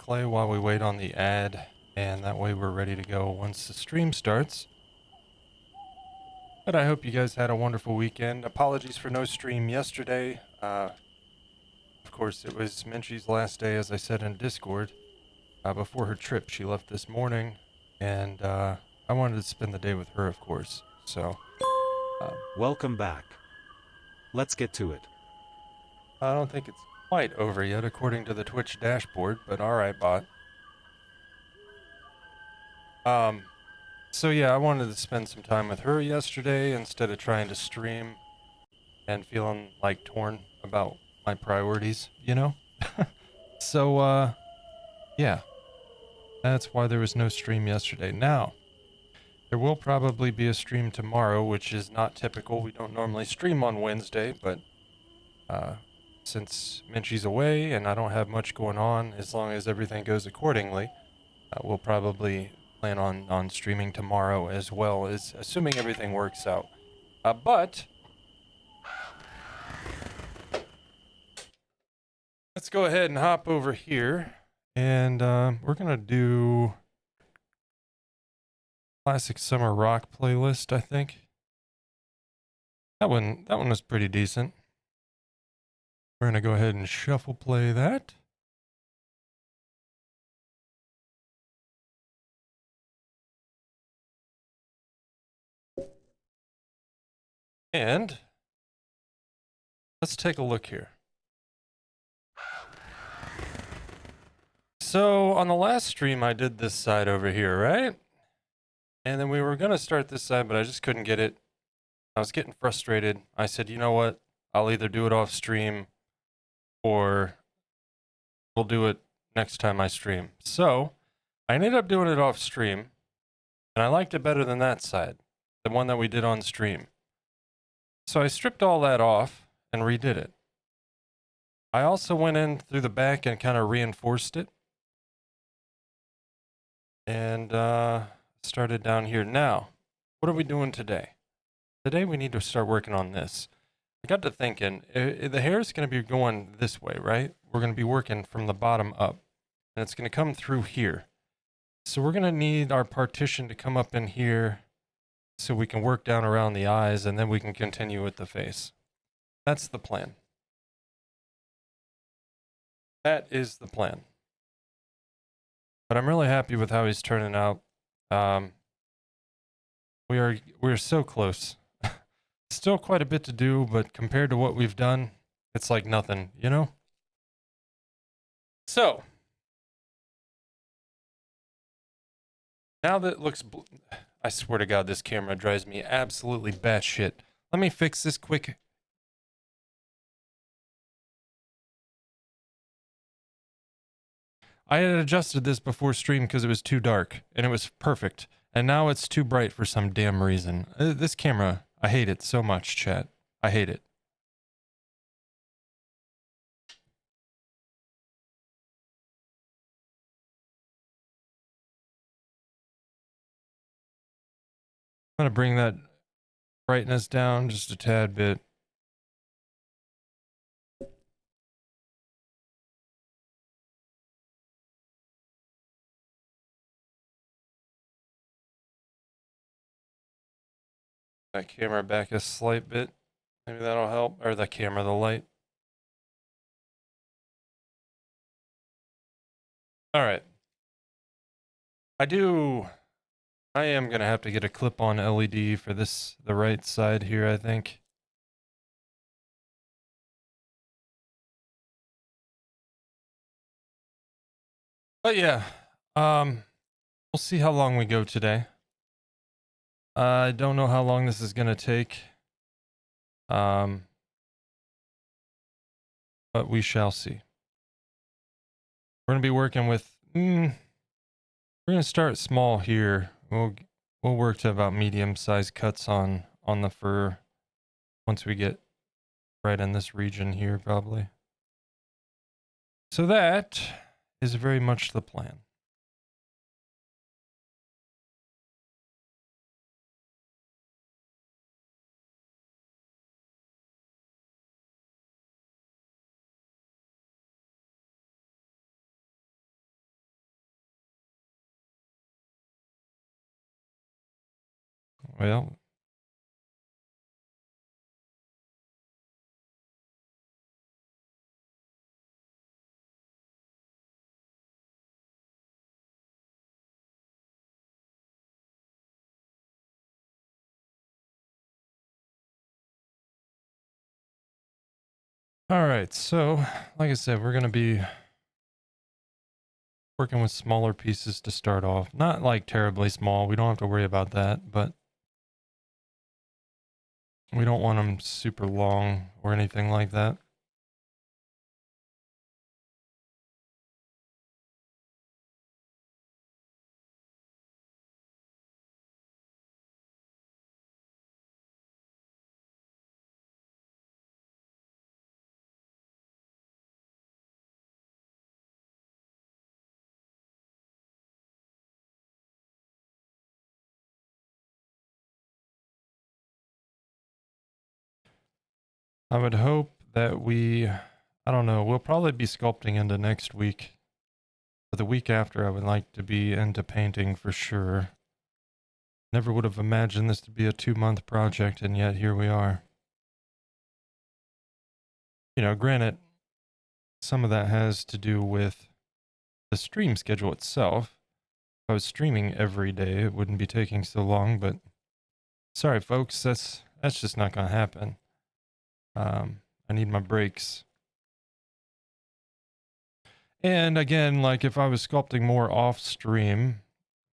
clay while we wait on the ad, and that way we're ready to go once the stream starts. But I hope you guys had a wonderful weekend. Apologies for no stream yesterday. Of course, it was Minchie's last day, as I said in Discord. Before her trip, she left this morning, and I wanted to spend the day with her, of course. So, Welcome back. Let's get to it. I don't think it's quite over yet, according to the Twitch dashboard, but alright, bot. So yeah, I wanted to spend some time with her yesterday instead of trying to stream and feeling like torn about my priorities, you know? So, yeah. That's why there was no stream yesterday. Now, there will probably be a stream tomorrow, which is not typical. We don't normally stream on Wednesday, but since Minchie's away and I don't have much going on, as long as everything goes accordingly, we'll probably plan on streaming tomorrow as well, as assuming everything works out. But let's go ahead and hop over here, and we're gonna do classic summer rock playlist. I think that one was pretty decent. We're gonna go ahead and shuffle play that. And let's take a look here. So on the last stream, I did this side over here, right? And then we were gonna start this side, but I just couldn't get it. I was getting frustrated. I said, you know what? I'll either do it off stream or we'll do it next time I stream. So I ended up doing it off stream, and I liked it better than that side, the one that we did on stream. So I stripped all that off and redid it. I also went in through the back and kind of reinforced it. And started down here. Now, what are we doing today? Today we need to start working on this. I got to thinking, the hair is going to be going this way, right? We're going to be working from the bottom up, and it's going to come through here. So we're going to need our partition to come up in here so we can work down around the eyes, and then we can continue with the face. That's the plan. That is the plan. But I'm really happy with how he's turning out. We're so close. Still quite a bit to do, but compared to what we've done, it's like nothing, you know? So, now that it looks... I swear to God, this camera drives me absolutely batshit. Let me fix this quick. I had adjusted this before stream because it was too dark, and it was perfect. And now it's too bright for some damn reason. This camera, I hate it so much, chat. I hate it. I'm going to bring that brightness down just a tad bit. That camera back a slight bit. Maybe that'll help. Or the camera, the light. Alright. I am going to have to get a clip-on LED for this, the right side here, I think. But yeah, we'll see how long we go today. I don't know how long this is going to take. But we shall see. We're going to be working with... we're going to start small here. We'll work to about medium-sized cuts on the fur once we get right in this region here, probably. So that is very much the plan. Well, all right. So, like I said, we're going to be working with smaller pieces to start off. Not like terribly small. We don't have to worry about that, but we don't want them super long or anything like that. I would hope that I don't know, we'll probably be sculpting into next week. But the week after, I would like to be into painting for sure. Never would have imagined this to be a 2-month project, and yet here we are. Granted, some of that has to do with the stream schedule itself. If I was streaming every day, it wouldn't be taking so long, but sorry, folks, that's just not going to happen. I need my breaks. And again, like if I was sculpting more off stream,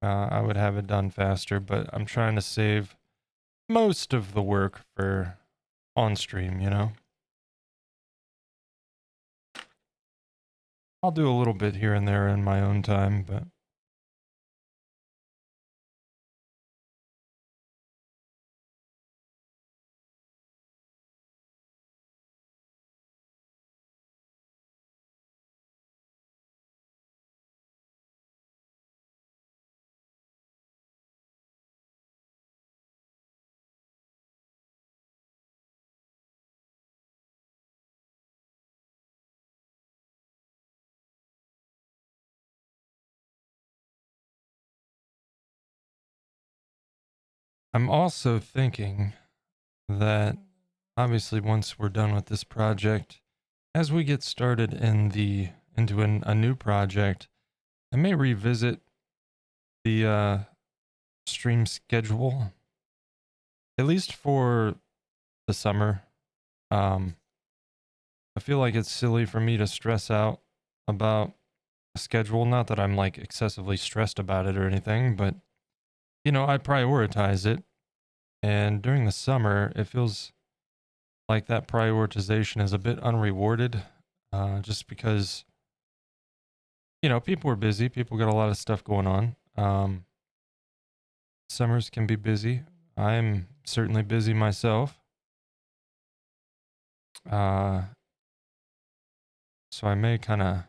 I would have it done faster, but I'm trying to save most of the work for on stream, I'll do a little bit here and there in my own time, but I'm also thinking that obviously once we're done with this project, as we get started into a new project, I may revisit the stream schedule, at least for the summer. I feel like it's silly for me to stress out about a schedule. Not that I'm like excessively stressed about it or anything, but I prioritize it. And during the summer, it feels like that prioritization is a bit unrewarded, just because, people are busy. People got a lot of stuff going on. Summers can be busy. I'm certainly busy myself. So I may kind of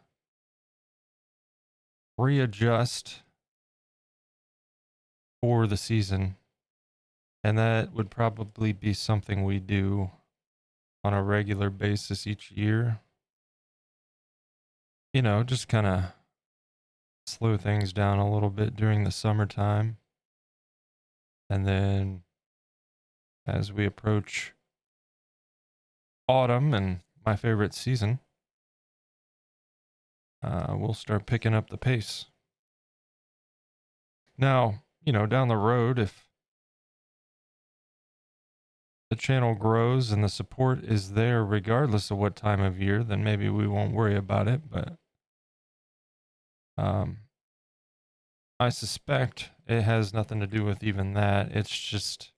readjust for the season. And that would probably be something we do on a regular basis each year. Just kind of slow things down a little bit during the summertime. And then as we approach autumn and my favorite season, we'll start picking up the pace. Now, down the road, if the channel grows and the support is there regardless of what time of year, then maybe we won't worry about it. But I suspect it has nothing to do with even that. It's just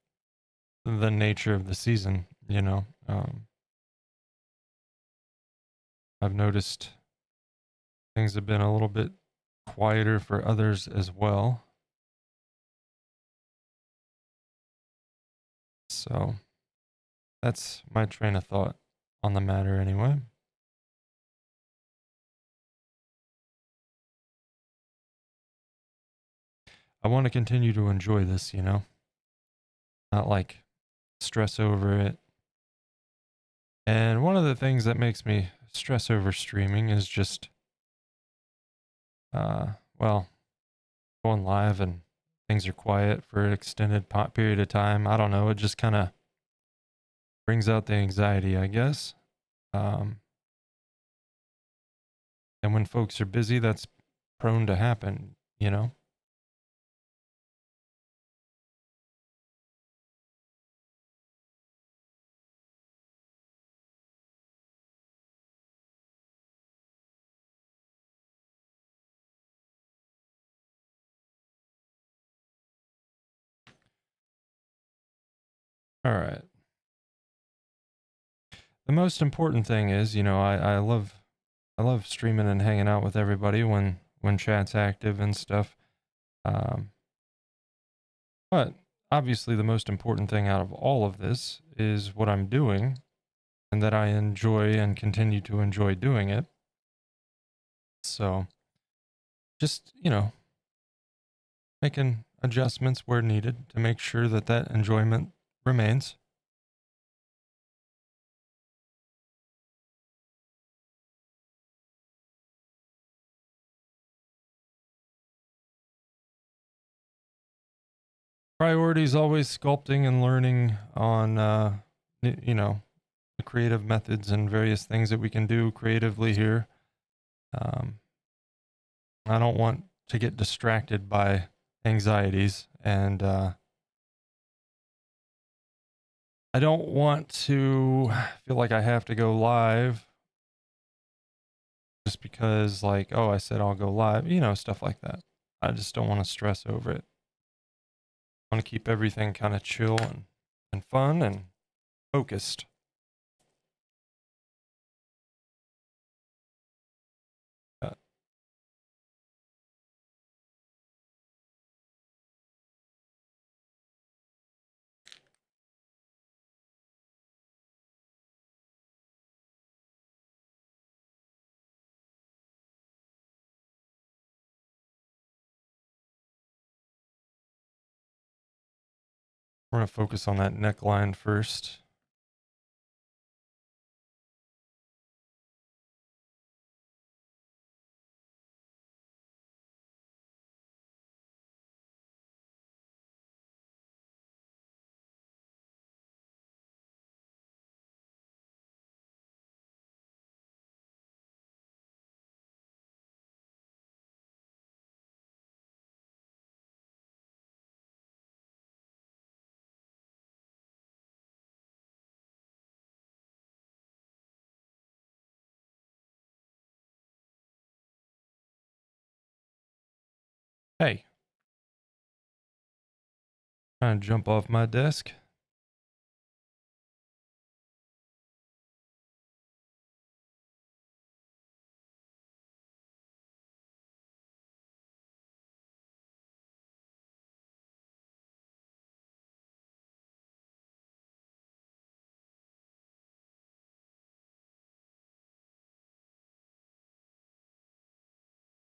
the nature of the season, I've noticed things have been a little bit quieter for others as well. So that's my train of thought on the matter anyway. I want to continue to enjoy this, not like stress over it. And one of the things that makes me stress over streaming is just, well, going live and things are quiet for an extended period of time. I don't know. It just kind of brings out the anxiety, I guess. Um, and when folks are busy, that's prone to happen, you know? All right. The most important thing is, I love streaming and hanging out with everybody when chat's active and stuff. Um, but obviously, the most important thing out of all of this is what I'm doing, and that I enjoy and continue to enjoy doing it. So, just making adjustments where needed to make sure that that enjoyment remains. Priorities always sculpting and learning on, the creative methods and various things that we can do creatively here. Um, I don't want to get distracted by anxieties, and I don't want to feel like I have to go live just because, like, oh, I said I'll go live, stuff like that. I just don't want to stress over it. I want to keep everything kind of chill and fun and focused. Uh, we're going to focus on that neckline first. Hey, trying to jump off my desk.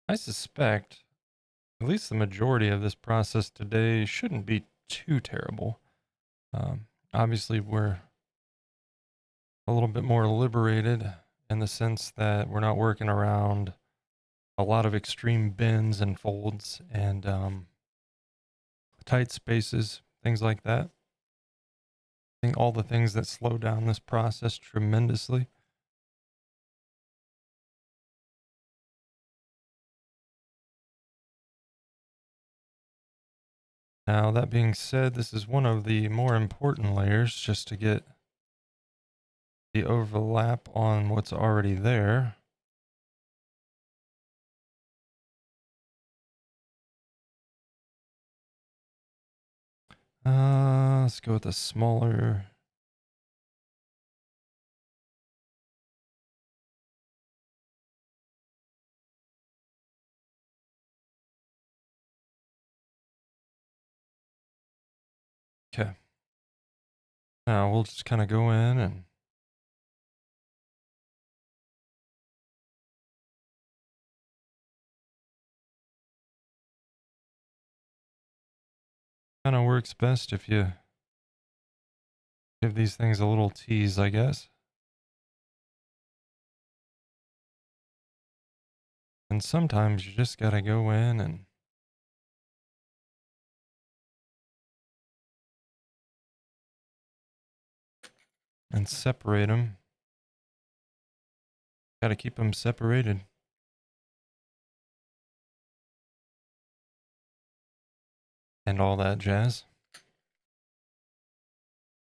I suspect at least the majority of this process today shouldn't be too terrible. Obviously, we're a little bit more liberated in the sense that we're not working around a lot of extreme bends and folds and tight spaces, things like that. I think all the things that slow down this process tremendously. Now, that being said, this is one of the more important layers just to get the overlap on what's already there. Let's go with a smaller. Okay. Now we'll just kind of go in and kind of works best if you give these things a little tease, I guess. And sometimes you just got to go in and and separate them. Gotta keep them separated. And all that jazz.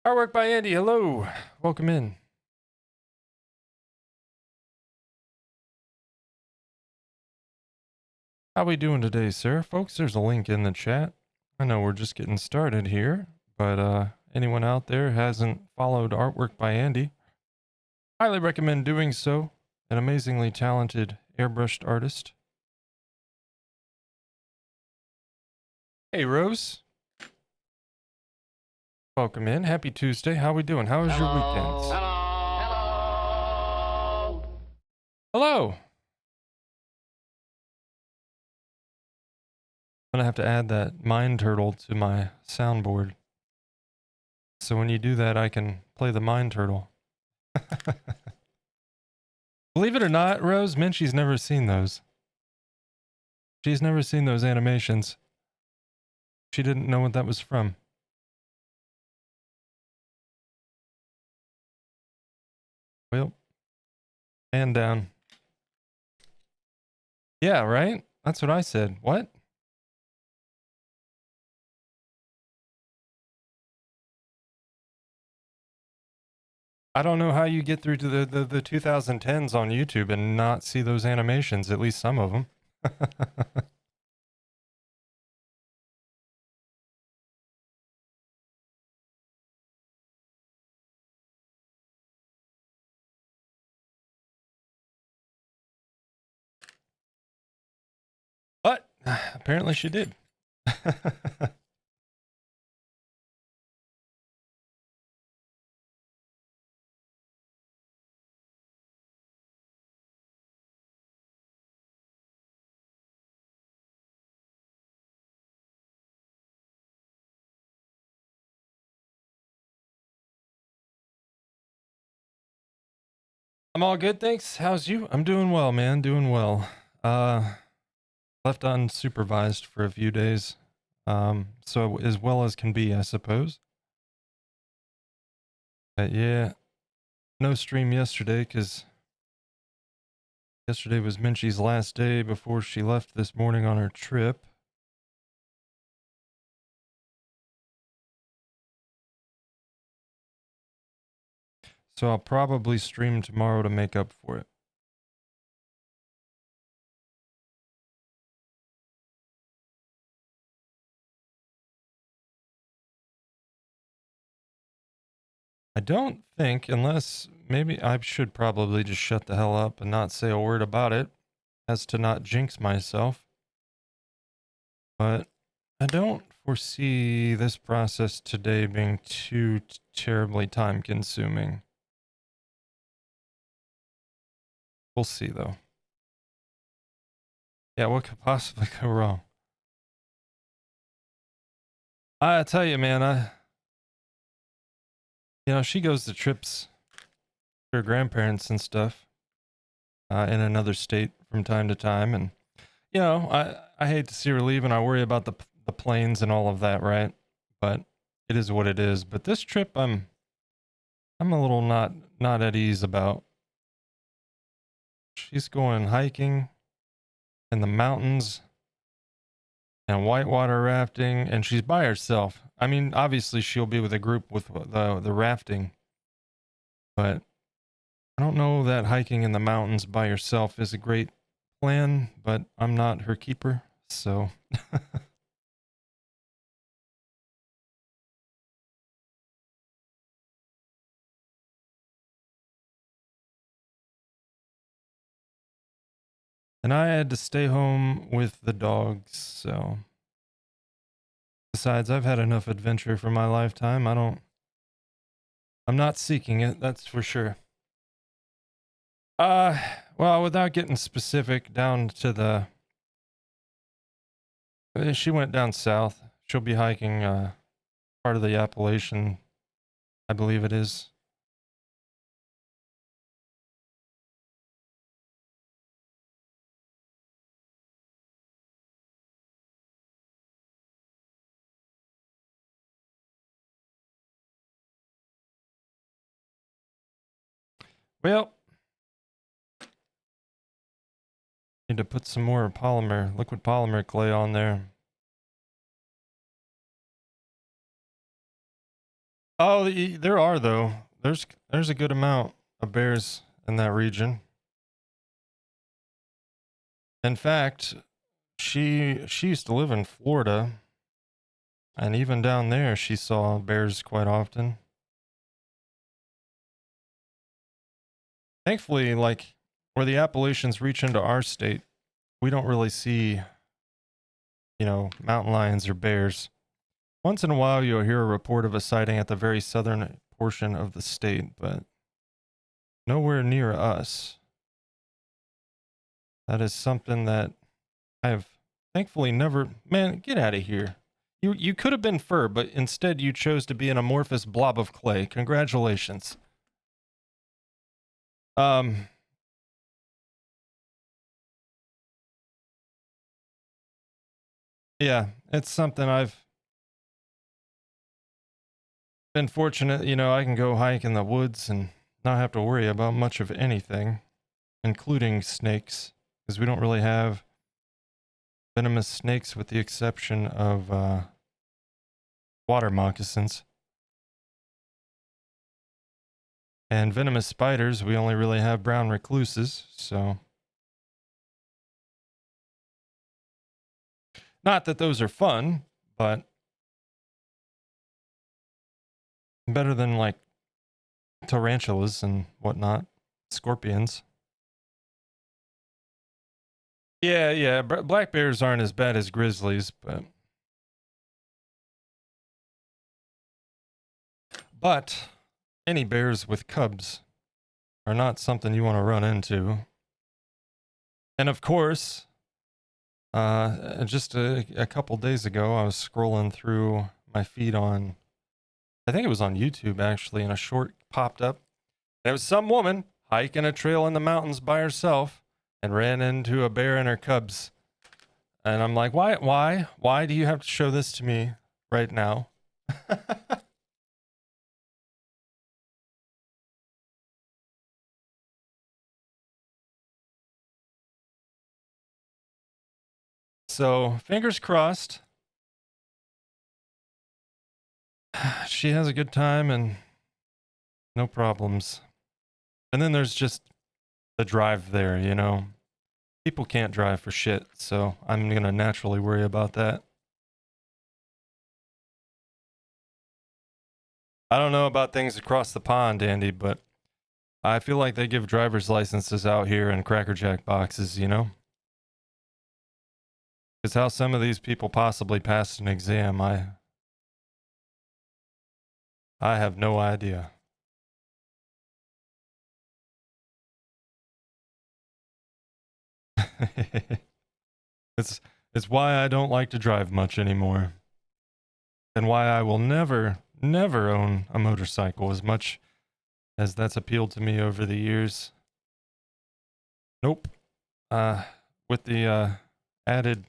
Artwork by Andy. Hello. Welcome in. How we doing today, sir? Folks, there's a link in the chat. I know we're just getting started here, but anyone out there hasn't followed Artwork by Andy, highly recommend doing so. An amazingly talented airbrushed artist. Hey, Rose. Welcome in. Happy Tuesday. How we doing? How was your weekend? Hello. I'm gonna have to add that mine turtle to my soundboard. So when you do that, I can play the mine turtle. Believe it or not, Rose, Minchie's never seen those. She's never seen those animations. She didn't know what that was from. Well, and down. Yeah, right? That's what I said. What? I don't know how you get through to the 2010s on YouTube and not see those animations, at least some of them. But apparently she did. I'm all good, thanks. How's you? I'm doing well, man. Doing well. Left unsupervised for a few days. So as well as can be, I suppose. But yeah, no stream yesterday because yesterday was Minchie's last day before she left this morning on her trip. So I'll probably stream tomorrow to make up for it. I don't think, unless maybe I should probably just shut the hell up and not say a word about it, as to not jinx myself. But I don't foresee this process today being too terribly time consuming. We'll see though. Yeah, what could possibly go wrong? I tell you, man, she goes to trips with her grandparents and stuff in another state from time to time, and I hate to see her leave, and I worry about the planes and all of that, right? But it is what it is. But this trip, I'm a little not at ease about. She's going hiking in the mountains and whitewater rafting, and she's by herself. I mean, obviously she'll be with a group with the rafting, but I don't know that hiking in the mountains by yourself is a great plan, but I'm not her keeper, so. And I had to stay home with the dogs, so. Besides, I've had enough adventure for my lifetime. I'm not seeking it, that's for sure. Well, without getting specific, down to she went down south. She'll be hiking part of the Appalachian, I believe it is. Well, need to put some more liquid polymer clay on there. Oh, there are though. There's a good amount of bears in that region. In fact, she used to live in Florida, and even down there she saw bears quite often. Thankfully, like where the Appalachians reach into our state, we don't really see, mountain lions or bears. Once in a while, you'll hear a report of a sighting at the very southern portion of the state, but nowhere near us. That is something that I have thankfully never. Man, get out of here. You could have been fur, but instead you chose to be an amorphous blob of clay. Congratulations. Yeah, it's something I've been fortunate, I can go hike in the woods and not have to worry about much of anything, including snakes, because we don't really have venomous snakes with the exception of water moccasins. And venomous spiders, we only really have brown recluses, so. Not that those are fun, but better than like tarantulas and whatnot, scorpions. Yeah, black bears aren't as bad as grizzlies, but any bears with cubs are not something you want to run into. And of course, just a couple days ago, I was scrolling through my feed on, I think it was on YouTube actually, and a short popped up. And it was some woman hiking a trail in the mountains by herself and ran into a bear and her cubs. And I'm like, why do you have to show this to me right now? So fingers crossed. She has a good time and no problems. And then there's just the drive there, People can't drive for shit, so I'm going to naturally worry about that. I don't know about things across the pond, Andy, but I feel like they give driver's licenses out here in Cracker Jack boxes, Because how some of these people possibly passed an exam, I have no idea. it's why I don't like to drive much anymore. And why I will never own a motorcycle as much as that's appealed to me over the years. Nope. With the added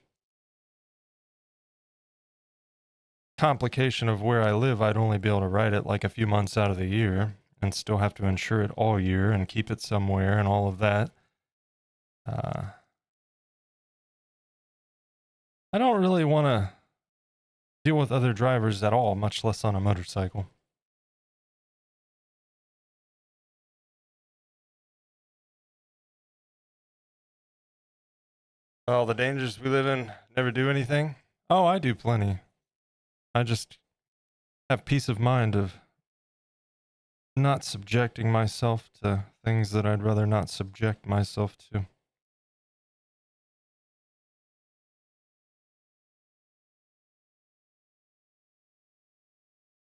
complication of where I live, I'd only be able to ride it like a few months out of the year and still have to insure it all year and keep it somewhere and all of that. I don't really want to deal with other drivers at all, much less on a motorcycle. Oh, the dangers we live in never do anything? Oh, I do plenty. I just have peace of mind of not subjecting myself to things that I'd rather not subject myself to.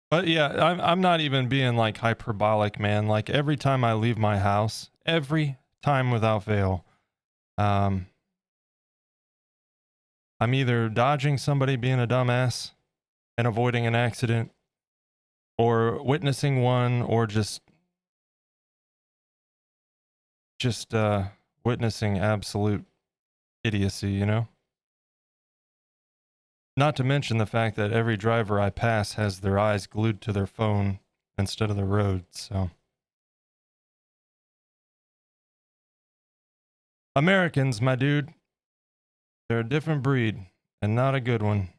But yeah, I'm not even being like hyperbolic, man. Like every time I leave my house, every time without fail, I'm either dodging somebody being a dumbass and avoiding an accident, or witnessing one, or just witnessing absolute idiocy, Not to mention the fact that every driver I pass has their eyes glued to their phone instead of the road, so. Americans, my dude, they're a different breed and not a good one.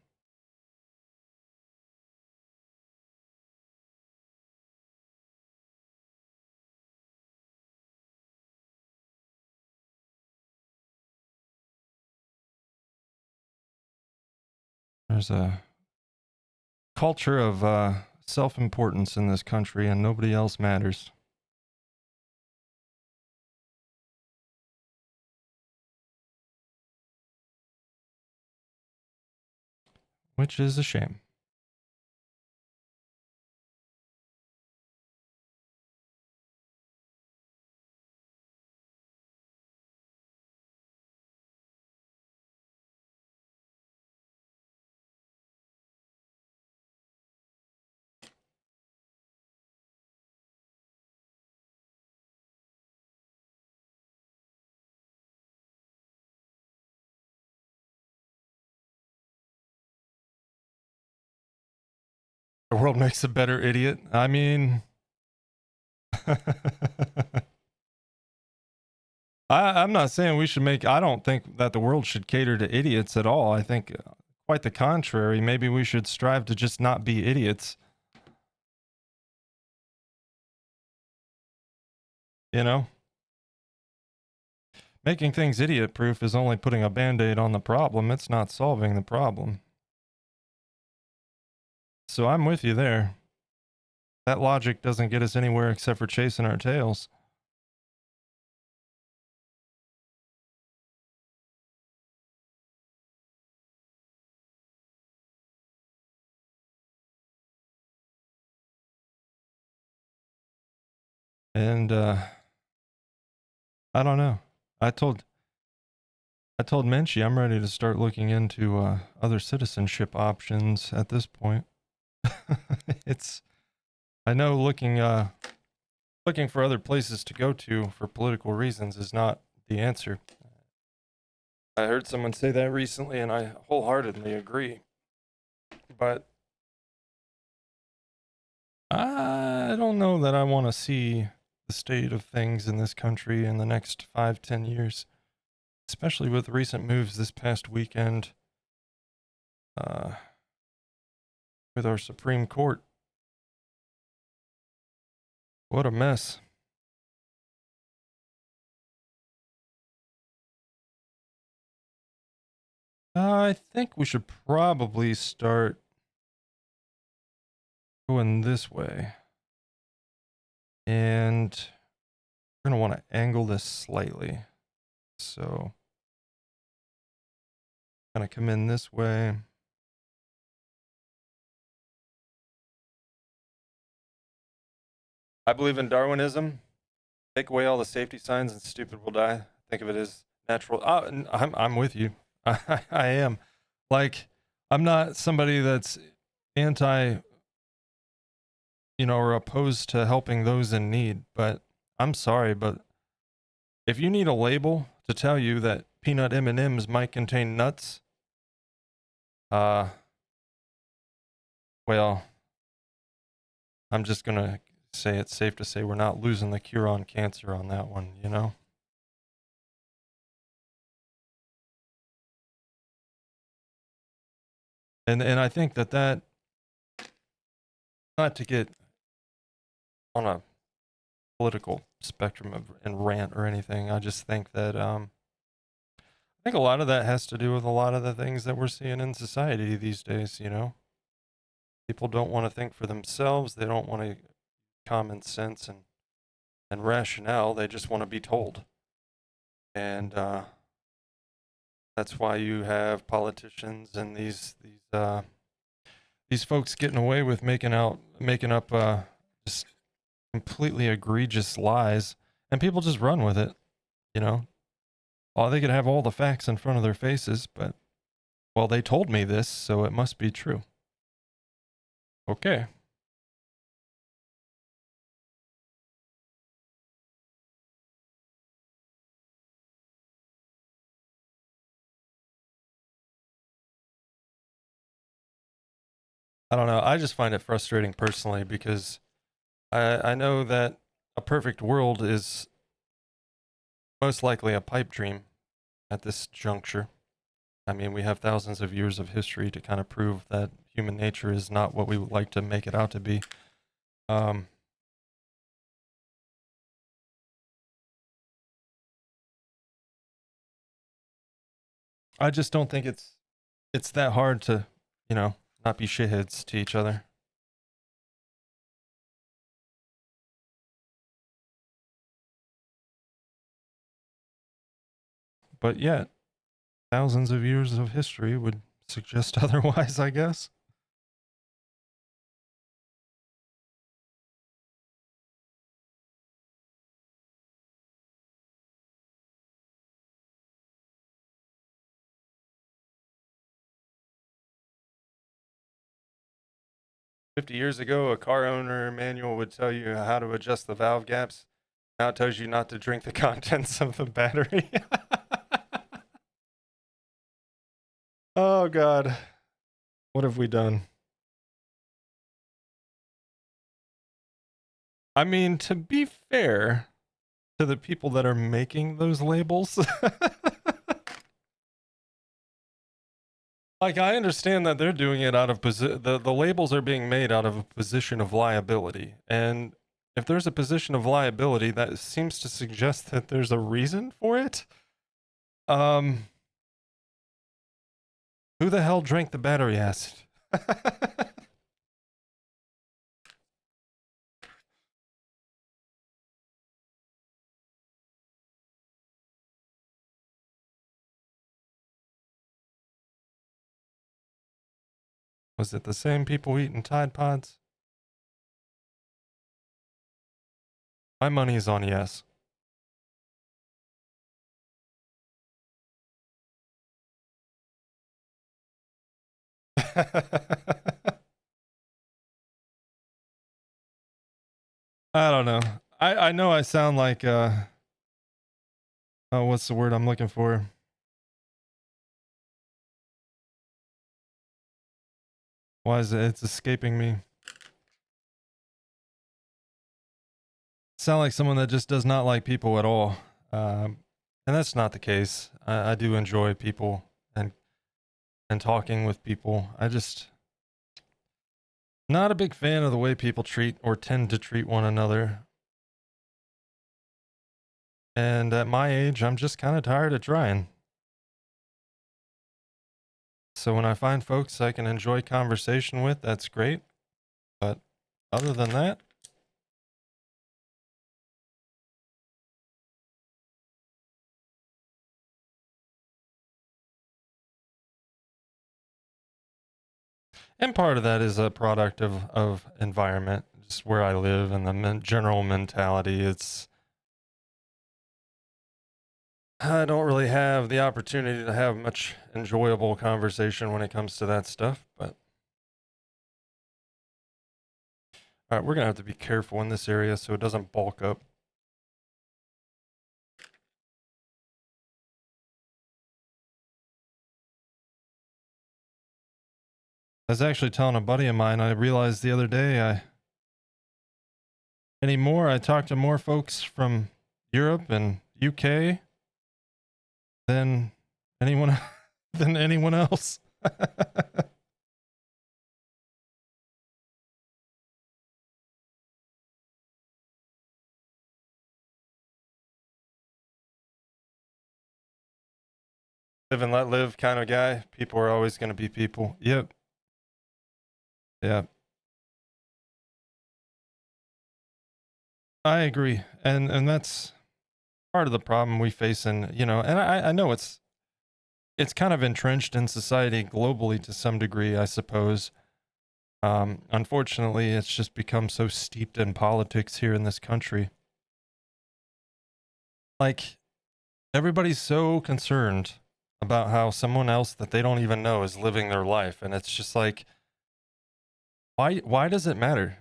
There's a culture of self-importance in this country, and nobody else matters. Which is a shame. The world makes a better idiot. I mean, I'm not saying we should make, I don't think that the world should cater to idiots at all. I think quite the contrary. Maybe we should strive to just not be idiots. You know? Making things idiot proof is only putting a band aid on the problem, it's not solving the problem. So I'm with you there. That logic doesn't get us anywhere except for chasing our tails. And I don't know. I told Menchie I'm ready to start looking into other citizenship options at this point. It's, I know looking for other places to go to for political reasons is not the answer. I heard someone say that recently and I wholeheartedly agree. But I don't know that I want to see the state of things in this country in the next 5-10 years, especially with recent moves this past weekend with our Supreme Court. What a mess. I think we should probably start going this way. And we're going to want to angle this slightly. So, kind of come in this way. I believe in Darwinism. Take away all the safety signs and stupid will die. Think of it as natural. I'm with you. I am. Like, I'm not somebody that's anti, or opposed to helping those in need, but I'm sorry, but if you need a label to tell you that peanut M&Ms might contain nuts, well, I'm just gonna say it's safe to say we're not losing the cure on cancer on that one, And I think that not to get on a political spectrum and rant or anything, I just think that I think a lot of that has to do with a lot of the things that we're seeing in society these days, People don't want to think for themselves. They don't want to common sense and rationale. They just want to be told. And that's why you have politicians and these folks getting away with making up just completely egregious lies, and people just run with it. Oh, they could have all the facts in front of their faces, but well, they told me this, so it must be true. Okay. I don't know. I just find it frustrating personally because I know that a perfect world is most likely a pipe dream. at this juncture. I mean, we have thousands of years of history to kind of prove that human nature is not what we would like to make it out to be. I just don't think it's that hard to, not be shitheads to each other. But yet, thousands of years of history would suggest otherwise, I guess. $50 ago, a car owner manual would tell you how to adjust the valve gaps. Now it tells you not to drink the contents of the battery. Oh, God. What have we done? I mean, to be fair to the people that are making those labels, like, I understand that they're doing it out of the labels are being made out of a position of liability. And if there's a position of liability, that seems to suggest that there's a reason for it. Who the hell drank the battery acid? Was it the same people eating Tide Pods? My money is on yes. I don't know. I know I sound like oh, what's the word I'm looking for? Why is it's escaping me? Sound like someone that just does not like people at all. And that's not the case. I do enjoy people and talking with people. I just not a big fan of the way people treat or tend to treat one another. And at my age, I'm just kind of tired of trying. So when I find folks I can enjoy conversation with, that's great. But other than that, and part of that is a product of environment, just where I live and the general mentality. It's I don't really have the opportunity to have much enjoyable conversation when it comes to that stuff. But all right, we're gonna have to be careful in this area so it doesn't bulk up. I was actually telling a buddy of mine, I realized the other day I talk to more folks from Europe and UK than anyone than anyone else. Live and let live kind of guy. People are always going to be people. Yep. Yeah. I agree. And that's part of the problem we face in, and I know it's kind of entrenched in society globally to some degree, I suppose. Unfortunately, it's just become so steeped in politics here in this country. Like, everybody's so concerned about how someone else that they don't even know is living their life, and it's just like, why does it matter,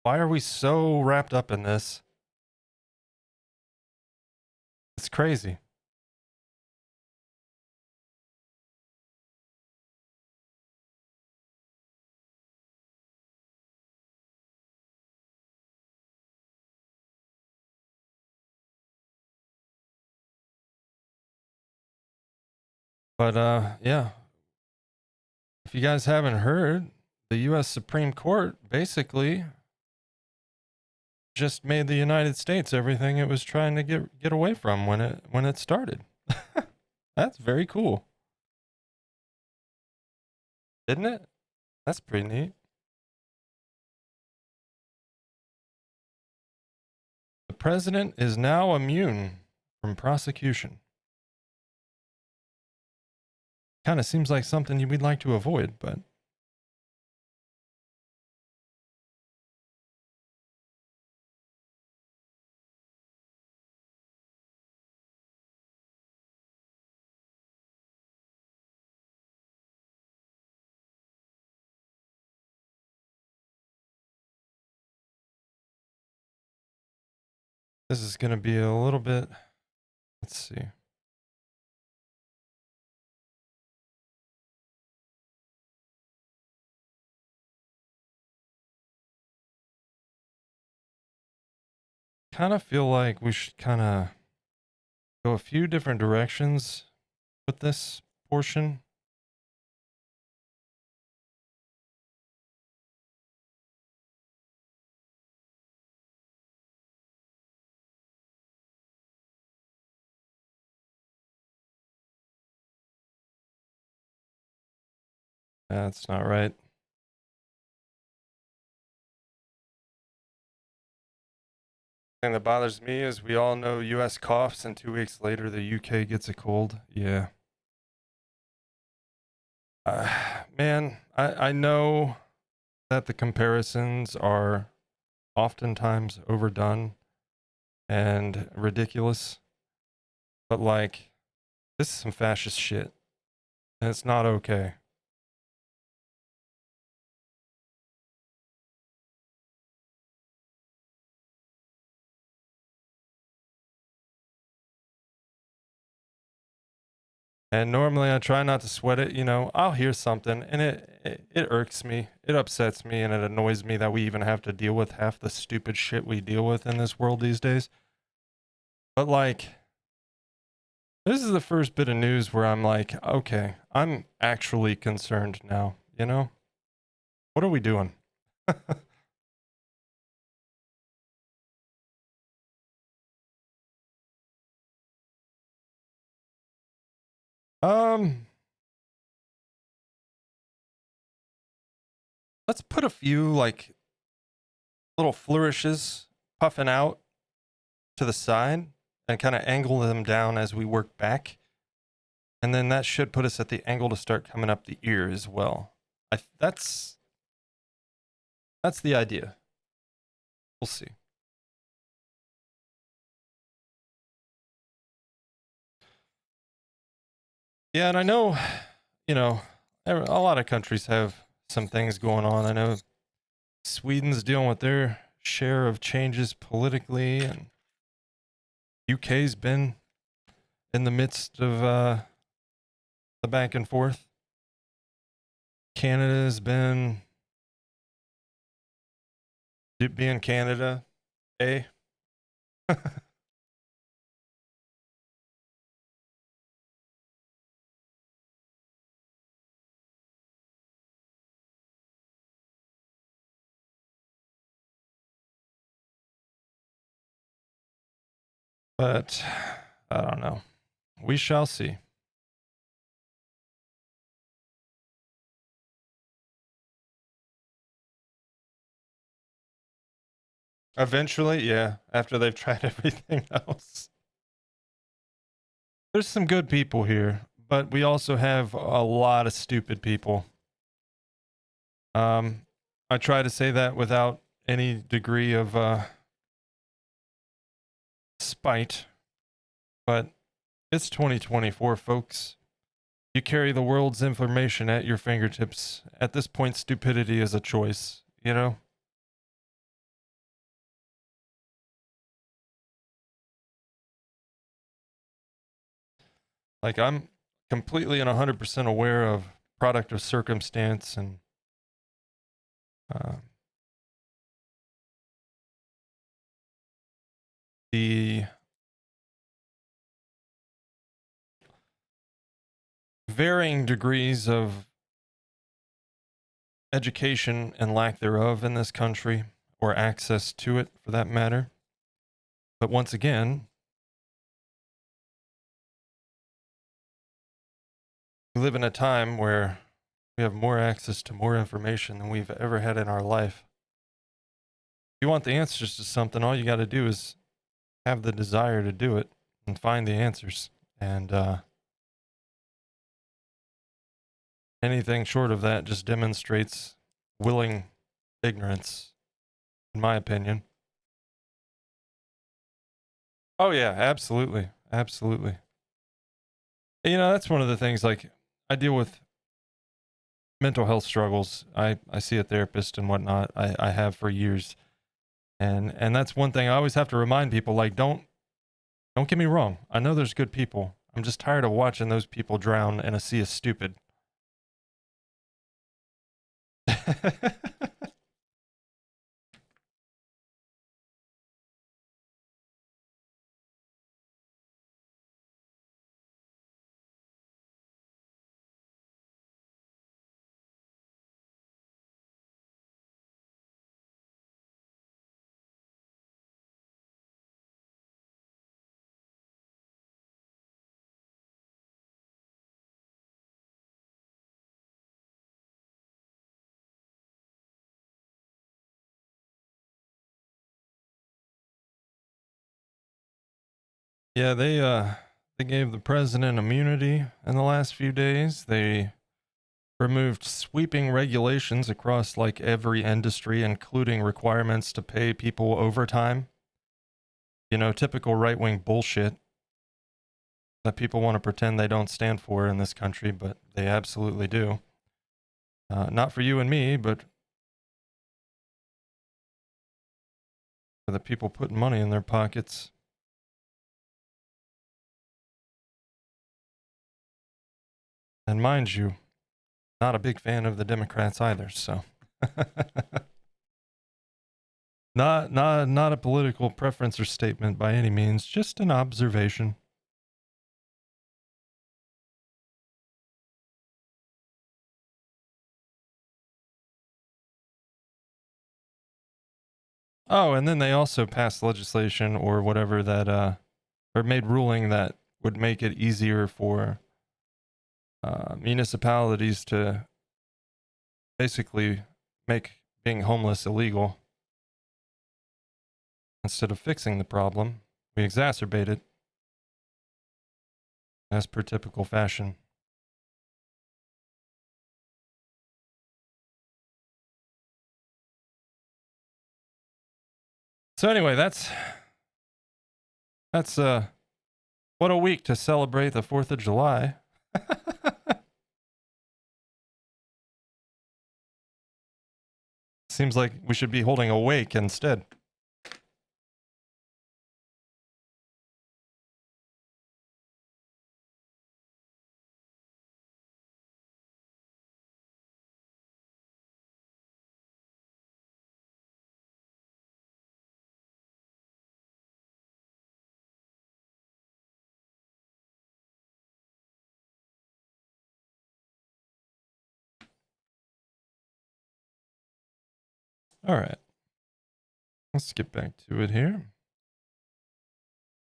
why are we so wrapped up in this? It's crazy. But yeah, if you guys haven't heard, the U.S. Supreme Court basically just made the United States everything it was trying to get away from when it started. That's very cool, isn't it? That's pretty neat. The president is now immune from prosecution. Kind of seems like something we'd like to avoid, but this is going to be a little bit. Let's see. Kind of feel like we should kind of go a few different directions with this portion. That's not right. The thing that bothers me is we all know US coughs and 2 weeks later the UK gets a cold. Yeah. Man, I know that the comparisons are oftentimes overdone and ridiculous, but like, this is some fascist shit, and it's not okay. And normally I try not to sweat it, you know, I'll hear something and it irks me, it upsets me, and it annoys me that we even have to deal with half the stupid shit we deal with in this world these days. But like, this is the first bit of news where I'm like, okay, I'm actually concerned now, you know? What are we doing? um, let's put a few like little flourishes puffing out to the side and kind of angle them down as we work back. And then that should put us at the angle to start coming up the ear as well. That's the idea. We'll see. Yeah, and I know, you know, a lot of countries have some things going on. I know Sweden's dealing with their share of changes politically, and UK's been in the midst of the back and forth. Canada's been being Canada, eh? But I don't know. We shall see. Eventually, yeah, after they've tried everything else. There's some good people here, but we also have a lot of stupid people. I try to say that without any degree of spite, but it's 2024, folks. You carry the world's information at your fingertips. At this point, stupidity is a choice, you know? Like, I'm completely and 100% aware of product of circumstance and uh, the varying degrees of education and lack thereof in this country, or access to it for that matter. But once again, we live in a time where we have more access to more information than we've ever had in our life. If you want the answers to something, all you got to do is have the desire to do it and find the answers. And anything short of that just demonstrates willing ignorance, in my opinion. Oh, yeah, absolutely. Absolutely. You know, that's one of the things, like, I deal with mental health struggles. I see a therapist and whatnot. I have for years. And that's one thing I always have to remind people, like, don't get me wrong. I know there's good people. I'm just tired of watching those people drown in a sea of stupid. Yeah, they gave the president immunity in the last few days. They removed sweeping regulations across like every industry, including requirements to pay people overtime. You know, typical right-wing bullshit that people want to pretend they don't stand for in this country, but they absolutely do. Not for you and me, but for the people putting money in their pockets. And mind you, not a big fan of the Democrats either, so not a political preference or statement by any means, just an observation. Oh, and then they also passed legislation or whatever that or made ruling that would make it easier for municipalities to basically make being homeless illegal. Instead of fixing the problem, we exacerbate it, as per typical fashion. So anyway, that's what a week to celebrate the 4th of July. Seems like we should be holding a wake instead. All right. Let's get back to it here.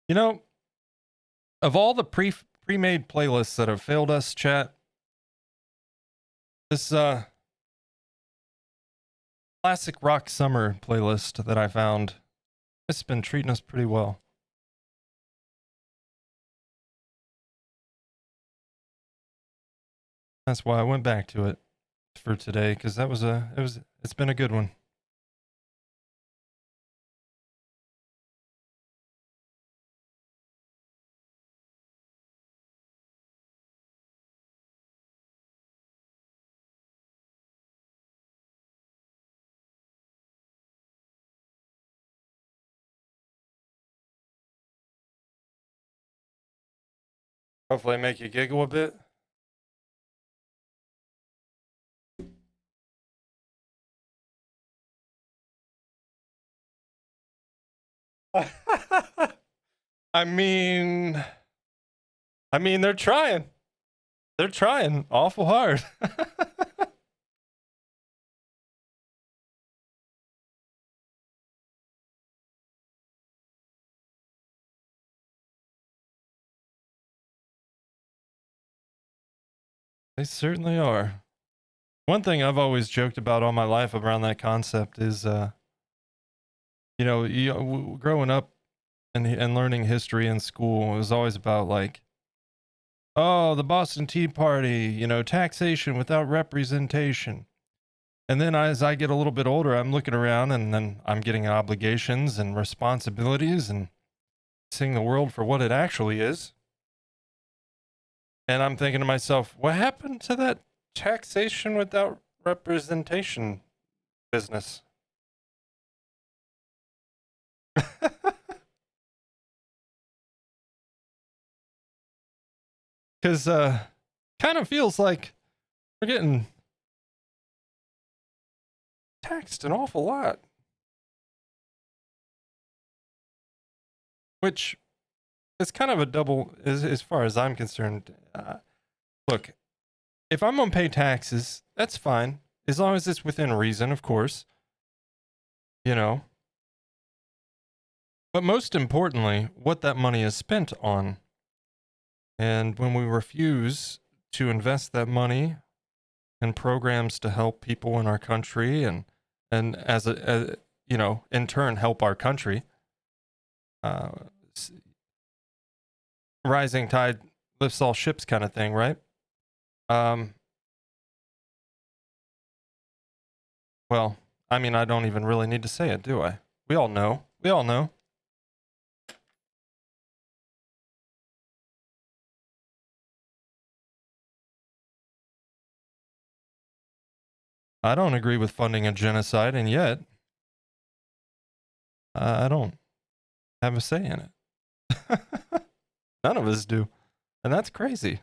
You know, of all the pre-made playlists that have failed us, chat, this classic rock summer playlist that I found, it's been treating us pretty well. That's why I went back to it for today, because it's been a good one. Hopefully I make you giggle a bit. I mean, they're trying. They're trying awful hard. They certainly are. One thing I've always joked about all my life around that concept is, growing up and learning history in school, it was always about like, oh, the Boston Tea Party, taxation without representation. And then as I get a little bit older, I'm looking around and then I'm getting obligations and responsibilities and seeing the world for what it actually is. And I'm thinking to myself, what happened to that taxation without representation business? Because kind of feels like we're getting taxed an awful lot. Which is kind of a double, as far as I'm concerned. Look, if I'm going to pay taxes, that's fine. As long as it's within reason, of course. But most importantly, what that money is spent on. And when we refuse to invest that money in programs to help people in our country and as in turn help our country, rising tide lifts all ships kind of thing, right? Well, I mean, I don't even really need to say it, do I? We all know. We all know. I don't agree with funding a genocide, and yet I don't have a say in it. None of us do. And that's crazy.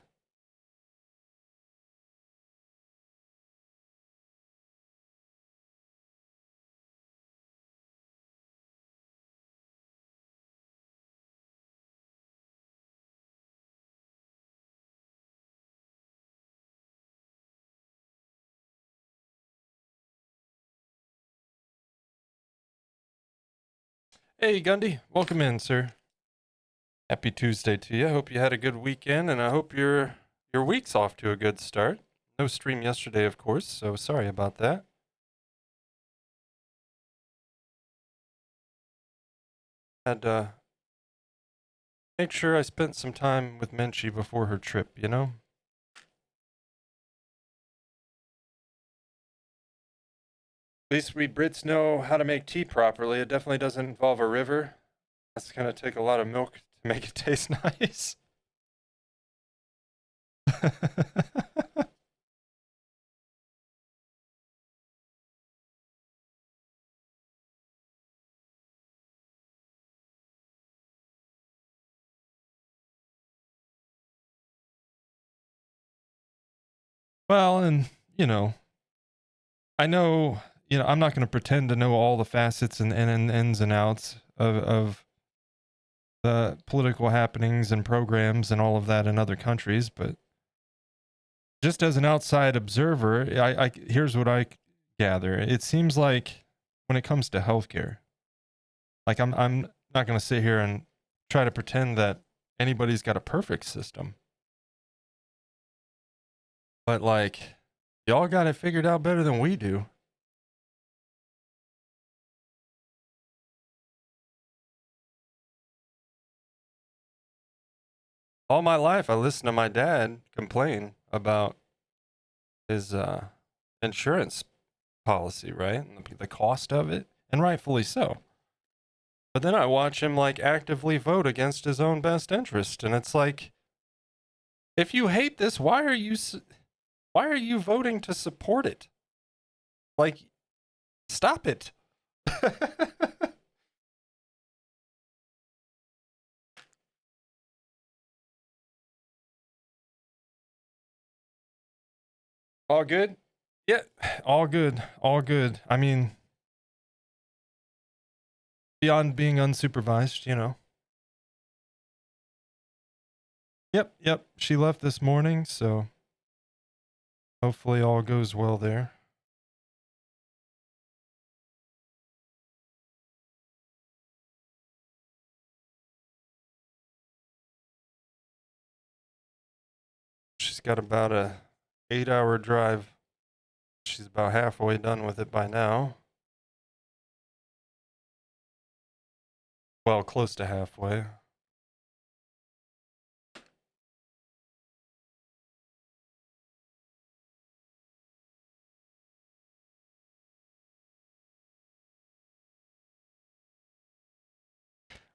Hey, Gundy. Welcome in, sir. Happy Tuesday to you. I hope you had a good weekend, and I hope your week's off to a good start. No stream yesterday, of course, so sorry about that. Had make sure I spent some time with Menchie before her trip, you know? At least we Brits know how to make tea properly. It definitely doesn't involve a river. That's gonna take a lot of milk to make it taste nice. Well, and I know, I'm not going to pretend to know all the facets and ins and outs of the political happenings and programs and all of that in other countries, but just as an outside observer, here's what I gather. It seems like when it comes to healthcare, like I'm not going to sit here and try to pretend that anybody's got a perfect system, but like y'all got it figured out better than we do. All my life, I listened to my dad complain about his insurance policy, right? And the cost of it, and rightfully so. But then I watch him like actively vote against his own best interest, and it's like, if you hate this, why are you voting to support it? Like, stop it. All good? Yeah, all good. All good. I mean, beyond being unsupervised, Yep. She left this morning, so Hopefully all goes well there. She's got about a 8-hour drive. She's about halfway done with it by now. Well, close to halfway.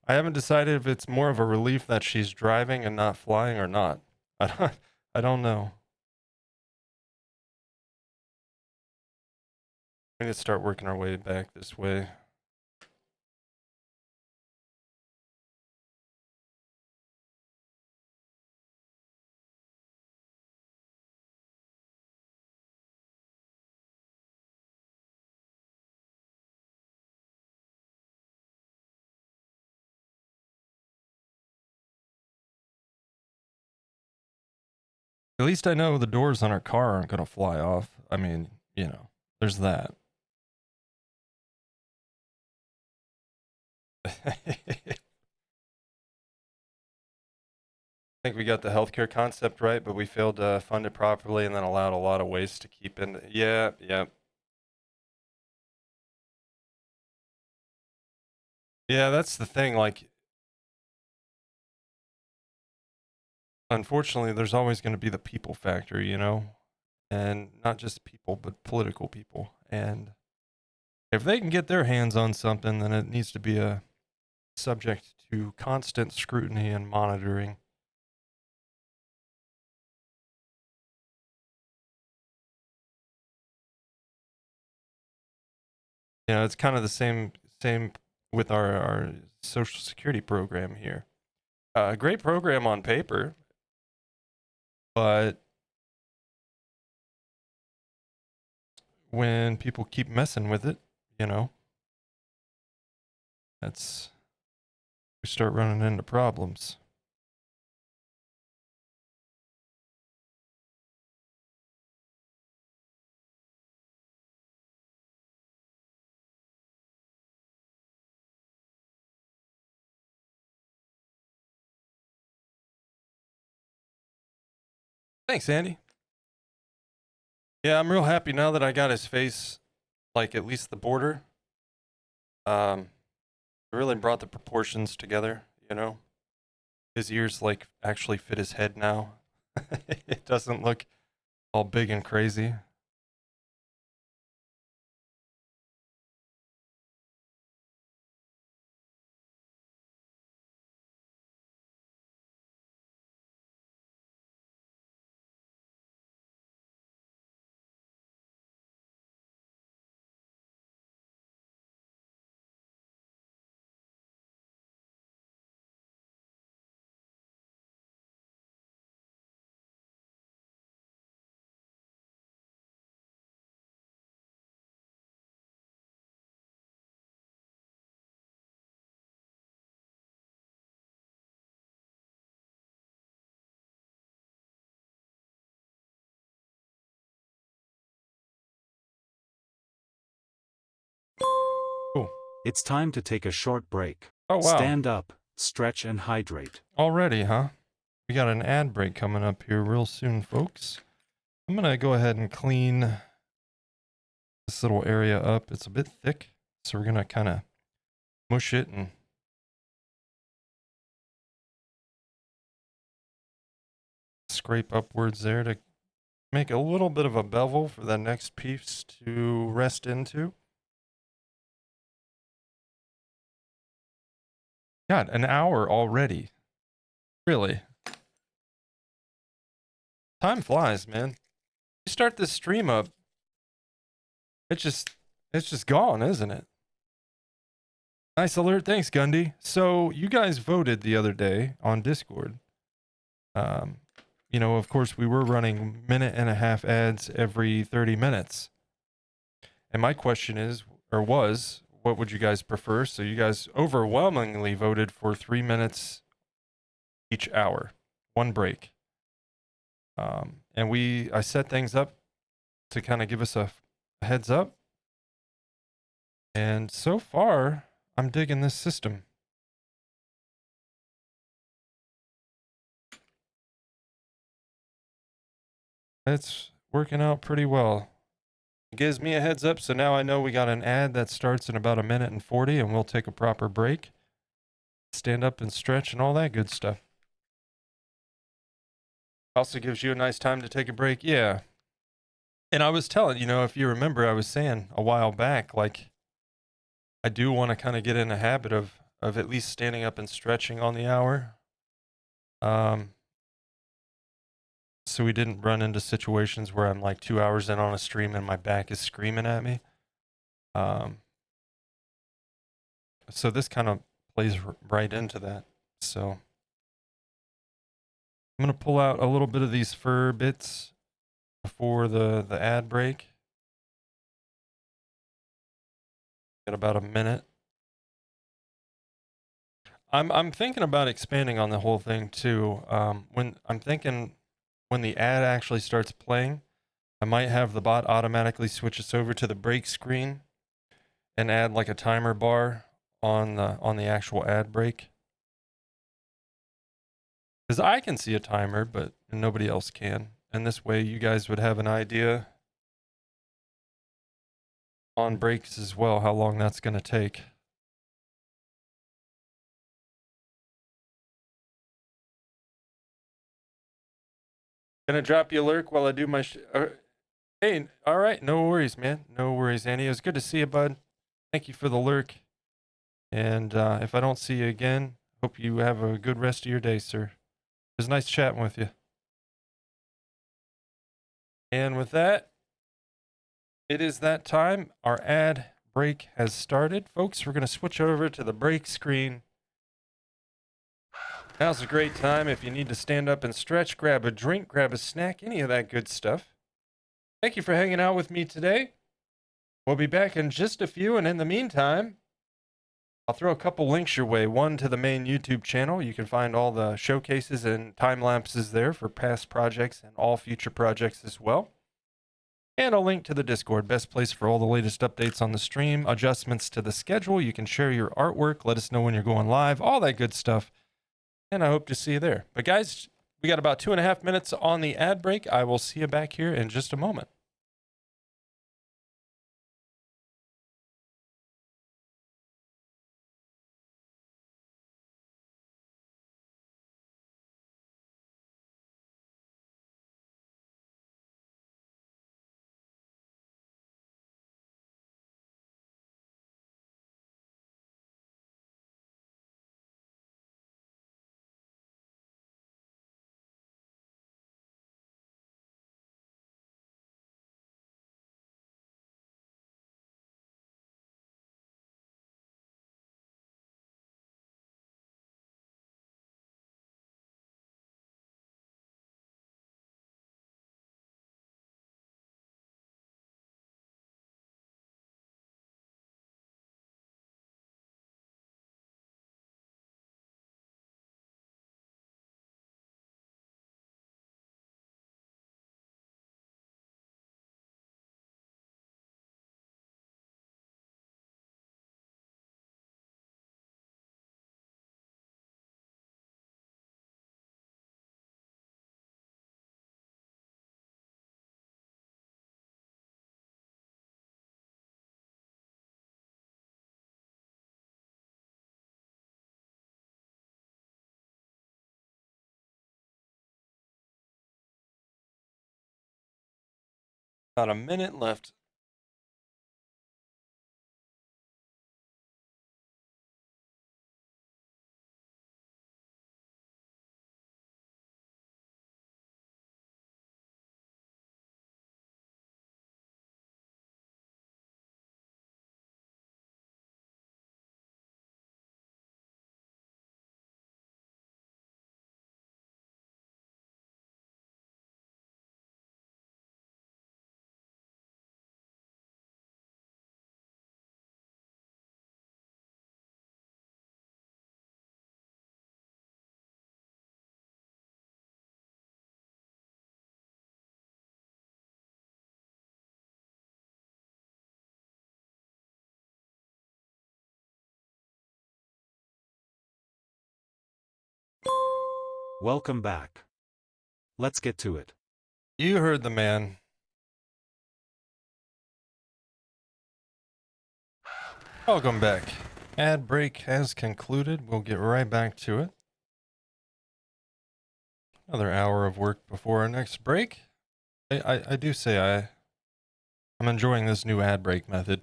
I haven't decided if it's more of a relief that she's driving and not flying or not. I don't know. We need to start working our way back this way. At least I know the doors on our car aren't going to fly off. I mean, you know, there's that. I think we got the healthcare concept right, but we failed to fund it properly and then allowed a lot of waste to keep in. Yeah. Yeah, that's the thing. Like, unfortunately, there's always going to be the people factor, you know? And not just people, but political people. And if they can get their hands on something, then it needs to be a subject to constant scrutiny and monitoring. You know, it's kind of the same with our social security program here. A great program on paper, but when people keep messing with it, you know, that's we start running into problems. Thanks, Andy. Yeah, I'm real happy now that I got his face, like at least the border. It really brought the proportions together, you know. His ears like actually fit his head now. It doesn't look all big and crazy. Cool. It's time to take a short break. Oh, wow. Stand up, stretch and hydrate. Already, huh? We got an ad break coming up here real soon, folks. I'm going to go ahead and clean this little area up. It's a bit thick, so we're going to kind of mush it and scrape upwards there to make a little bit of a bevel for the next piece to rest into. God, an hour already. Really? Time flies, man. You start this stream up, it's just gone, isn't it? Nice alert. Thanks, Gundy. So you guys voted the other day on Discord. You know, of course, we were running minute and a half ads every 30 minutes. And my question is, or was, what would you guys prefer? So you guys overwhelmingly voted for 3 minutes each hour, one break. And I set things up to kind of give us a heads up. And so far, I'm digging this system. It's working out pretty well. It gives me a heads up, so now I know we got an ad that starts in about 1:40, and we'll take a proper break. Stand up and stretch and all that good stuff. Also gives you a nice time to take a break. Yeah. And I was telling, if you remember, I was saying a while back, like, I do want to kind of get in a habit of at least standing up and stretching on the hour. So we didn't run into situations where I'm like 2 hours in on a stream and my back is screaming at me. So this kind of plays right into that. So I'm going to pull out a little bit of these fur bits before the ad break. Got about a minute. I'm thinking about expanding on the whole thing too. When the ad actually starts playing, I might have the bot automatically switch us over to the break screen and add like a timer bar on the actual ad break. Because I can see a timer, but nobody else can. And this way you guys would have an idea on breaks as well, how long that's going to take. Gonna drop you a lurk while I do my hey, all right, no worries, man. No worries, Andy. It was good to see you, bud. Thank you for the lurk. And if I don't see you again, hope you have a good rest of your day, sir. It was nice chatting with you. And with that, it is that time. Our ad break has started. Folks, we're going to switch over to the break screen. Now's a great time if you need to stand up and stretch, grab a drink, grab a snack, any of that good stuff. Thank you for hanging out with me today. We'll be back in just a few, and in the meantime, I'll throw a couple links your way. One to the main YouTube channel. You can find all the showcases and time lapses there for past projects and all future projects as well. And a link to the Discord, best place for all the latest updates on the stream, adjustments to the schedule. You can share your artwork, let us know when you're going live, all that good stuff. And I hope to see you there. But guys, we got about 2.5 minutes on the ad break. I will see you back here in just a moment. About a minute left. Welcome back. Let's get to it. You heard the man. Welcome back. Ad break has concluded. We'll get right back to it. Another hour of work before our next break. I do say I'm enjoying this new ad break method.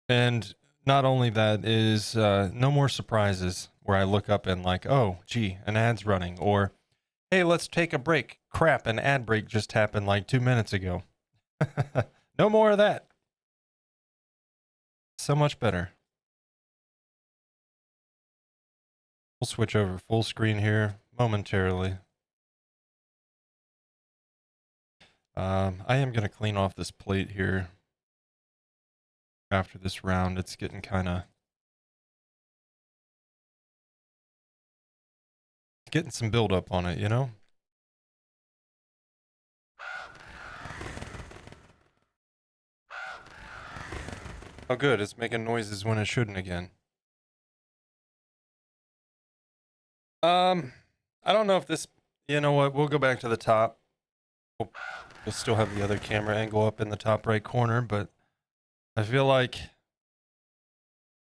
And not only that is no more surprises where I look up and like, oh, gee, an ad's running. Or, hey, let's take a break. Crap, an ad break just happened like 2 minutes ago. No more of that. So much better. We'll switch over full screen here momentarily. I am going to clean off this plate here after this round. It's getting kind of... getting some buildup on it, you know? Oh, good. It's making noises when it shouldn't again. I don't know if this... You know what? We'll go back to the top. We'll still have the other camera angle up in the top right corner, but I feel like...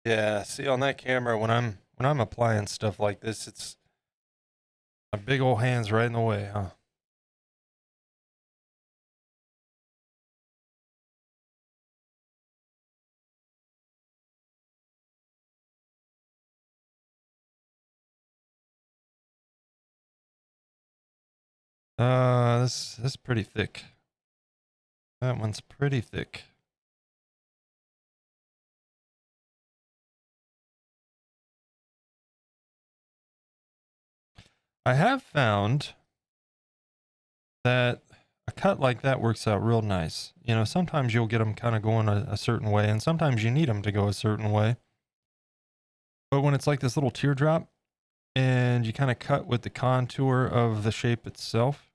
Yeah, see on that camera, when I'm applying stuff like this, it's... my big old hand's right in the way, huh? This is pretty thick. That one's pretty thick. I have found that a cut like that works out real nice. You know, sometimes you'll get them kind of going a certain way, and sometimes you need them to go a certain way. But when it's like this little teardrop, and you kind of cut with the contour of the shape itself,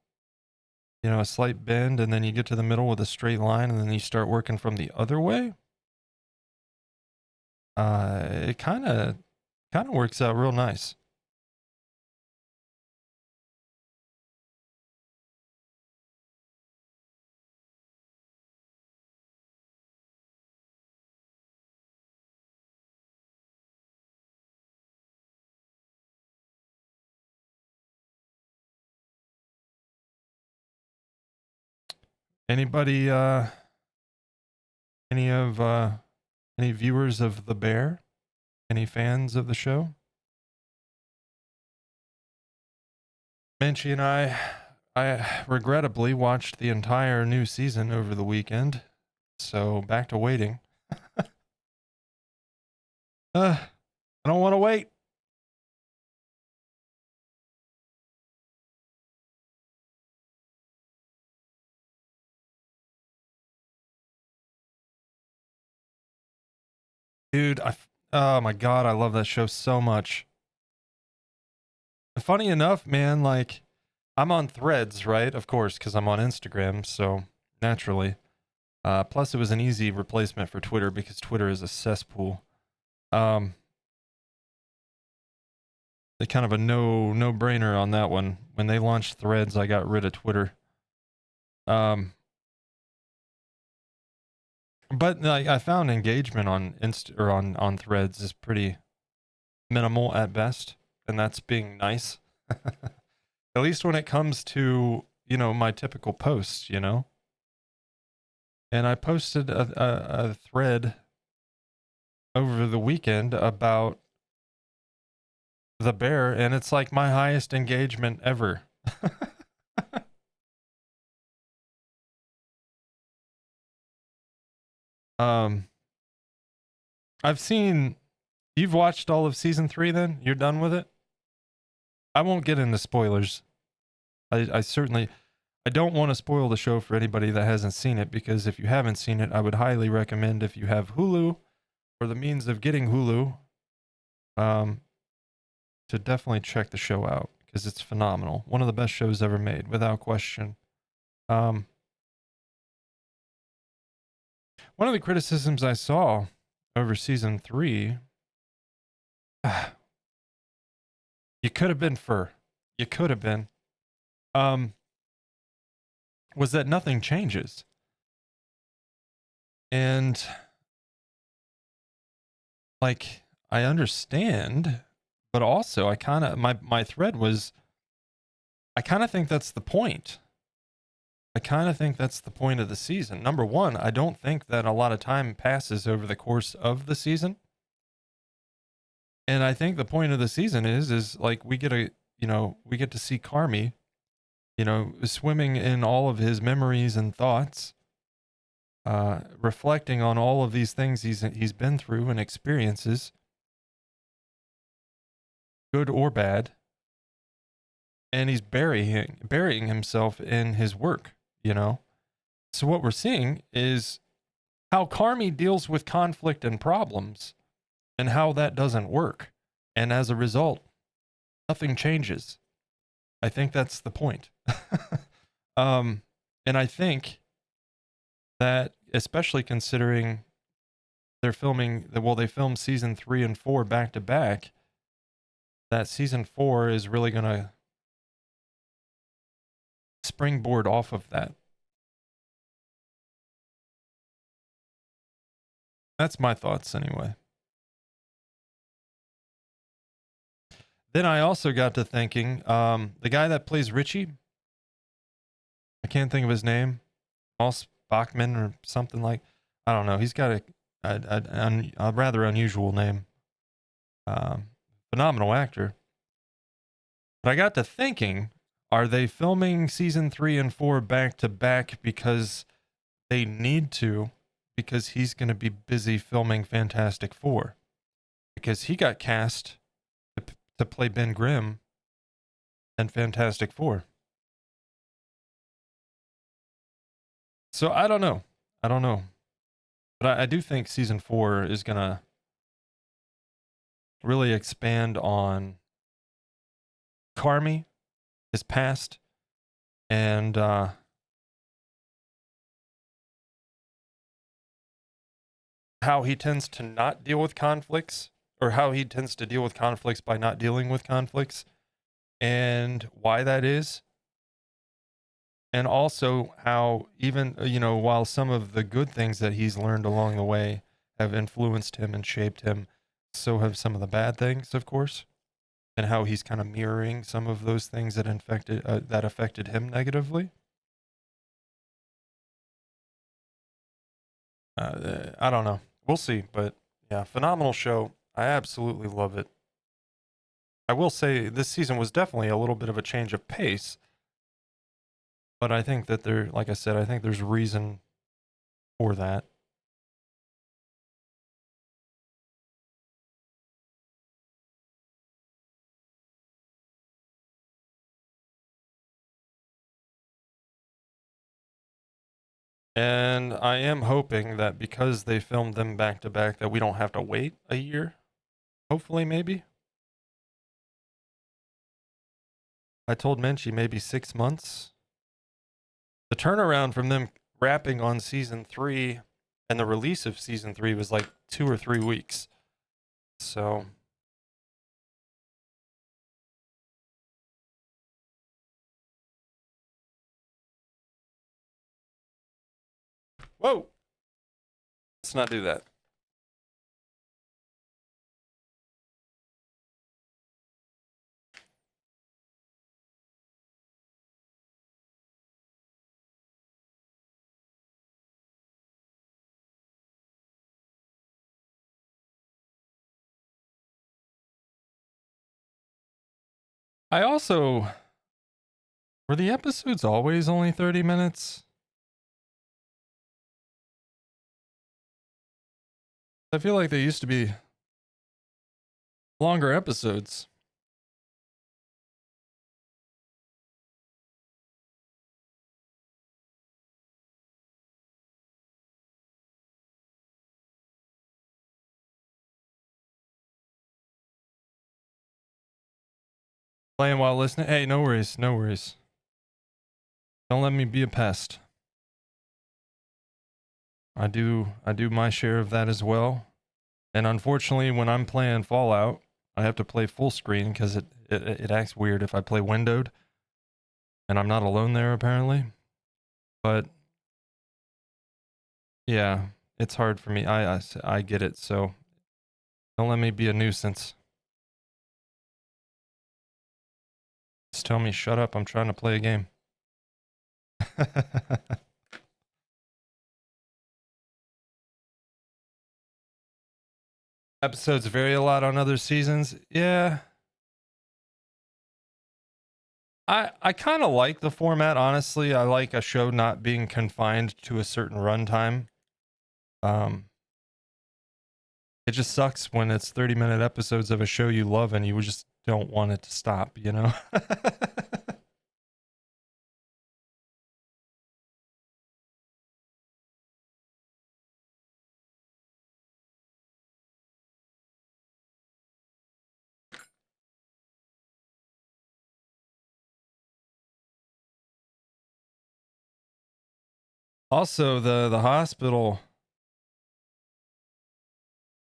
you know, a slight bend, and then you get to the middle with a straight line, and then you start working from the other way, it kind of works out real nice. Anybody, any viewers of The Bear? Any fans of the show? Manchi and I regrettably watched the entire new season over the weekend, so back to waiting. I don't want to wait. Dude, oh my God, I love that show so much. Funny enough, man, like, I'm on Threads, right? Of course, because I'm on Instagram, so naturally. Plus, it was an easy replacement for Twitter because Twitter is a cesspool. The kind of a no-brainer on that one. When they launched Threads, I got rid of Twitter. But like, I found engagement on on Threads is pretty minimal at best, and that's being nice. At least when it comes to, you know, my typical posts, you know. And I posted a thread over the weekend about The Bear, and it's like my highest engagement ever. I've seen... You've watched all of season 3 then? You're done with it? I won't get into spoilers. I certainly... I don't want to spoil the show for anybody that hasn't seen it, because if you haven't seen it, I would highly recommend, if you have Hulu or the means of getting Hulu, to definitely check the show out, because it's phenomenal. One of the best shows ever made, without question. One of the criticisms I saw over season 3 You could have been fur. You could have been. Um, was that nothing changes. And like I understand, but also I kind of my thread was I kind of think that's the point. I kind of think that's the point of the season. Number one, I don't think that a lot of time passes over the course of the season. And I think the point of the season is like we get to see Carmi, swimming in all of his memories and thoughts, reflecting on all of these things he's been through and experiences, good or bad, and he's burying himself in his work, you know. So what we're seeing is how Carmi deals with conflict and problems and how that doesn't work. And as a result, nothing changes. I think that's the point. um, and I think that, especially considering they filmed season 3 and 4 back to back, that season 4 is really going to springboard off of that. That's my thoughts anyway. Then I also got to thinking, the guy that plays Richie, I can't think of his name, Moss Bachman or something like, I don't know. He's got a rather unusual name. Phenomenal actor. But I got to thinking, are they filming season 3 and 4 back to back because they need to, because he's going to be busy filming Fantastic Four? Because he got cast to play Ben Grimm in Fantastic Four. So I don't know. But I do think season 4 is going to really expand on Carmi, his past, and how he tends to not deal with conflicts, or how he tends to deal with conflicts by not dealing with conflicts, and why that is. And also how even, while some of the good things that he's learned along the way have influenced him and shaped him, so have some of the bad things, of course, and how he's kind of mirroring some of those things that affected him negatively. I don't know. We'll see, but yeah, phenomenal show. I absolutely love it. I will say this season was definitely a little bit of a change of pace, but I think that like I said, I think there's reason for that. And I am hoping that because they filmed them back to back, that we don't have to wait a year. Hopefully, maybe. I told Menchie maybe 6 months. The turnaround from them wrapping on season 3 and the release of season 3 was like 2 or 3 weeks. So whoa, let's not do that. I also, were the episodes always only 30 minutes? I feel like they used to be longer episodes. Playing while listening. Hey, no worries, no worries. Don't let me be a pest. I do my share of that as well. And unfortunately, when I'm playing Fallout, I have to play full screen because it acts weird if I play windowed, and I'm not alone there apparently. But yeah, it's hard for me. I get it. So don't let me be a nuisance. Just tell me shut up. I'm trying to play a game. Episodes vary a lot on other seasons. Yeah. I kind of like the format, honestly. I like a show not being confined to a certain runtime. It just sucks when it's 30-minute episodes of a show you love and you just don't want it to stop, you know? Also, the hospital,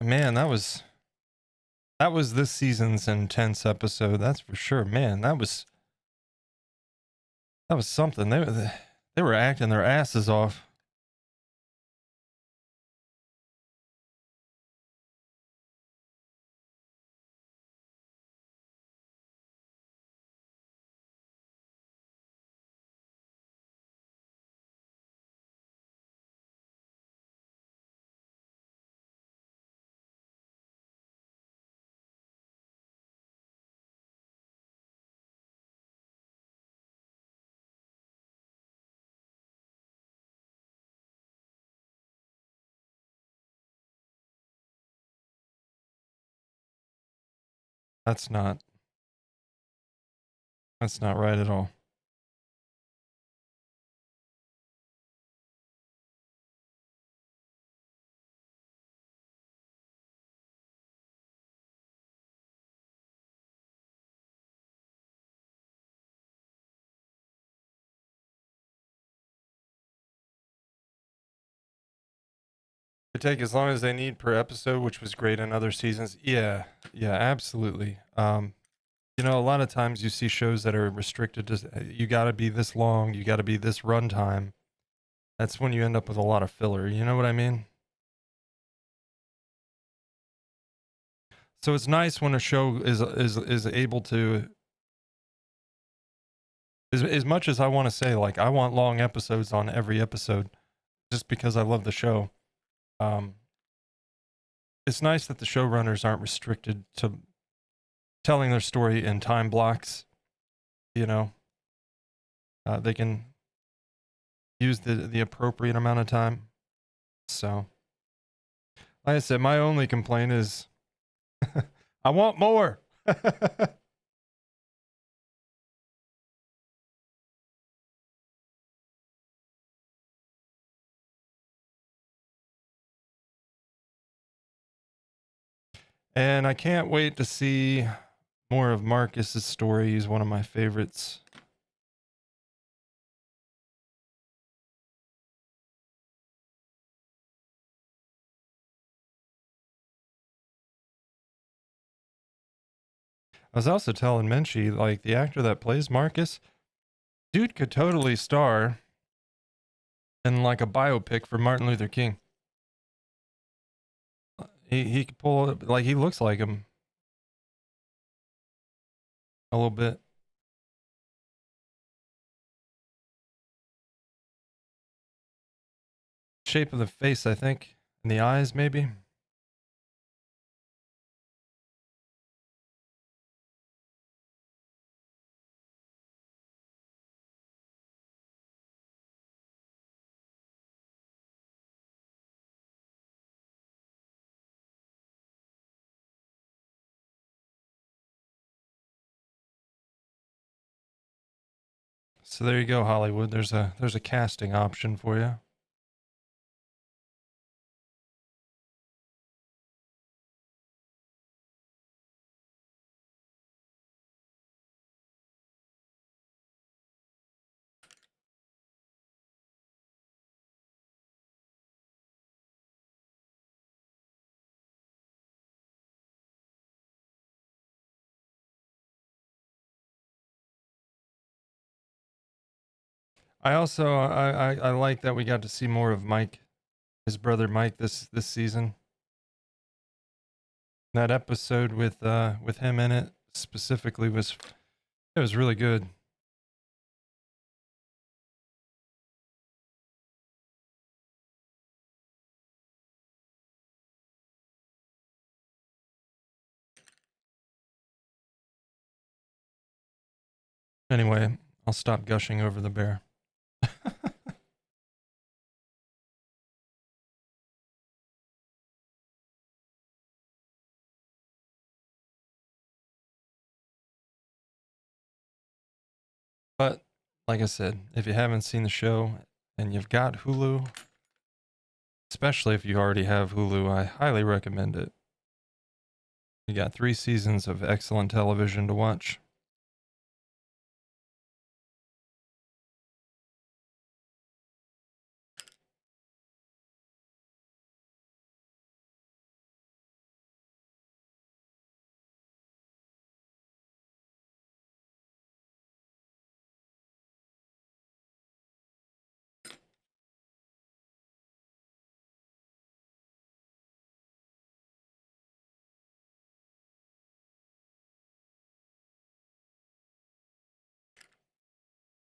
man, that was this season's intense episode. That's for sure. Man, that was something. They were acting their asses off. That's not that's not right at all. They take as long as they need per episode, which was great in other seasons. Yeah, yeah, absolutely. You know, a lot of times you see shows that are restricted to you got to be this long, you got to be this runtime. That's when you end up with a lot of filler. You know what I mean? So it's nice when a show is able to, as much as I want to say, like, I want long episodes on every episode just because I love the show. Um, it's nice that the showrunners aren't restricted to telling their story in time blocks. You know, they can use the appropriate amount of time. So, like I said, my only complaint is I want more. And I can't wait to see more of Marcus's story. He's one of my favorites. I was also telling Menchie, like, the actor that plays Marcus, dude could totally star in like a biopic for Martin Luther King. He could pull it, like, he looks like him a little bit. Shape of the face, I think, and the eyes, maybe. So there you go, Hollywood. There's a casting option for you. I also I like that we got to see more of Mike, his brother Mike, this season. That episode with him in it specifically was really good. Anyway, I'll stop gushing over the bear. But like I said, if you haven't seen the show and you've got Hulu, especially if you already have Hulu, I highly recommend it. You got 3 seasons of excellent television to watch.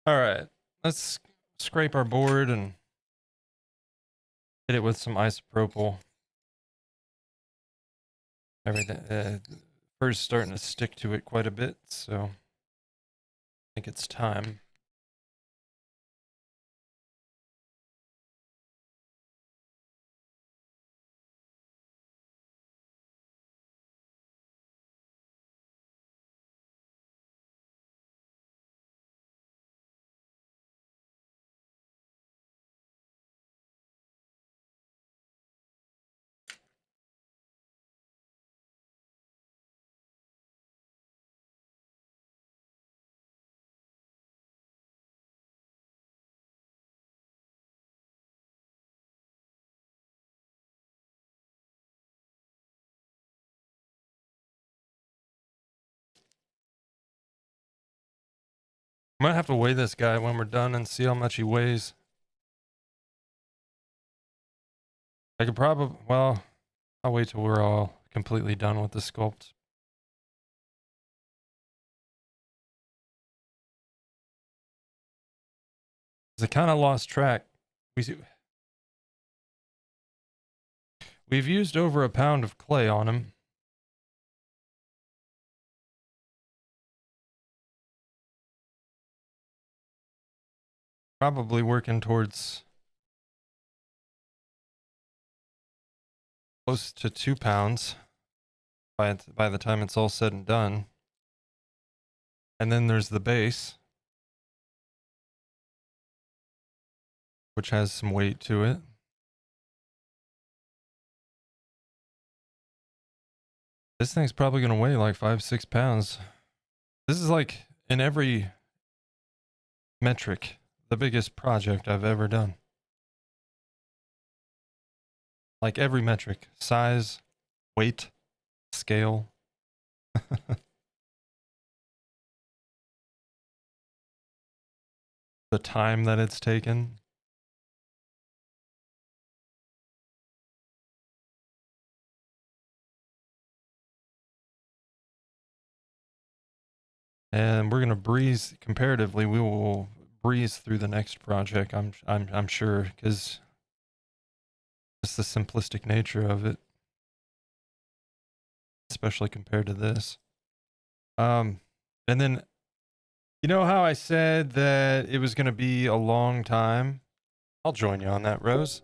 All right, let's scrape our board and hit it with some isopropyl. Everything fur's starting to stick to it quite a bit, so I think it's time. I might have to weigh this guy when we're done and see how much he weighs. I could probably, well, I'll wait till we're all completely done with the sculpt. I kind of lost track. We've used over a pound of clay on him. Probably working towards close to 2 pounds by the time it's all said and done. And then there's the base, which has some weight to it. This thing's probably going to weigh like 5-6 pounds. This is like in every metric, the biggest project I've ever done. Like every metric, size, weight, scale. The time that it's taken. And we're going to breeze comparatively. We will breeze through the next project. I'm sure, because just the simplistic nature of it, especially compared to this. And then, you know how I said that it was going to be a long time? I'll join you on that, Rose.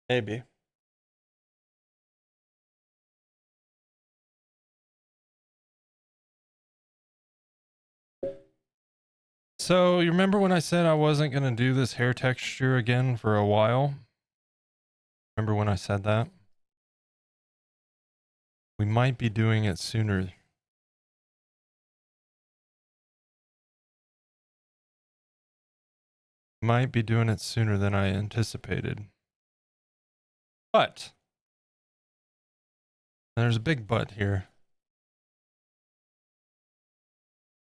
Maybe. So, you remember when I said I wasn't going to do this hair texture again for a while? Remember when I said that? We might be doing it sooner. Might be doing it sooner than I anticipated. But there's a big but here.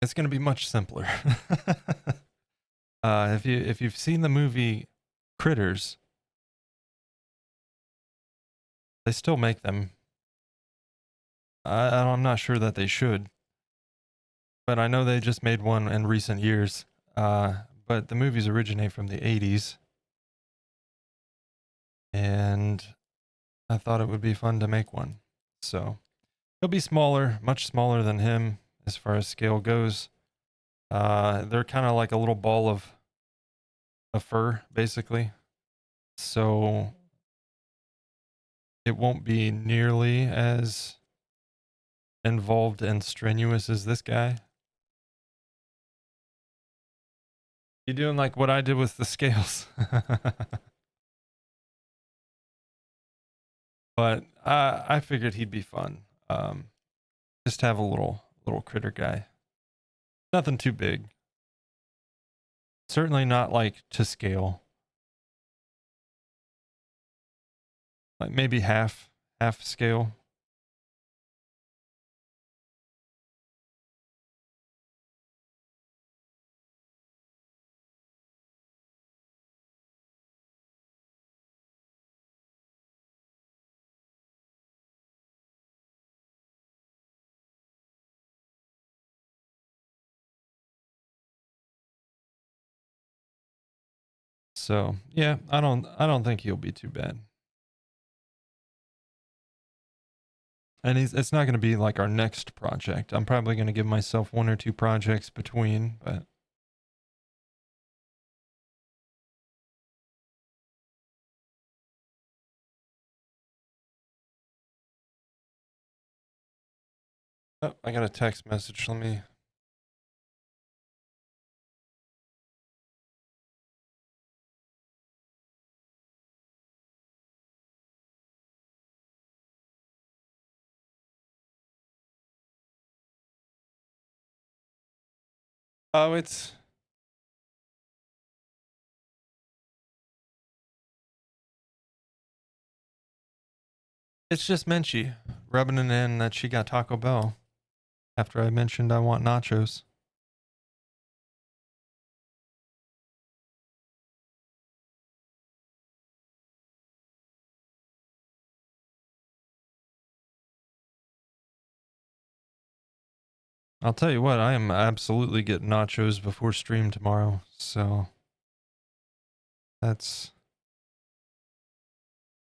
It's going to be much simpler. If you've seen the movie Critters, they still make them. I'm not sure that they should, but I know they just made one in recent years. But the movies originate from the 80s, and I thought it would be fun to make one. So he'll be smaller, much smaller than him as far as scale goes. They're kind of like a little ball of fur, basically. So it won't be nearly as involved and strenuous as this guy. You doing like what I did with the scales? But I figured he'd be fun. Just have a little critter guy. Nothing too big. Certainly not like to scale. Like maybe half scale. So yeah, I don't think he'll be too bad. And it's not going to be like our next project. I'm probably going to give myself one or two projects between, but oh, I got a text message. Let me. Oh, it's just Menchie rubbing it in that she got Taco Bell after I mentioned I want nachos. I'll tell you what, I am absolutely getting nachos before stream tomorrow. So that's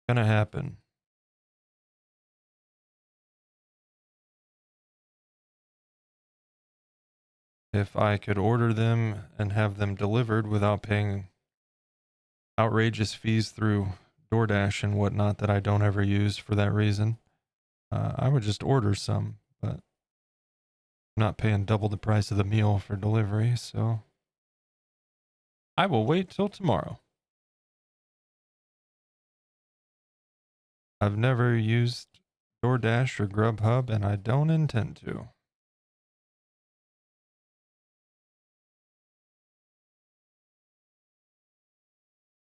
gonna happen. If I could order them and have them delivered without paying outrageous fees through DoorDash and whatnot that I don't ever use for that reason, I would just order some, but I'm not paying double the price of the meal for delivery, so I will wait till tomorrow. I've never used DoorDash or Grubhub, and I don't intend to.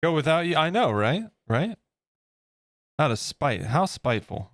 Go without you? I know, right? Right? Out of spite. How spiteful.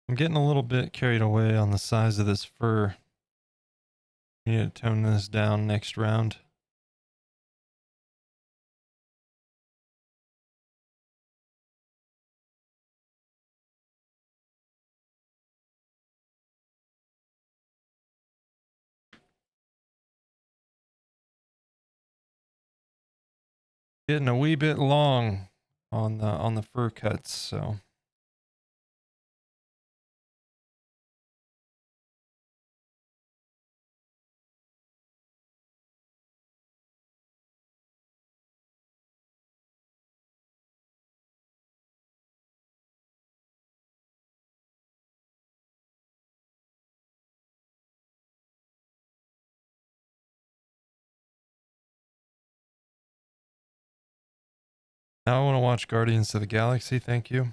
I'm getting a little bit carried away on the size of this fur. We need to tone this down next round. Getting a wee bit long on the fur cuts, so Now I want to watch Guardians of the Galaxy. Thank you.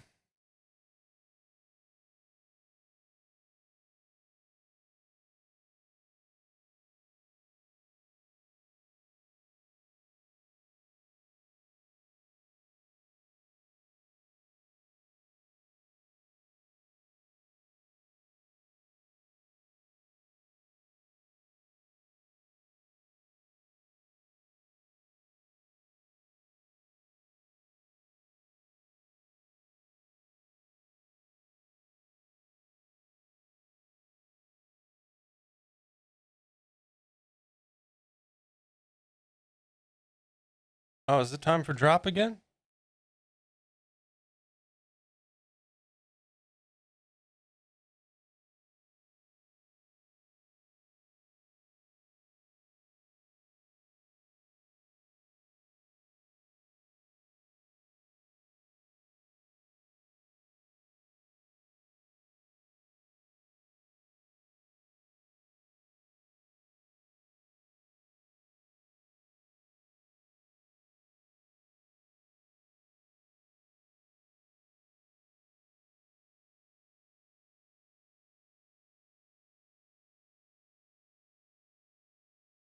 Oh, is it time for drop again?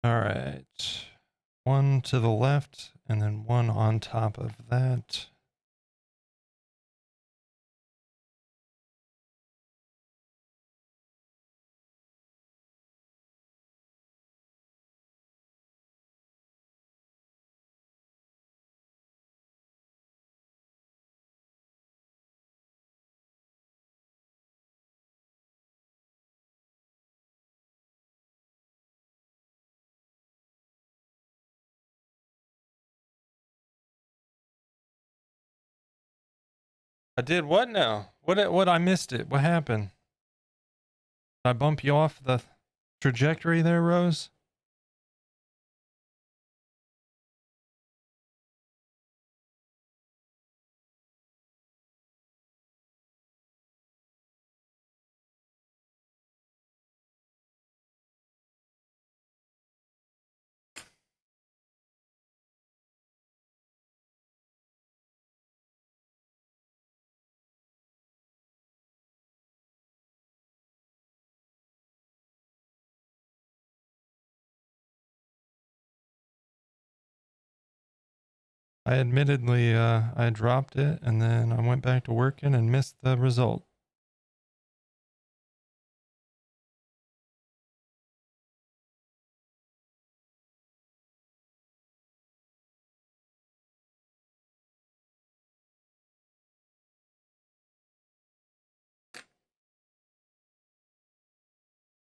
All right. One to the left and then one on top of that. I did what now? What I missed it. What happened? Did I bump you off the trajectory there, Rose? I admittedly I dropped it and then I went back to working and missed the result.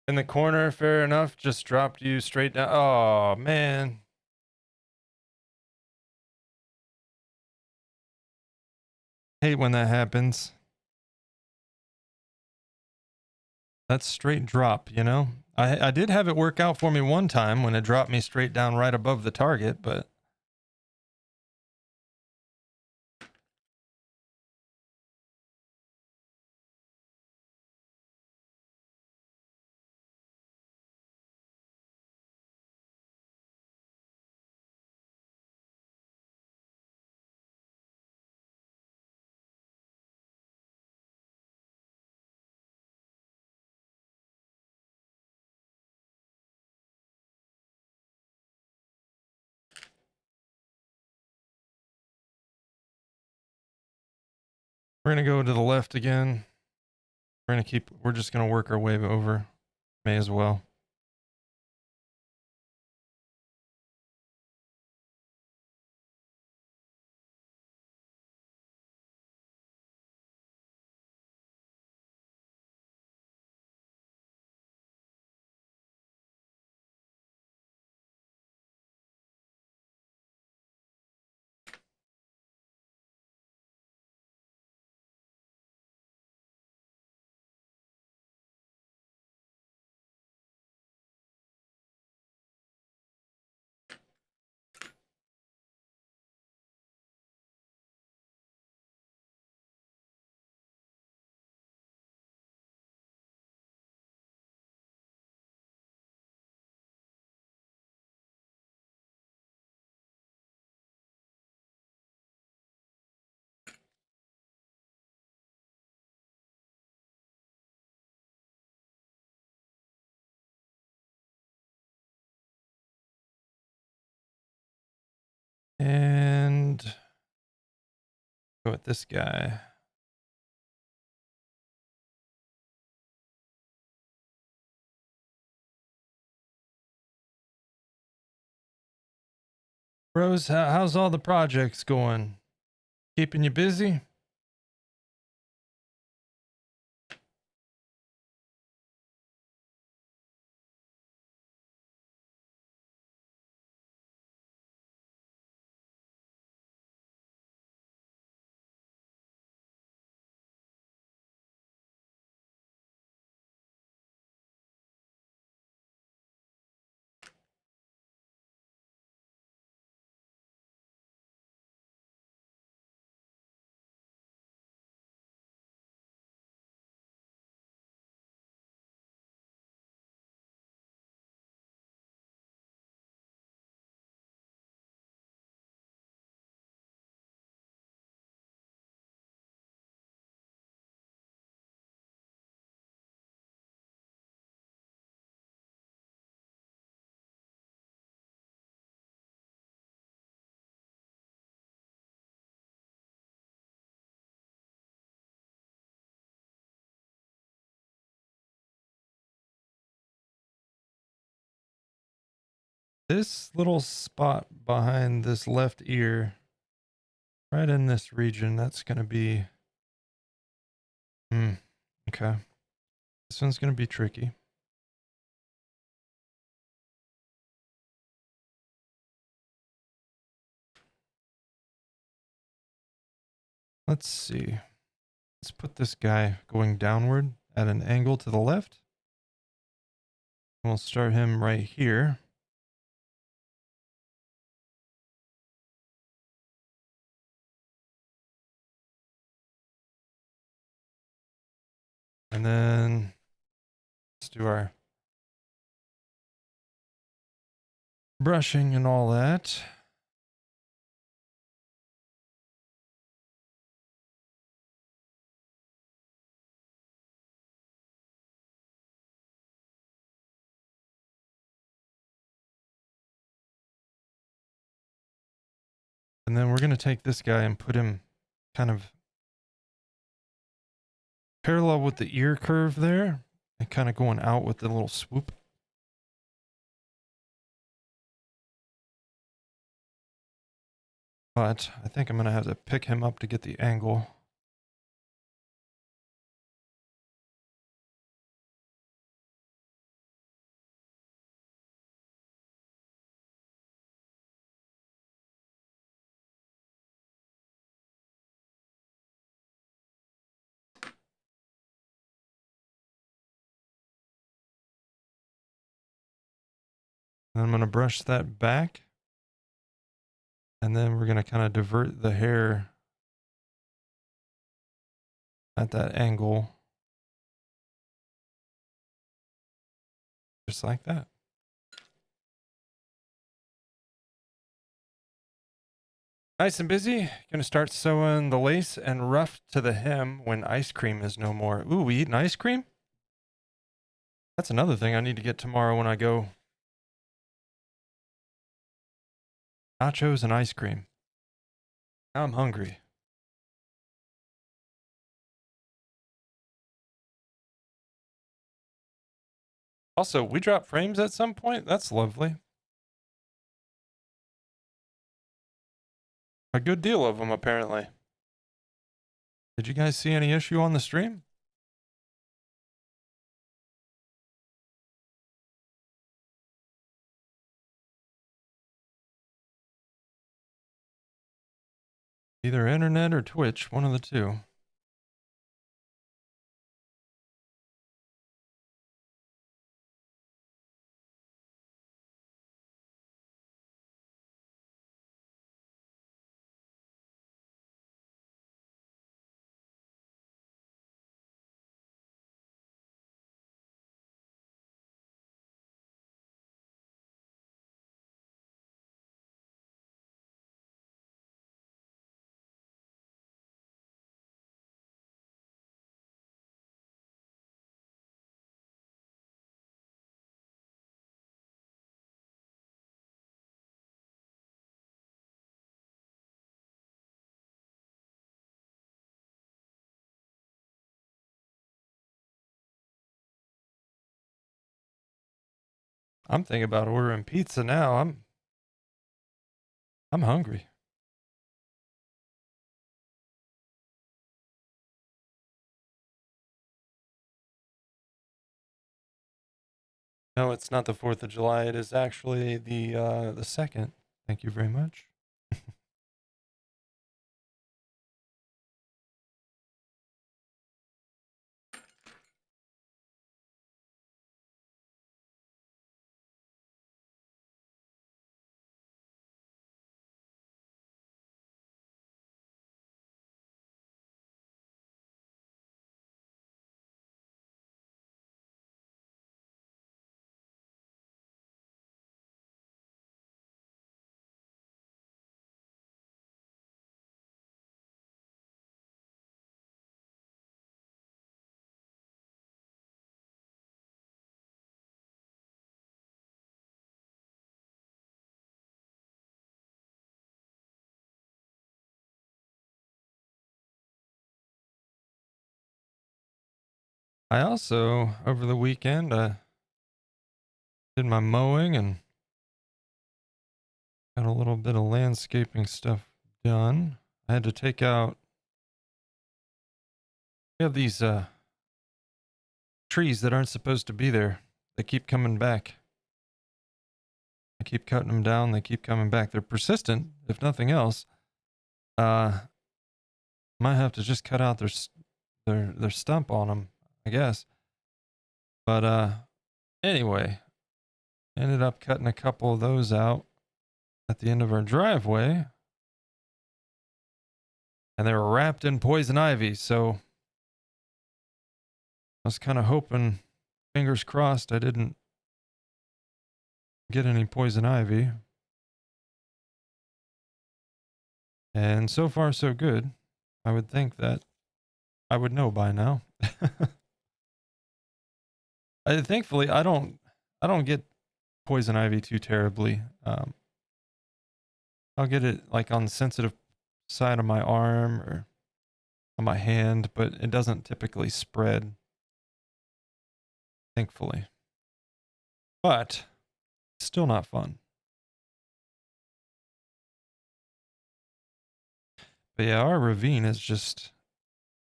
In the corner, fair enough, just dropped you straight down. Oh, man. Hate when that happens. That's straight drop, you know? I did have it work out for me one time when it dropped me straight down right above the target, but we're going to go to the left again. We're just going to work our way over. May as well. And go with this guy. Rose, how's all the projects going? Keeping you busy? This little spot behind this left ear, right in this region, that's going to be... okay. This one's going to be tricky. Let's see. Let's put this guy going downward at an angle to the left. We'll start him right here. And then let's do our brushing and all that. And then we're going to take this guy and put him kind of parallel with the ear curve there and kind of going out with the little swoop. But I think I'm going to have to pick him up to get the angle. And I'm going to brush that back. And then we're going to kind of divert the hair at that angle. Just like that. Nice and busy. Gonna start sewing the lace and ruff to the hem when ice cream is no more. Ooh, we eating ice cream? That's another thing I need to get tomorrow when I go. Nachos and ice cream. Now I'm hungry. Also, we drop frames at some point. That's lovely. A good deal of them, apparently. Did you guys see any issue on the stream? Either internet or Twitch, one of the two. I'm thinking about ordering pizza now. I'm hungry. No, it's not the 4th of July. It is actually the 2nd. Thank you very much. I also, over the weekend, did my mowing and got a little bit of landscaping stuff done. I had to take out, we have these trees that aren't supposed to be there. They keep coming back. I keep cutting them down. They keep coming back. They're persistent, if nothing else. Might have to just cut out their stump on them, I guess. But anyway, ended up cutting a couple of those out at the end of our driveway, and they were wrapped in poison ivy. So I was kind of hoping, fingers crossed, I didn't get any poison ivy. And so far, so good. I would think that I would know by now. Thankfully, I don't get poison ivy too terribly. I'll get it like on the sensitive side of my arm or on my hand, but it doesn't typically spread. Thankfully, but still not fun. But yeah, our ravine is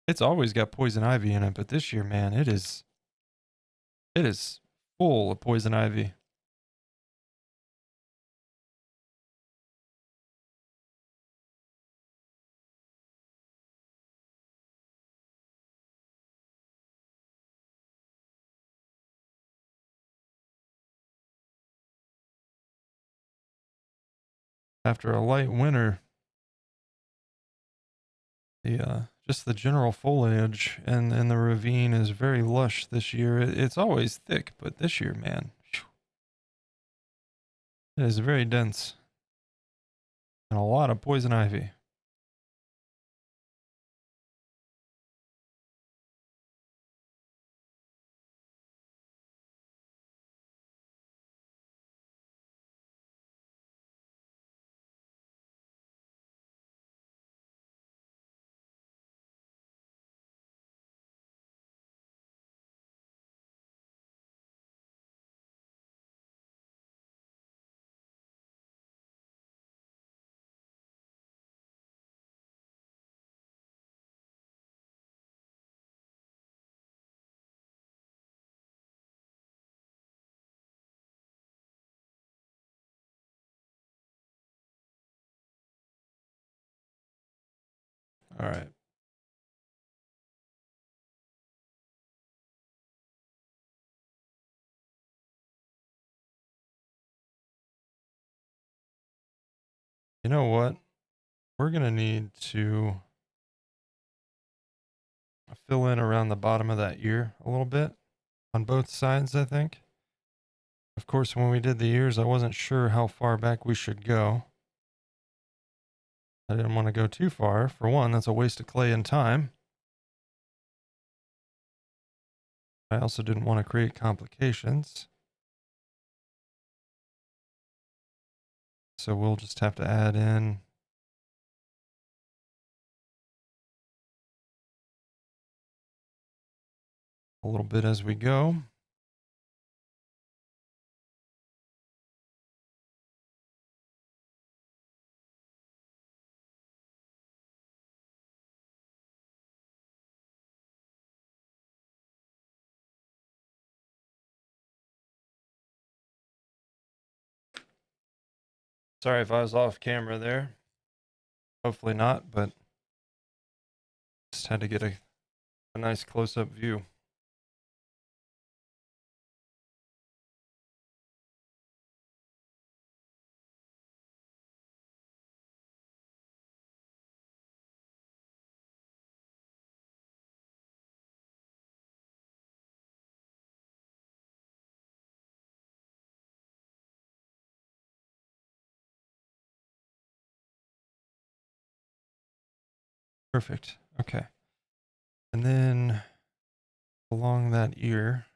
it's always got poison ivy in it, but this year, man, it is full of poison ivy. After a light winter, the just the general foliage and the ravine is very lush this year. It's always thick, but this year, man, it is very dense and a lot of poison ivy. All right. You know what? We're going to need to fill in around the bottom of that ear a little bit on both sides, I think. Of course, when we did the ears, I wasn't sure how far back we should go. I didn't want to go too far. For one, that's a waste of clay and time. I also didn't want to create complications. So we'll just have to add in a little bit as we go. Sorry if I was off camera there. Hopefully not, but just had to get a nice close-up view. Perfect. Okay. And then along that ear,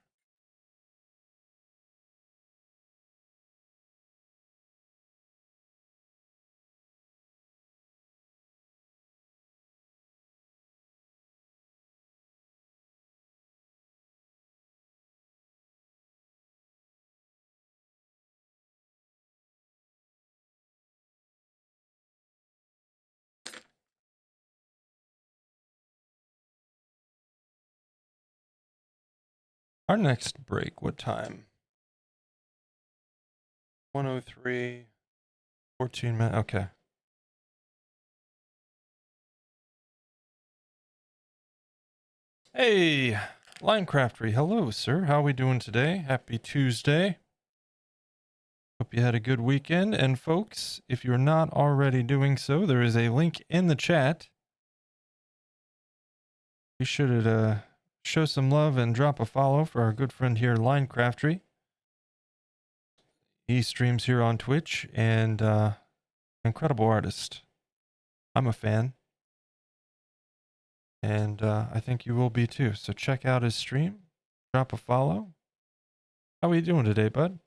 our next break, what time? 1:03, 14 minutes. Okay. Hey, Linecraftery. Hello, sir. How are we doing today? Happy Tuesday. Hope you had a good weekend. And folks, if you're not already doing so, there is a link in the chat. You should show some love and drop a follow for our good friend here, Linecraftery. He streams here on Twitch and incredible artist. I'm a fan. And I think you will be too. So check out his stream. Drop a follow. How are you doing today, bud?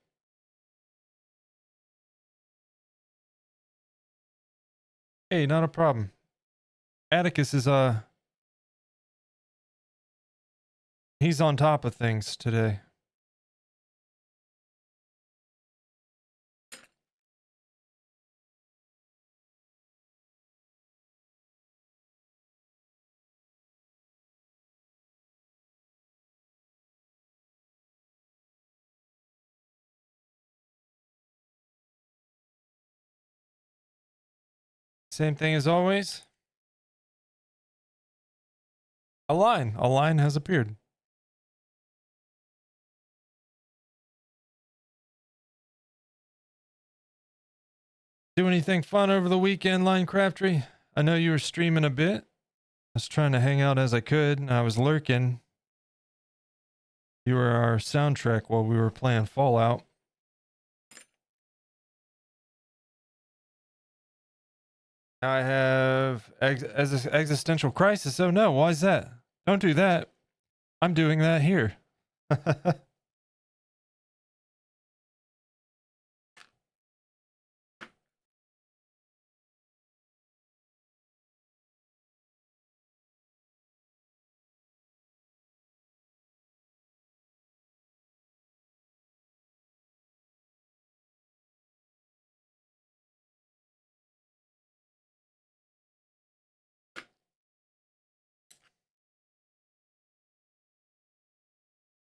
Hey, not a problem. Atticus is he's on top of things today. Same thing as always. A line has appeared. Do anything fun over the weekend, Linecraftery? I know you were streaming a bit. I was trying to hang out as I could, and I was lurking. You were our soundtrack while we were playing Fallout. I have existential crisis. Oh no, why is that? Don't do that. I'm doing that here.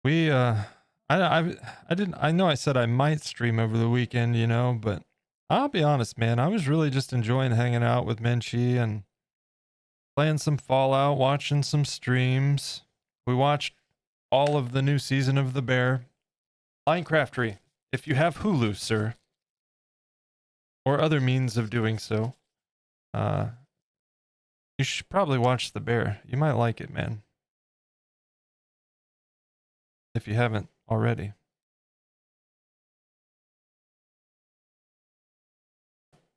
We I didn't I know I said I might stream over the weekend, you know, but I'll be honest, man, I was really just enjoying hanging out with Menchie and playing some Fallout, watching some streams. We watched all of the new season of The Bear. Minecraftery, if you have Hulu, sir, or other means of doing so, you should probably watch The Bear. You might like it, man. If you haven't already.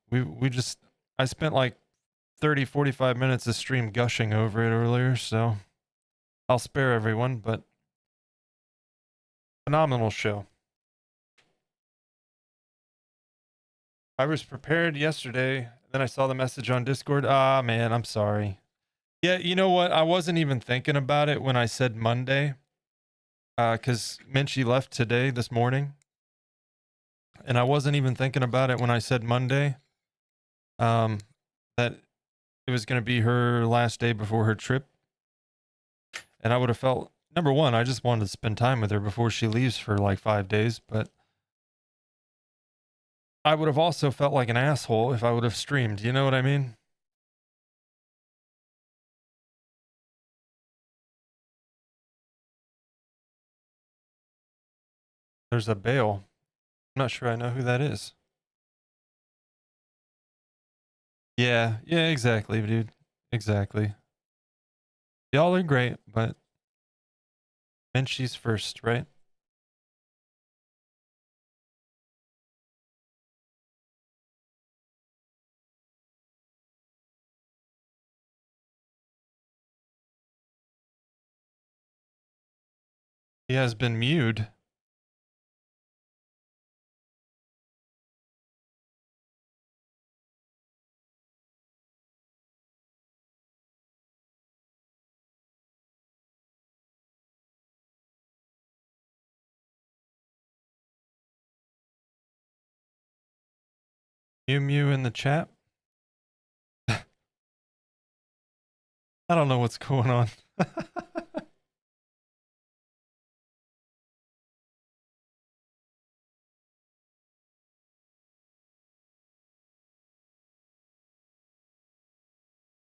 We just I spent like 30-45 minutes of stream gushing over it earlier, so I'll spare everyone, but phenomenal show. I was prepared yesterday, then I saw the message on Discord. Ah, man, I'm sorry. Yeah, you know what? I wasn't even thinking about it when I said Monday, because Minchie left today, this morning, and I wasn't even thinking about it when I said Monday, that it was going to be her last day before her trip, and I would have felt, number one, I just wanted to spend time with her before she leaves for like 5 days, but I would have also felt like an asshole if I would have streamed. You know what I mean? There's a Bale. I'm not sure I know who that is. Yeah, yeah, exactly, dude. Exactly. Y'all are great, but Menchie's first, right? He has been mewed. Mew Mew in the chat. I don't know what's going on.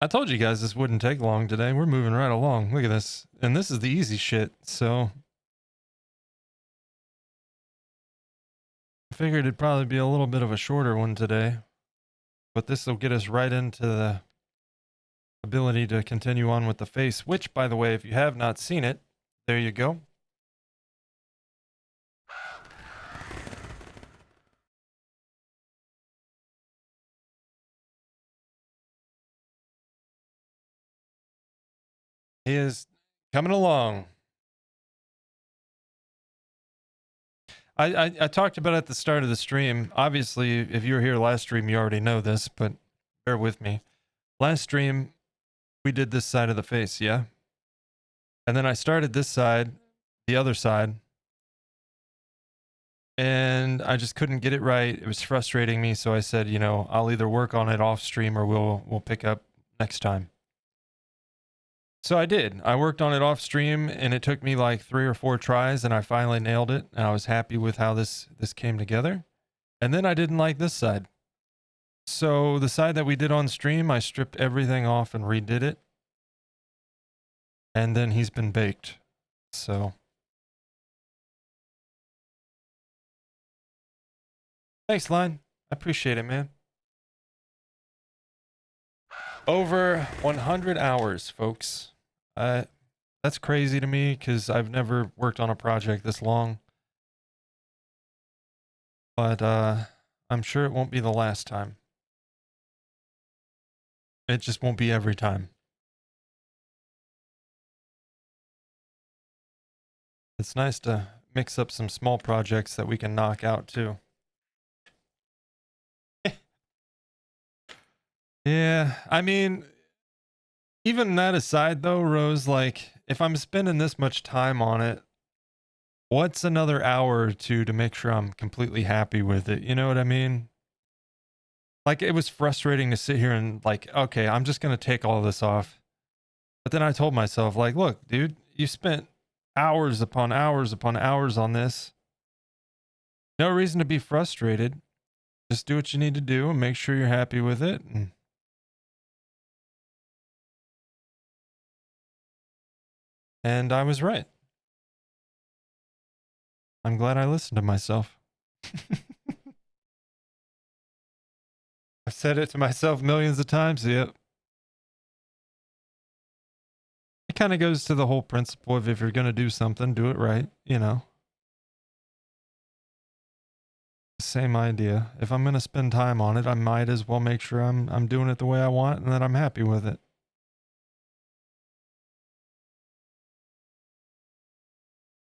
I told you guys this wouldn't take long today. We're moving right along. Look at this. And this is the easy shit. So I figured it'd probably be a little bit of a shorter one today. But this will get us right into the ability to continue on with the face, which, by the way, if you have not seen it, there you go. He is coming along. I talked about it at the start of the stream. Obviously, if you were here last stream, you already know this, but bear with me. Last stream, we did this side of the face, yeah? And then I started this side, the other side, and I just couldn't get it right. It was frustrating me, so I said, you know, I'll either work on it off stream or we'll pick up next time. So I did. I worked on it off stream, and it took me like 3 or 4 tries, and I finally nailed it. And I was happy with how this came together. And then I didn't like this side. So the side that we did on stream, I stripped everything off and redid it. And then he's been baked. So thanks, Line. I appreciate it, man. Over 100 hours, folks. That's crazy to me because I've never worked on a project this long. But I'm sure it won't be the last time. It just won't be every time. It's nice to mix up some small projects that we can knock out too. Yeah, I mean, even that aside though, Rose, like if I'm spending this much time on it, what's another hour or two to make sure I'm completely happy with it? You know what I mean? Like it was frustrating to sit here and like, okay, I'm just going to take all this off. But then I told myself like, look, dude, you spent hours upon hours upon hours on this. No reason to be frustrated. Just do what you need to do and make sure you're happy with it. And I was right. I'm glad I listened to myself. I've said it to myself millions of times. Yep. It kind of goes to the whole principle of if you're going to do something, do it right, you know. Same idea. If I'm going to spend time on it, I might as well make sure I'm doing it the way I want and that I'm happy with it.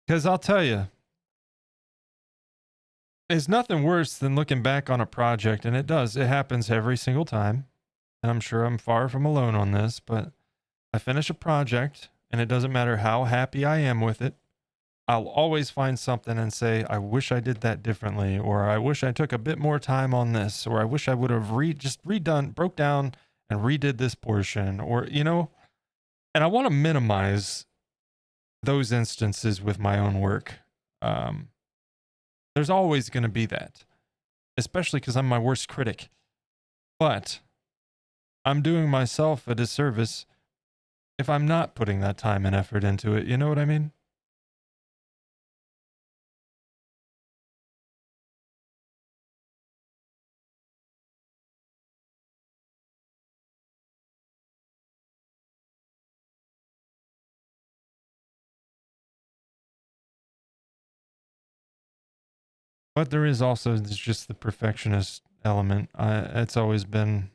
Cuz I'll tell you, there's nothing worse than looking back on a project, and it happens every single time. And I'm sure I'm far from alone on this, but I finish a project and it doesn't matter how happy I am with it. I'll always find something and say, I wish I did that differently, or I wish I took a bit more time on this, or I wish I would have broke down and redid this portion, or, you know, and I want to minimize those instances with my own work. There's always going to be that. especially because I'm my worst critic. But I'm doing myself a disservice if I'm not putting that time and effort into it. You know what I mean? But there is also just the perfectionist element. It's always been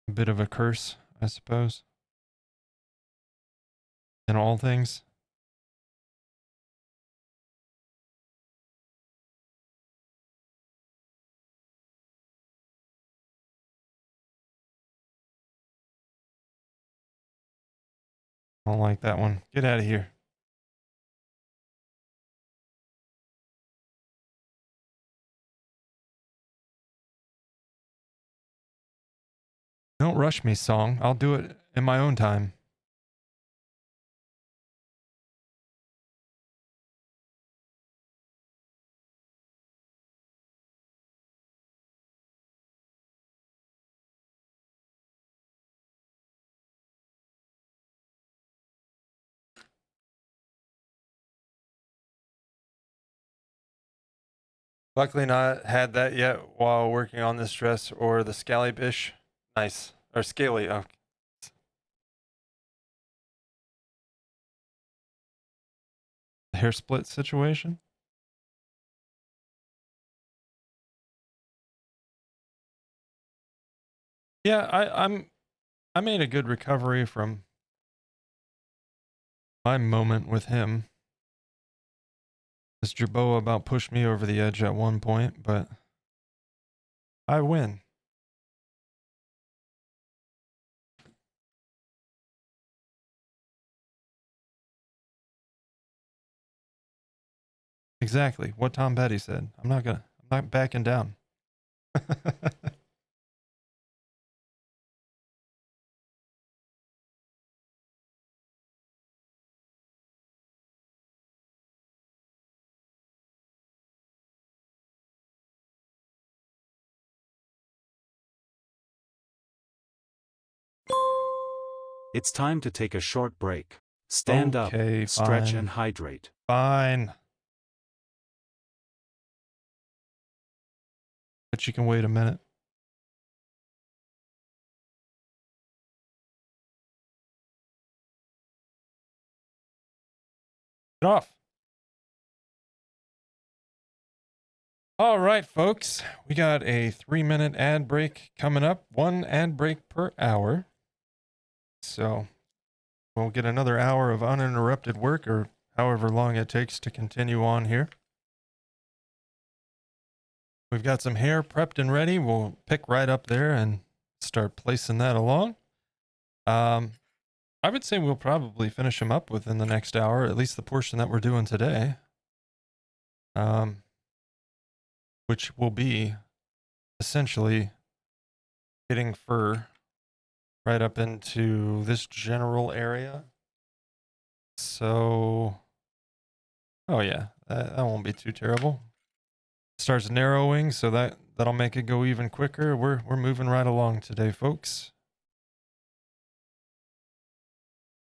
a bit of a curse, I suppose, in all things. I don't like that one. Get out of here. Don't rush me, song. I'll do it in my own time. Luckily not had that yet while working on this dress or the scallybish. Nice. Or scaly. Oh. Hair split situation. Yeah, I made a good recovery from my moment with him. This Jerboa about pushed me over the edge at one point, but I win. Exactly what Tom Petty said. I'm not backing down. It's time to take a short break. Stand up, Okay, stretch fine. and hydrate. Fine. But you can wait a minute. Get off. All right, folks. We got a 3-minute ad break coming up. 1 ad break per hour. So we'll get another hour of uninterrupted work, or however long it takes to continue on here. We've got some hair prepped and ready. We'll pick right up there and start placing that along. I would say we'll probably finish them up within the next hour, at least the portion that we're doing today. Which will be essentially getting fur right up into this general area. So, oh yeah, that won't be too terrible. Starts narrowing, so that'll make it go even quicker. We're moving right along today, folks.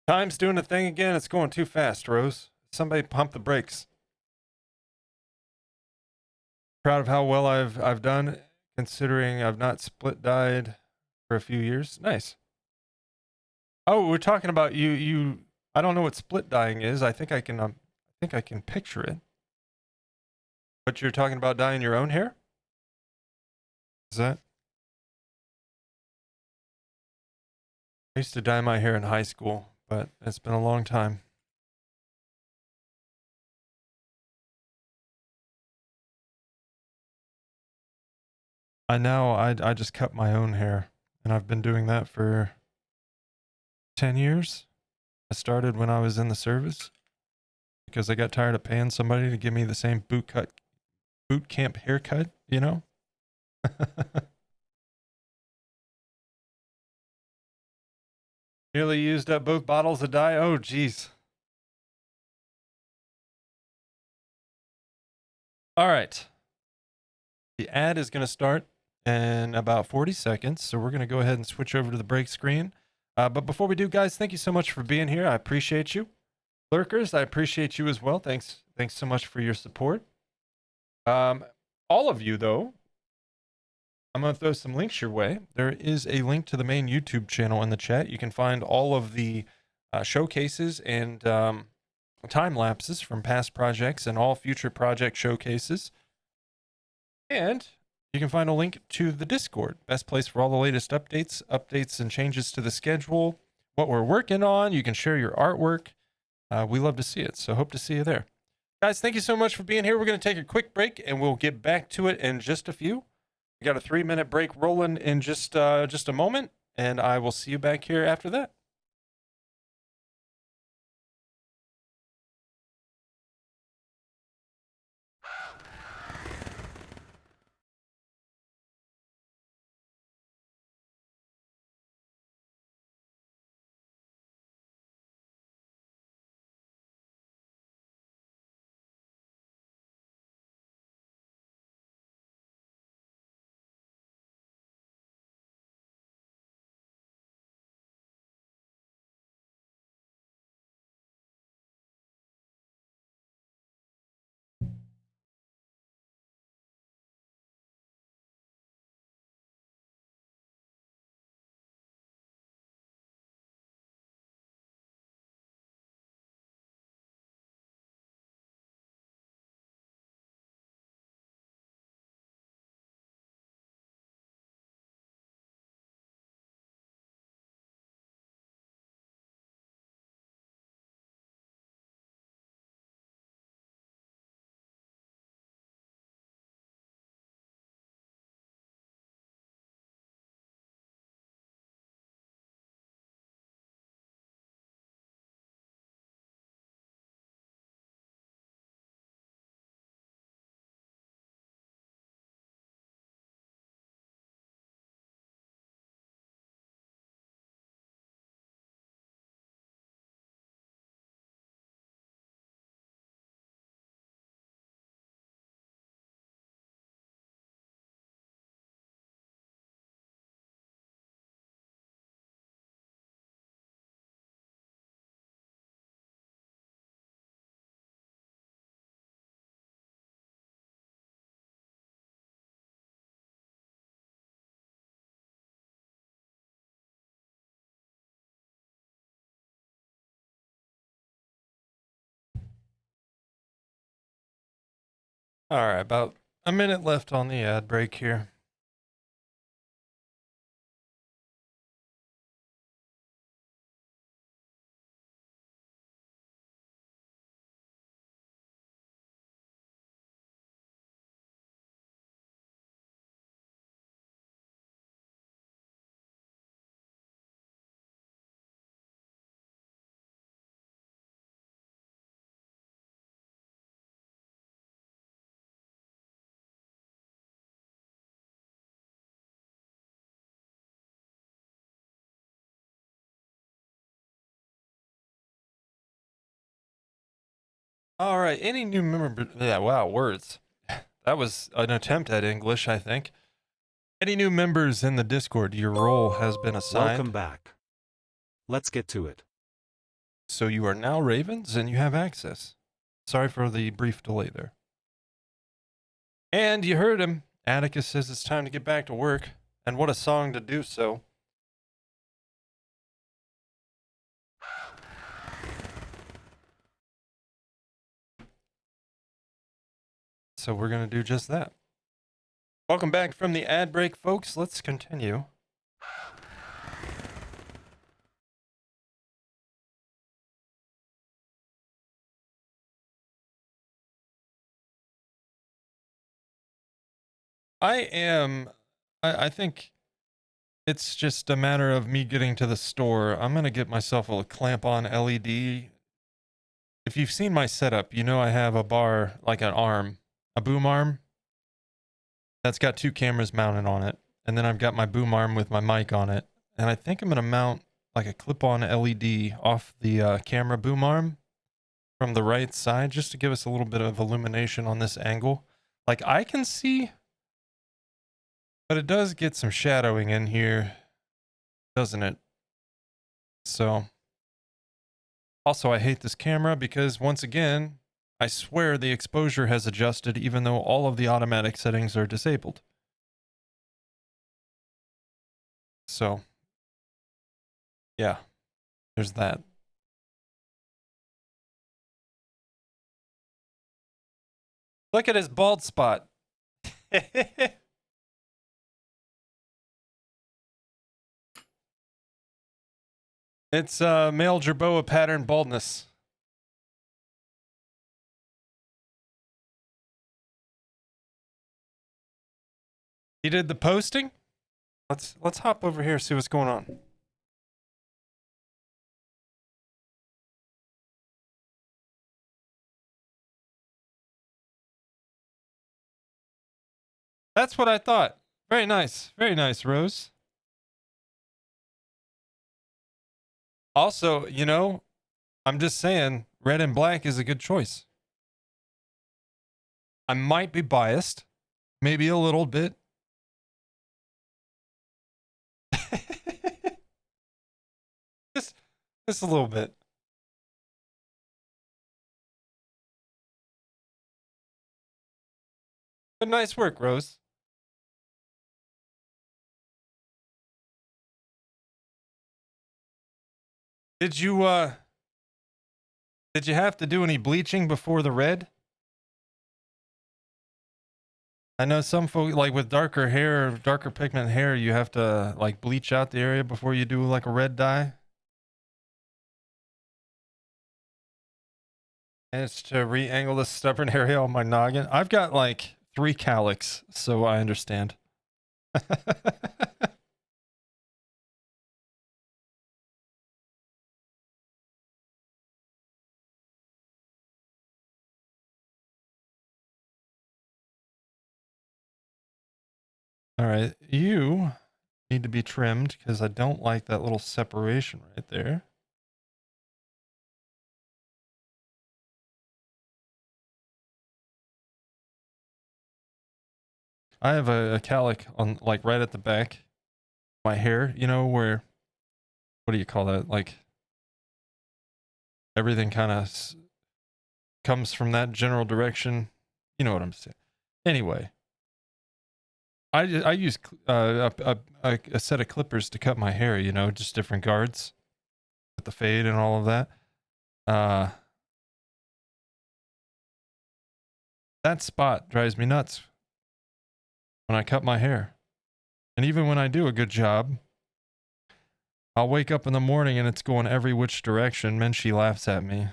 Time's doing a thing again. It's going too fast, Rose. Somebody pump the brakes. Proud of how well I've done, considering I've not split dyed for a few years. Nice. Oh, we're talking about you. I don't know what split dyeing is. I think I can picture it. But you're talking about dyeing your own hair? Is that? I used to dye my hair in high school, but it's been a long time. I just cut my own hair, and I've been doing that for 10 years. I started when I was in the service because I got tired of paying somebody to give me the same boot camp haircut, you know? Nearly used up both bottles of dye. Oh, geez. All right. The ad is going to start in about 40 seconds. So we're going to go ahead and switch over to the break screen. But before we do, guys, thank you so much for being here. I appreciate you. Lurkers, I appreciate you as well. Thanks so much for your support. All of you, though, I'm going to throw some links your way. There is a link to the main YouTube channel in the chat. You can find all of the showcases and time lapses from past projects and all future project showcases. And you can find a link to the Discord, best place for all the latest updates and changes to the schedule, what we're working on. You can share your artwork. We love to see it. So hope to see you there. Guys, thank you so much for being here. We're going to take a quick break and we'll get back to it in just a few. We got a 3-minute break rolling in just a moment, and I will see you back here after that. All right, about a minute left on the ad break here. All right, any new member? Yeah, wow, words. That was an attempt at English, I think. Any new members in the Discord? Your role has been assigned. Welcome back. Let's get to it. So you are now Ravens and you have access. Sorry for the brief delay there. And you heard him. Atticus says it's time to get back to work. And what a song to do so. So we're going to do just that. Welcome back from the ad break, folks. Let's continue. I think it's just a matter of me getting to the store. I'm going to get myself a clamp-on LED. If you've seen my setup, you know I have a bar, like an arm, a boom arm, that's got 2 cameras mounted on it. And then I've got my boom arm with my mic on it. And I think I'm going to mount like a clip-on LED off the camera boom arm from the right side, just to give us a little bit of illumination on this angle. Like I can see, but it does get some shadowing in here, doesn't it? So, also I hate this camera because once again, I swear the exposure has adjusted even though all of the automatic settings are disabled. So, yeah, there's that. Look at his bald spot. It's male Jerboa pattern baldness. He did the posting? Let's hop over here, see what's going on. That's what I thought. Very nice. Very nice, Rose. Also, you know, I'm just saying, red and black is a good choice. I might be biased, maybe a little bit. just a little bit. But nice work, Rose. Did you have to do any bleaching before the red? I know some folk, like with darker hair, darker pigment hair, you have to like bleach out the area before you do like a red dye. And it's to re-angle the stubborn area on my noggin. I've got like 3 cowlicks, so I understand. All right, you need to be trimmed because I don't like that little separation right there. I have a cowlick on like right at the back of my hair, you know, where, what do you call that? Like everything kind of comes from that general direction. You know what I'm saying? Anyway, I use a set of clippers to cut my hair, you know, just different guards with the fade and all of that. That spot drives me nuts when I cut my hair. And even when I do a good job, I'll wake up in the morning and it's going every which direction. And she laughs at me.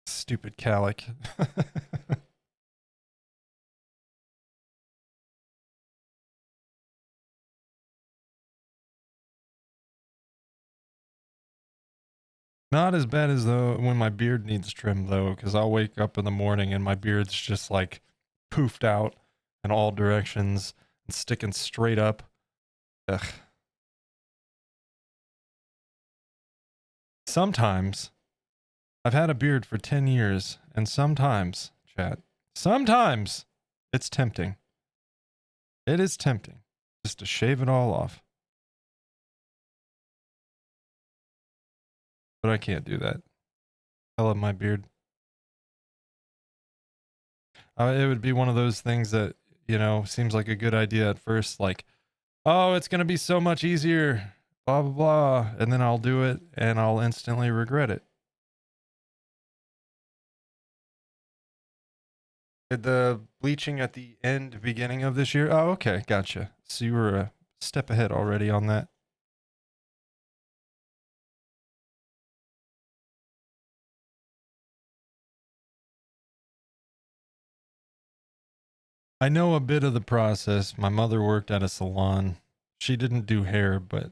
Stupid cowlick. Not as bad as though when my beard needs trim though, because I'll wake up in the morning and my beard's just like poofed out in all directions and sticking straight up. Ugh. Sometimes I've had a beard for 10 years, and sometimes, chat, sometimes it's tempting. It is tempting just to shave it all off. But I can't do that. I love my beard. It would be one of those things that, you know, seems like a good idea at first, like, oh, it's going to be so much easier, blah, blah, blah. And then I'll do it and I'll instantly regret it. Did the bleaching at the beginning of this year? Oh, okay. Gotcha. So you were a step ahead already on that. I know a bit of the process. My mother worked at a salon. She didn't do hair, but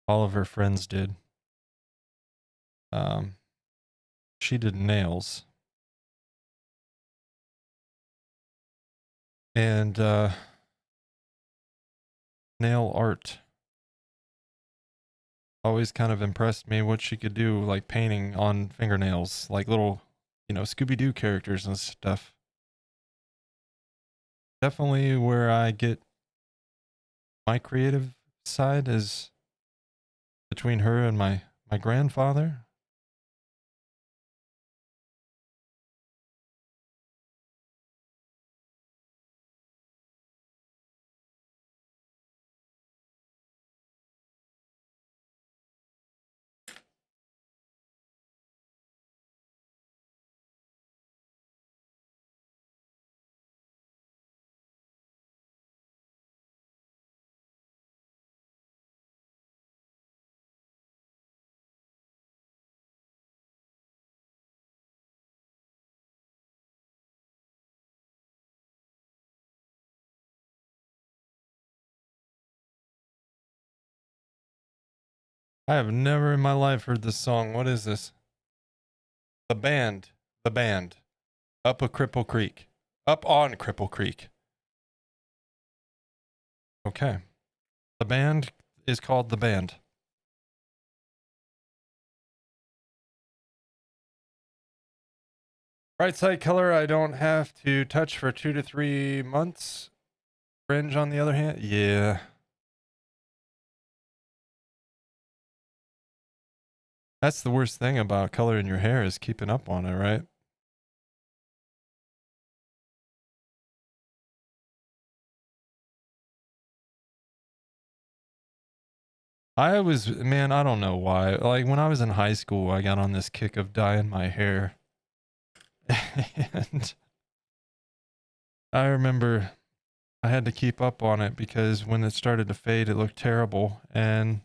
all of her friends did. She did nails. And nail art. Always kind of impressed me what she could do, like painting on fingernails, like little, Scooby-Doo characters and stuff. Definitely where I get my creative side is between her and my grandfather. I have never in my life heard this song. What is this? The band. The band. Up a Cripple Creek. Up on Cripple Creek. Okay. The band is called The Band. Right side color I don't have to touch for 2 to 3 months. Fringe on the other hand, yeah. That's the worst thing about coloring your hair is keeping up on it, right? I don't know why. Like when I was in high school, I got on this kick of dyeing my hair. And I remember I had to keep up on it because when it started to fade, it looked terrible. And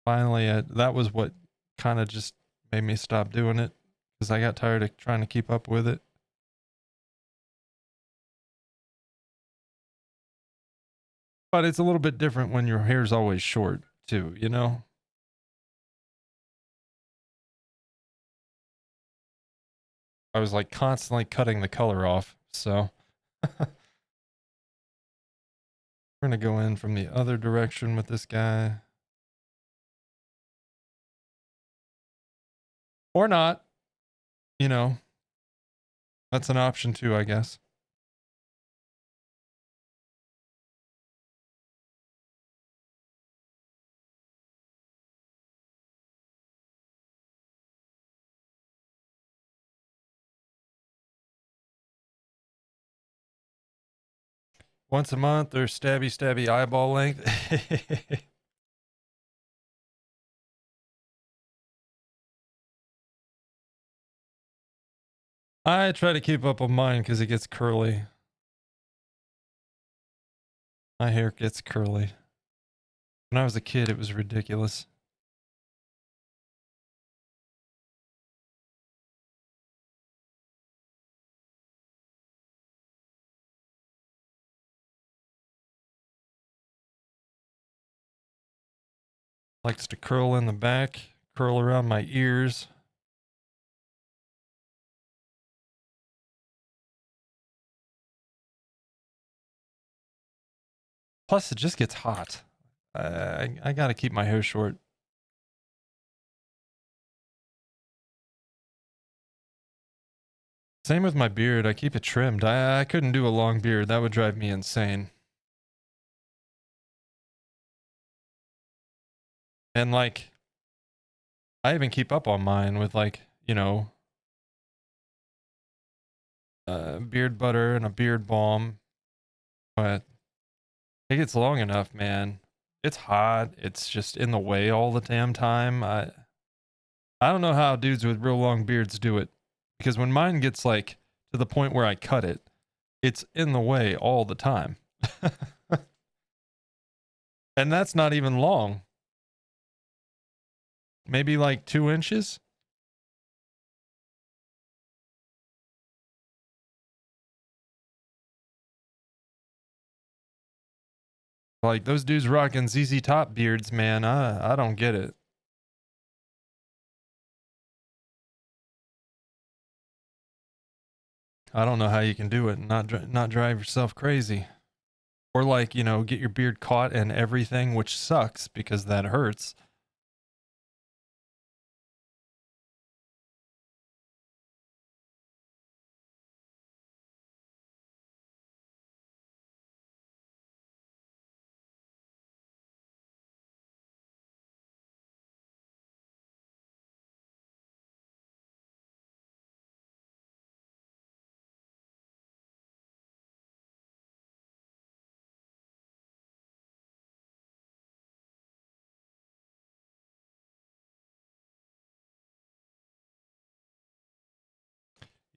finally, that was what kind of just made me stop doing it because I got tired of trying to keep up with it. But it's a little bit different when your hair's always short, too, you know? I was like constantly cutting the color off, so we're gonna go in from the other direction with this guy. Or not, you know, that's an option too, I guess. Once a month or stabby eyeball length. I try to keep up on mine because it gets curly. My hair gets curly. When I was a kid, it was ridiculous. Likes to curl in the back, curl around my ears. Plus, it just gets hot. I gotta keep my hair short. Same with my beard. I keep it trimmed. I couldn't do a long beard. That would drive me insane. And like, I even keep up on mine with like, beard butter and a beard balm. But it gets long enough, man. It's hot. It's just in the way all the damn time. I don't know how dudes with real long beards do it. Because when mine gets like to the point where I cut it, it's in the way all the time. And that's not even long. Maybe like 2 inches. Like those dudes rocking ZZ Top beards, man. I don't get it. I don't know how you can do it and not drive yourself crazy. Or like, you know, get your beard caught and everything, which sucks because that hurts.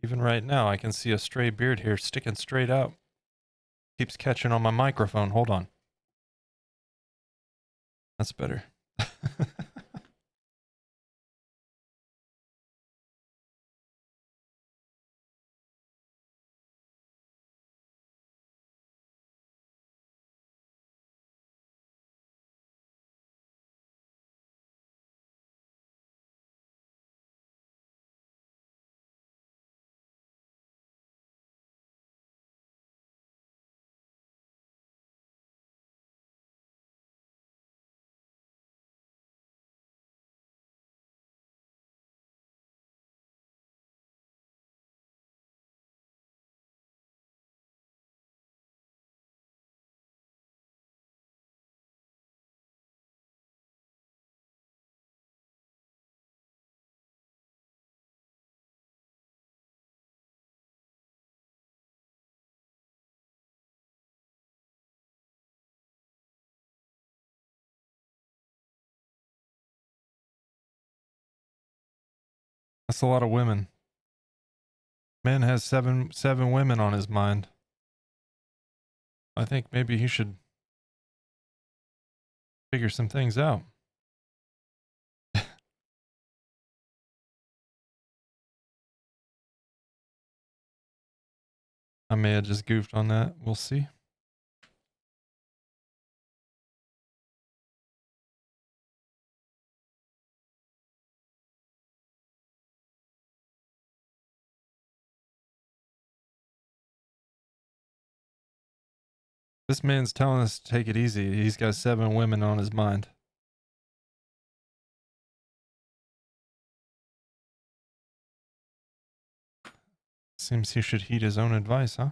Even right now, I can see a stray beard here sticking straight out. Keeps catching on my microphone. Hold on. That's better. That's a lot of women. Man has seven women on his mind. I think maybe he should figure some things out. I may have just goofed on that. We'll see. This man's telling us to take it easy. He's got 7 women on his mind. Seems he should heed his own advice, huh?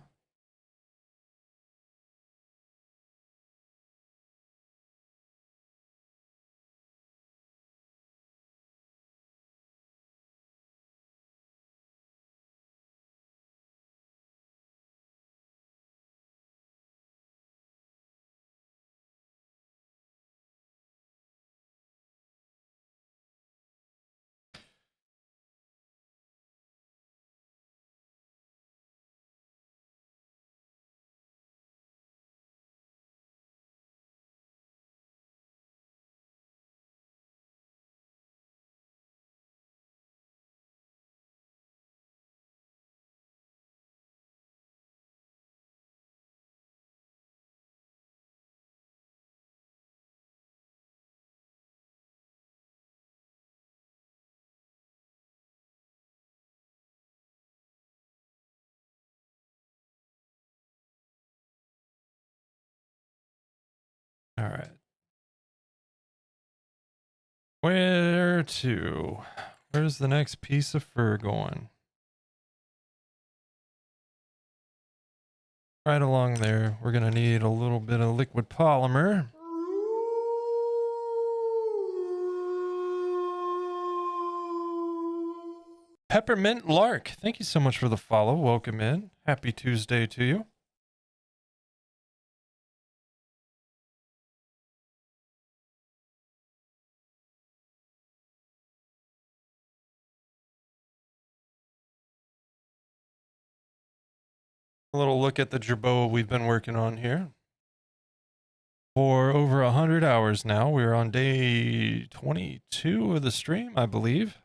All right. Where to? Where's the next piece of fur going? Right along there. We're going to need a little bit of liquid polymer. Peppermint Lark, thank you so much for the follow. Welcome in. Happy Tuesday to you. A little look at the Jerboa we've been working on here. For over 100 hours now. We're on day 22 of the stream, I believe.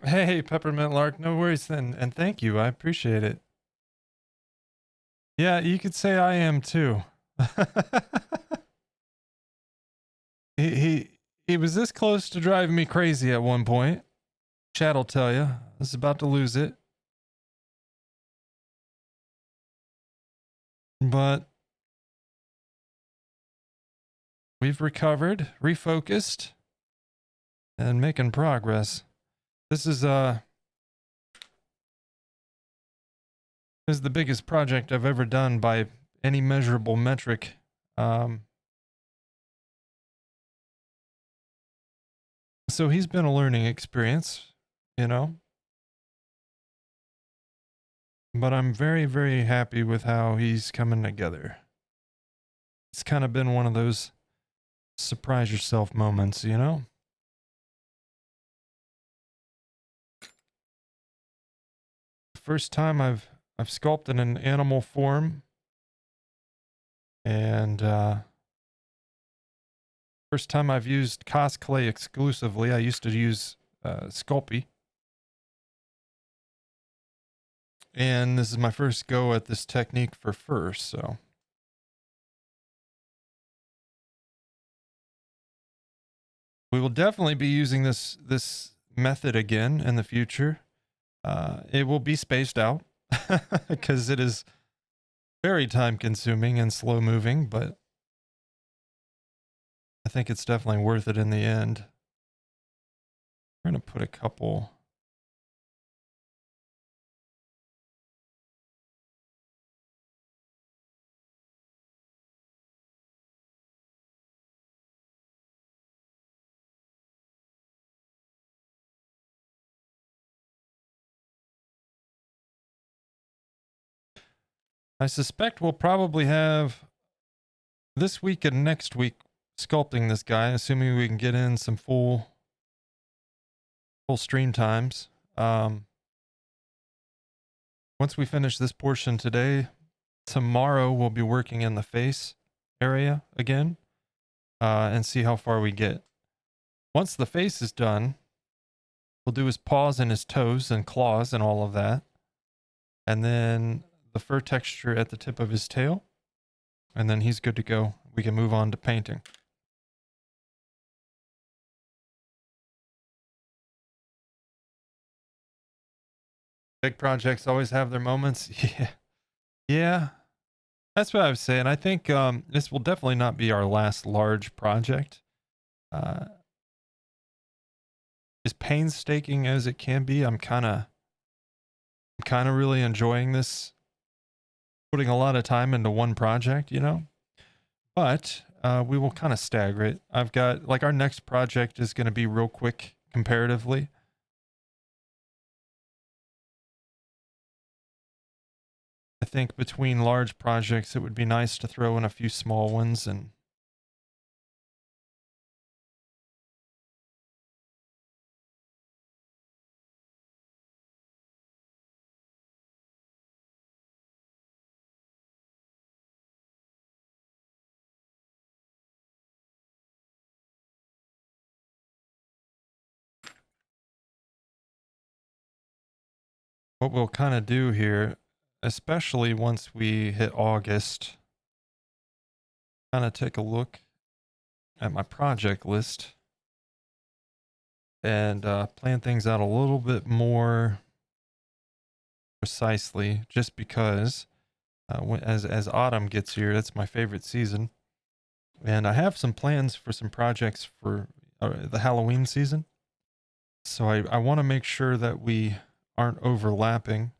Hey, Peppermint Lark, no worries then, and thank you. I appreciate it. Yeah, you could say I am too. he he he was this close to driving me crazy at one point. Chat'll tell you. I was about to lose it. But we've recovered, refocused, and making progress. This is the biggest project I've ever done by any measurable metric. So he's been a learning experience, you know. But I'm very, very happy with how he's coming together. It's kind of been one of those surprise yourself moments, you know? First time I've sculpted an animal form, and first time I've used cosplay exclusively. I used to use Sculpey. And this is my first go at this technique for fur, so we will definitely be using this method again in the future. It will be spaced out because it is very time consuming and slow moving, but I think it's definitely worth it in the end. We're going to put a couple. I suspect we'll probably have this week and next week sculpting this guy, assuming we can get in some full stream times. Once we finish this portion today, tomorrow we'll be working in the face area again, and see how far we get. Once the face is done, we'll do his paws and his toes and claws and all of that. And then the fur texture at the tip of his tail. And then he's good to go. We can move on to painting. Big projects always have their moments. Yeah. Yeah. That's what I was saying. I think this will definitely not be our last large project. As painstaking as it can be, I'm kind of really enjoying this, putting a lot of time into one project, you know. But we will kind of stagger it. I've got, like, our next project is going to be real quick comparatively. I think between large projects, it would be nice to throw in a few small ones. And what we'll kind of do here, especially once we hit August, kind of take a look at my project list and plan things out a little bit more precisely, just because as autumn gets here, that's my favorite season. And I have some plans for some projects for the Halloween season. So I want to make sure that we aren't overlapping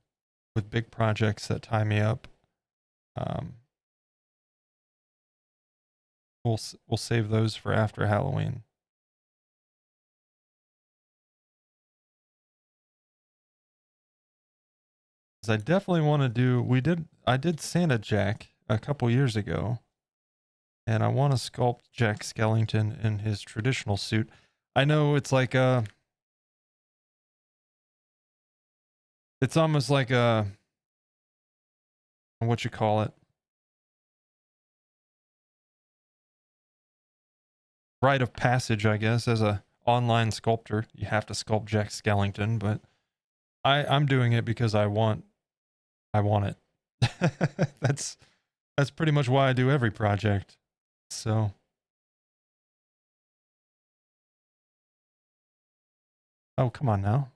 with big projects that tie me up. We'll save those for after Halloween. I definitely want to do. I did Santa Jack a couple years ago, and I want to sculpt Jack Skellington in his traditional suit. I know it's like it's almost like a, what you call it, rite of passage, I guess, as a online sculptor. You have to sculpt Jack Skellington, but I'm doing it because I want it. That's pretty much why I do every project. So, oh, come on now.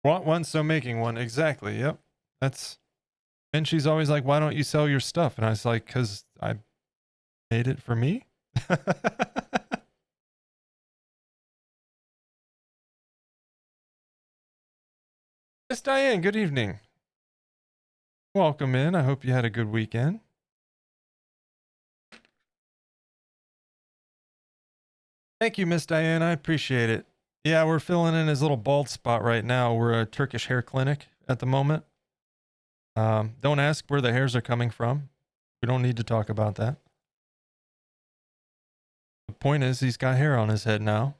Want one, so making one. Exactly. Yep. That's, and she's always like, why don't you sell your stuff? And I was like, because I made it for me. Miss Diane, good evening. Welcome in. I hope you had a good weekend. Thank you, Miss Diane. I appreciate it. Yeah, we're filling in his little bald spot right now. We're a Turkish hair clinic at the moment. Don't ask where the hairs are coming from. We don't need to talk about that. The point is, he's got hair on his head now.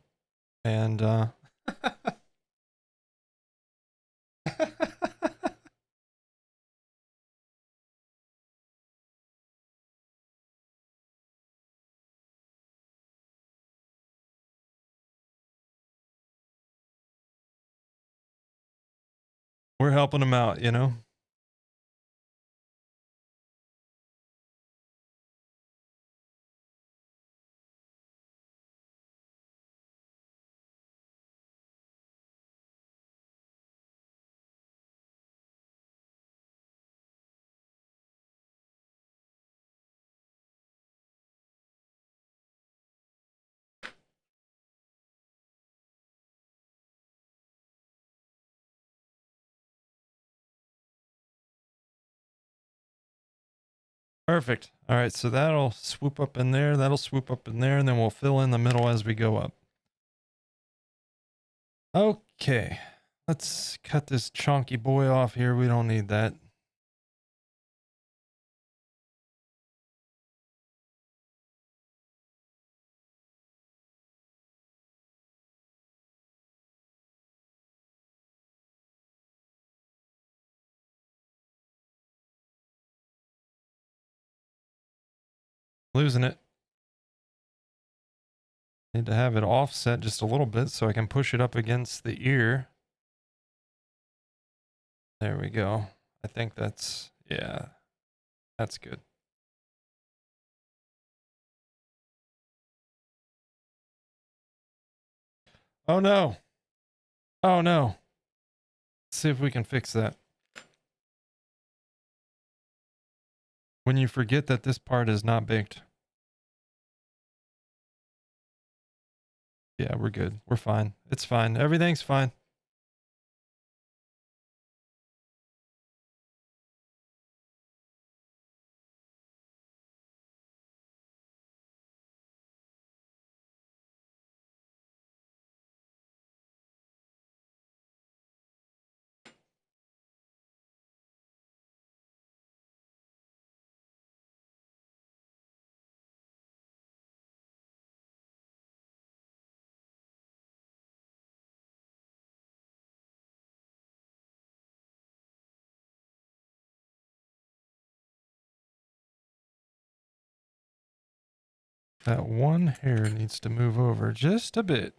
And, we're helping him out, you know? Perfect. All right, so that'll swoop up in there, that'll swoop up in there, and then we'll fill in the middle as we go up. Okay, let's cut this chunky boy off here. We don't need that. Losing it. Need to have it offset just a little bit so I can push it up against the ear. There we go. I think that's, yeah, that's good. Oh no. Oh no. Let's see if we can fix that. When you forget that this part is not baked. Yeah, we're good. We're fine. It's fine. Everything's fine. That one hair needs to move over just a bit.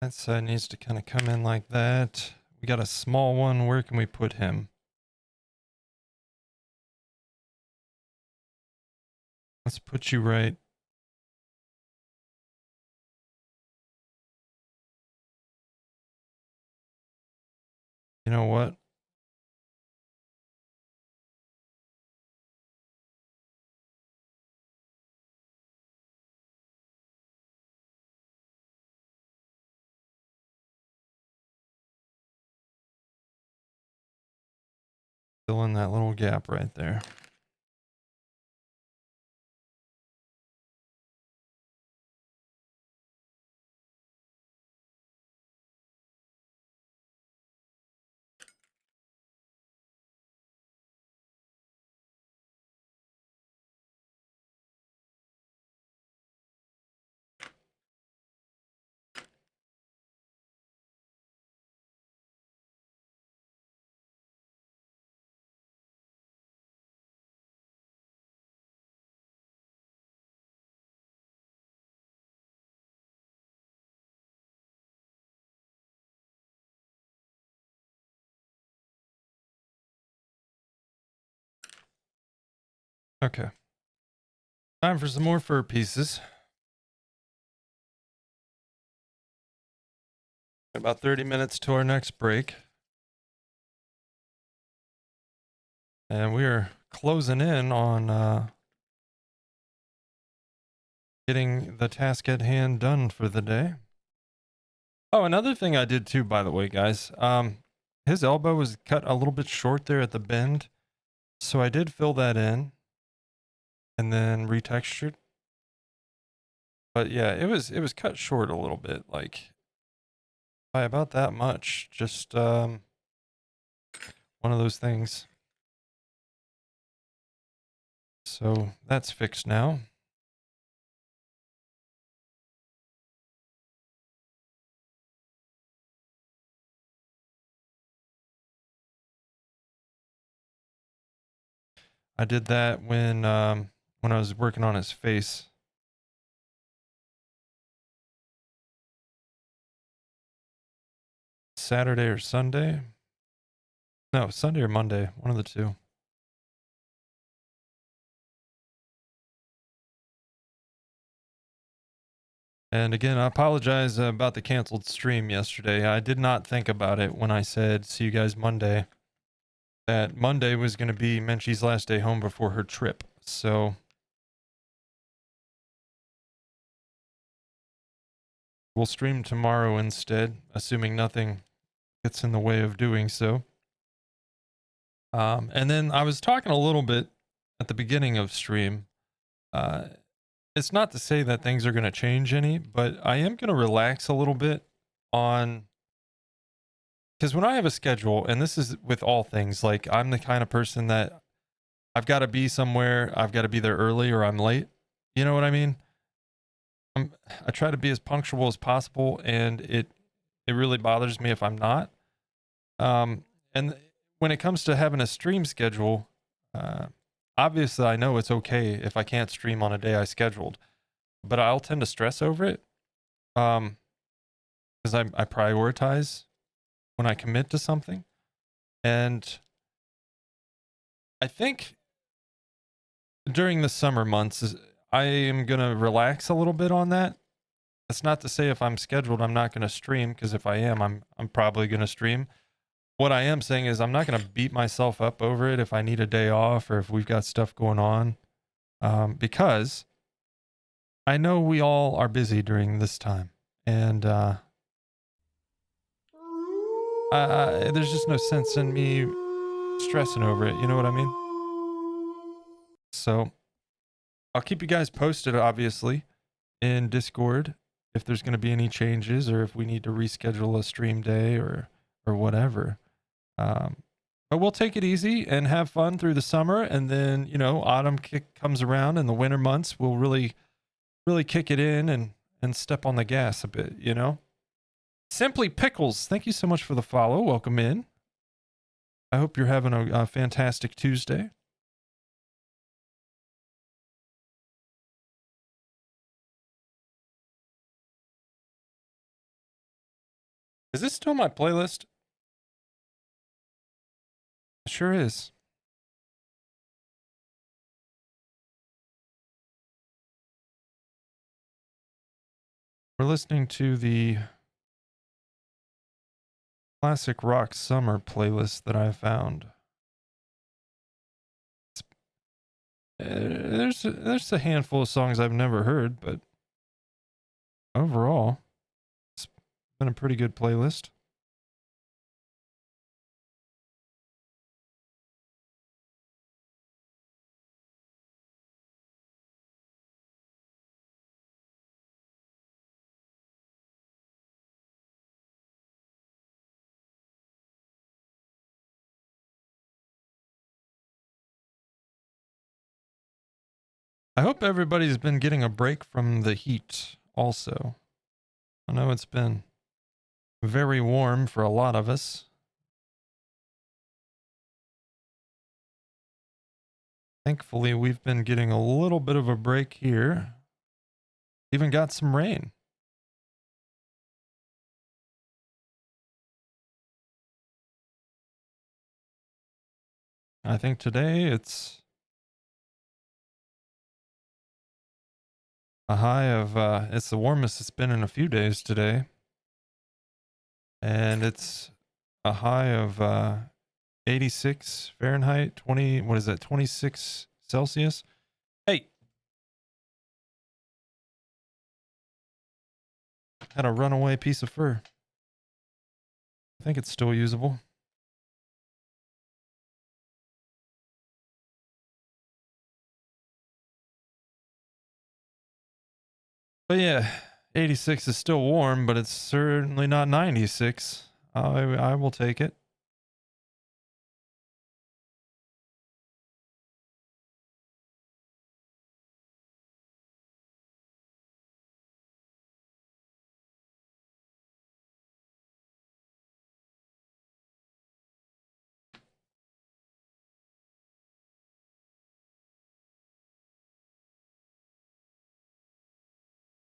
That side needs to kind of come in like that. We got a small one. Where can we put him? Let's put you right. You know what? Fill in that little gap right there. Okay. Time for some more fur pieces. About 30 minutes to our next break. And we are closing in on getting the task at hand done for the day. Oh, another thing I did too, by the way, guys. His elbow was cut a little bit short there at the bend. So I did fill that in and then retextured. But yeah, it was cut short a little bit, like by about that much. Just one of those things. So that's fixed now. I did that when I was working on his face. Saturday or Sunday? No, Sunday or Monday, one of the two. And again, I apologize about the canceled stream yesterday. I did not think about it when I said see you guys Monday. That Monday was going to be Menchie's last day home before her trip. So we'll stream tomorrow instead, assuming nothing gets in the way of doing so. And then I was talking a little bit at the beginning of stream. It's not to say that things are going to change any, but I am going to relax a little bit on, because when I have a schedule, and this is with all things, like I'm the kind of person that I've got to be somewhere, I've got to be there early or I'm late. You know what I mean? I try to be as punctual as possible, and it really bothers me if I'm not. And when it comes to having a stream schedule, obviously I know it's okay if I can't stream on a day I scheduled, but I'll tend to stress over it. Because I prioritize when I commit to something. And I think during the summer months, I am going to relax a little bit on that. That's not to say if I'm scheduled, I'm not going to stream, because if I am, I'm probably going to stream. What I am saying is I'm not going to beat myself up over it if I need a day off or if we've got stuff going on, because I know we all are busy during this time. And there's just no sense in me stressing over it. You know what I mean? So I'll keep you guys posted, obviously, in Discord if there's going to be any changes or if we need to reschedule a stream day or whatever. But we'll take it easy and have fun through the summer, and then autumn comes around and the winter months will really kick it in and step on the gas a bit. Simply Pickles, thank you so much for the follow. Welcome in. I hope you're having a fantastic Tuesday. Is this still my playlist? It sure is. We're listening to the classic rock summer playlist that I found. There's a handful of songs I've never heard, but overall, it's been a pretty good playlist. I hope everybody's been getting a break from the heat also. I know it's been very warm for a lot of us. Thankfully, we've been getting a little bit of a break here. Even got some rain. I think today it's a high of, it's the warmest it's been in a few days today. And it's a high of 86 Fahrenheit, 20, what is that, 26 Celsius? Hey! Had a runaway piece of fur. I think it's still usable. But yeah, 86 is still warm, but it's certainly not 96. I will take it.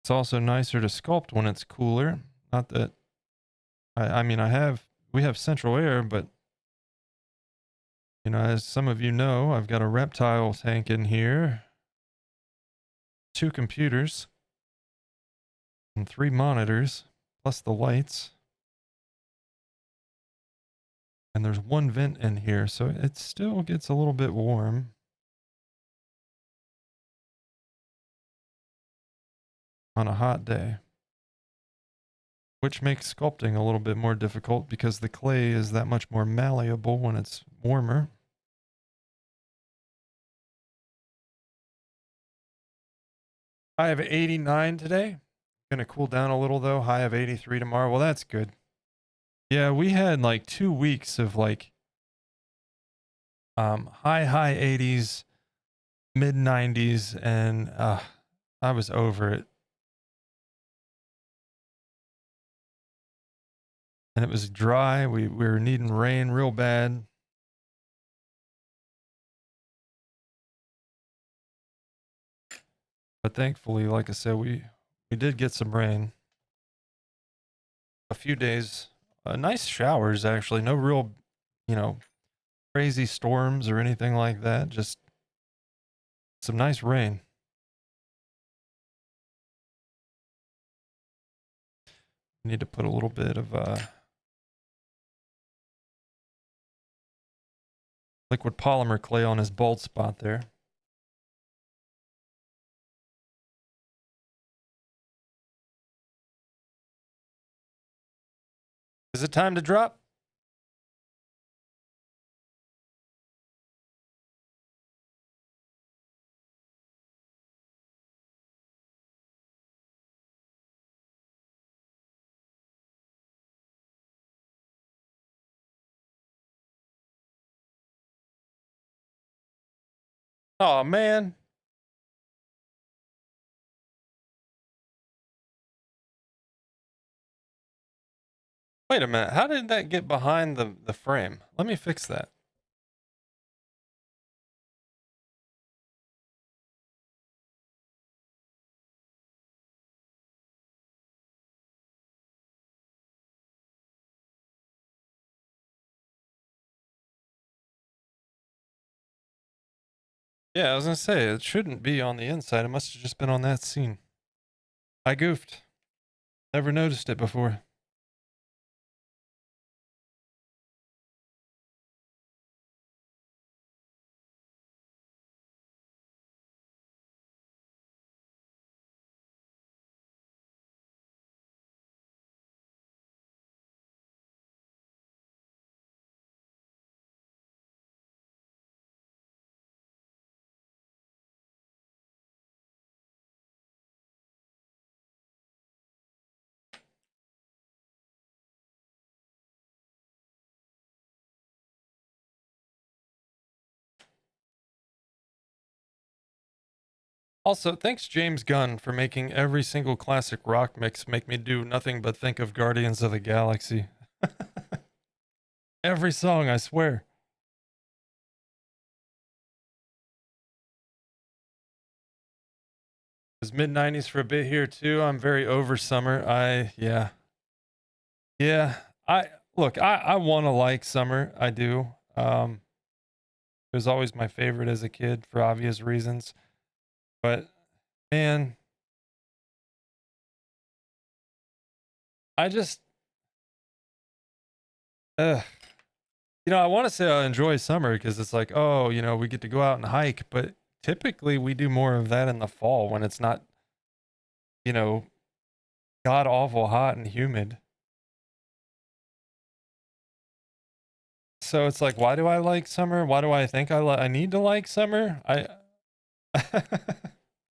It's also nicer to sculpt when it's cooler. Not that, I mean, we have central air, but, you know, as some of you know, I've got a reptile tank in here, 2 computers, and 3 monitors, plus the lights. And there's 1 vent in here, so it still gets a little bit warm. On a hot day. Which makes sculpting a little bit more difficult because the clay is that much more malleable when it's warmer. High of 89 today. Gonna cool down a little though. High of 83 tomorrow. Well, that's good. Yeah, we had like 2 weeks of like high 80s, mid 90s, and I was over it. And it was dry. We were needing rain real bad. But thankfully, like I said, we did get some rain. A few days, nice showers actually. No real, you know, crazy storms or anything like that. Just some nice rain. Need to put a little bit of liquid polymer clay on his bald spot there. Is it time to drop? Oh man. Wait a minute. How did that get behind the frame? Let me fix that. Yeah, I was gonna say it shouldn't be on the inside. It must have just been on that scene. I goofed. Never noticed it before. Also, thanks James Gunn for making every single classic rock mix make me do nothing but think of Guardians of the Galaxy. Every song, I swear. It was mid 90s for a bit here too. I'm very over summer. Yeah. Yeah. I look, I want to like summer. I do. It was always my favorite as a kid for obvious reasons. But man, I just uh I want to say I enjoy summer because it's like, oh, we get to go out and hike, but typically we do more of that in the fall when it's not, you know, god awful hot and humid. So it's like, why do I like summer? Why do I think I need to like summer? I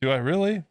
do I really?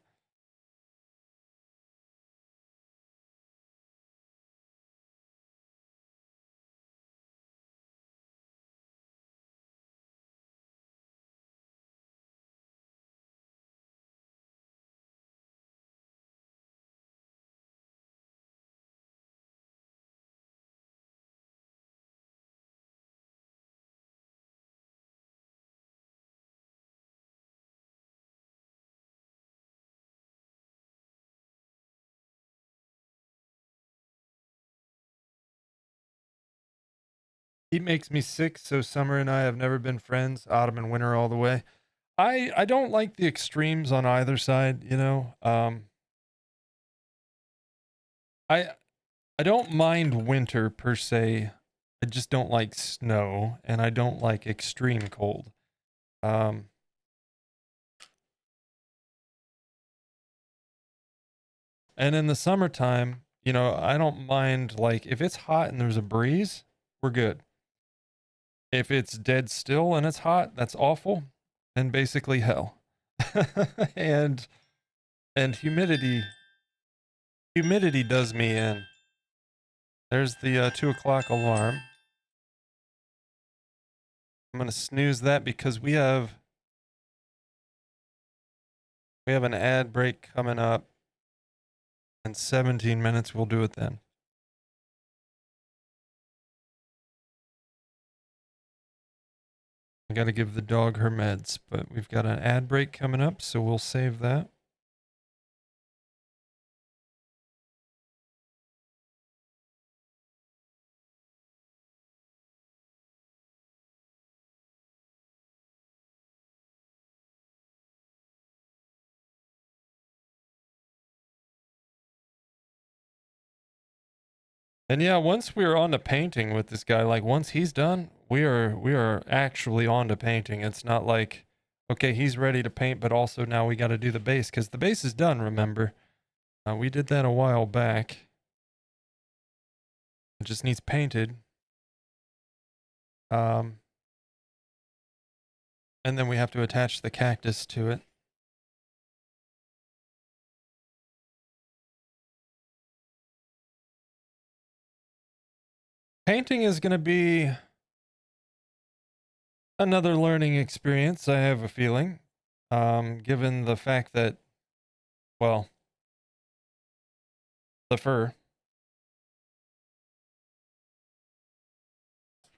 He makes me sick, so summer and I have never been friends. Autumn and winter all the way. I don't like the extremes on either side. I I don't mind winter per se. I just don't like snow and I don't like extreme cold. Um and in the summertime, I don't mind like if it's hot and there's a breeze, we're good. If it's dead still and it's hot, that's awful and basically hell. and and humidity does me in. There's the 2 o'clock alarm. I'm gonna snooze that because we have an ad break coming up in 17 minutes. We'll do it then. I gotta give the dog her meds, but we've got an ad break coming up, so we'll save that. And yeah, once we are on to painting with this guy, like once he's done, we are actually on to painting. It's not like, okay, he's ready to paint, but also now we got to do the base because the base is done. Remember, we did that a while back. It just needs painted. And then we have to attach the cactus to it. Painting is going to be another learning experience, I have a feeling, given the fact that, well, the fur.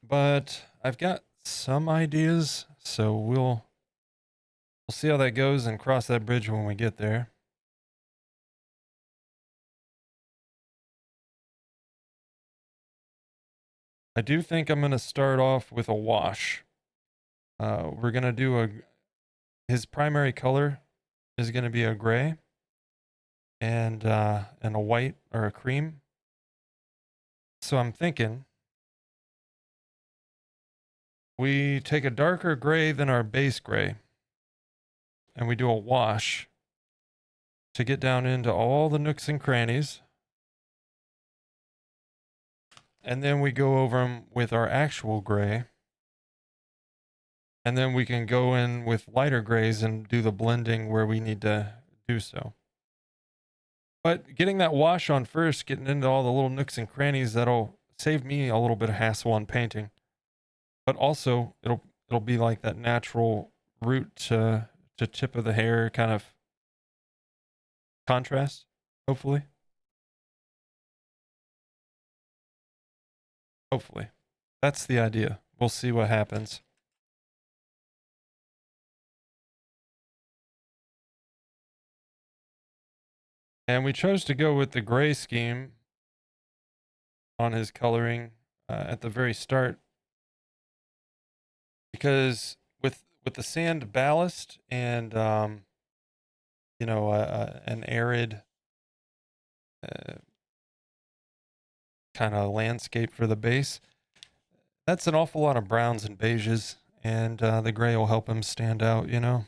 But I've got some ideas, so we'll see how that goes and cross that bridge when we get there. I do think I'm going to start off with a wash. We're going to do his primary color is going to be a gray and a white or a cream. So I'm thinking we take a darker gray than our base gray and we do a wash to get down into all the nooks and crannies. And then we go over them with our actual gray. And then we can go in with lighter grays and do the blending where we need to do so. But getting that wash on first, getting into all the little nooks and crannies, that'll save me a little bit of hassle on painting. But also, it'll be like that natural root to tip of the hair kind of contrast, hopefully. Hopefully. That's the idea. We'll see what happens. And we chose to go with the gray scheme on his coloring at the very start because with the sand ballast and an arid kind of landscape for the base, that's an awful lot of browns and beiges, and the gray will help him stand out, you know.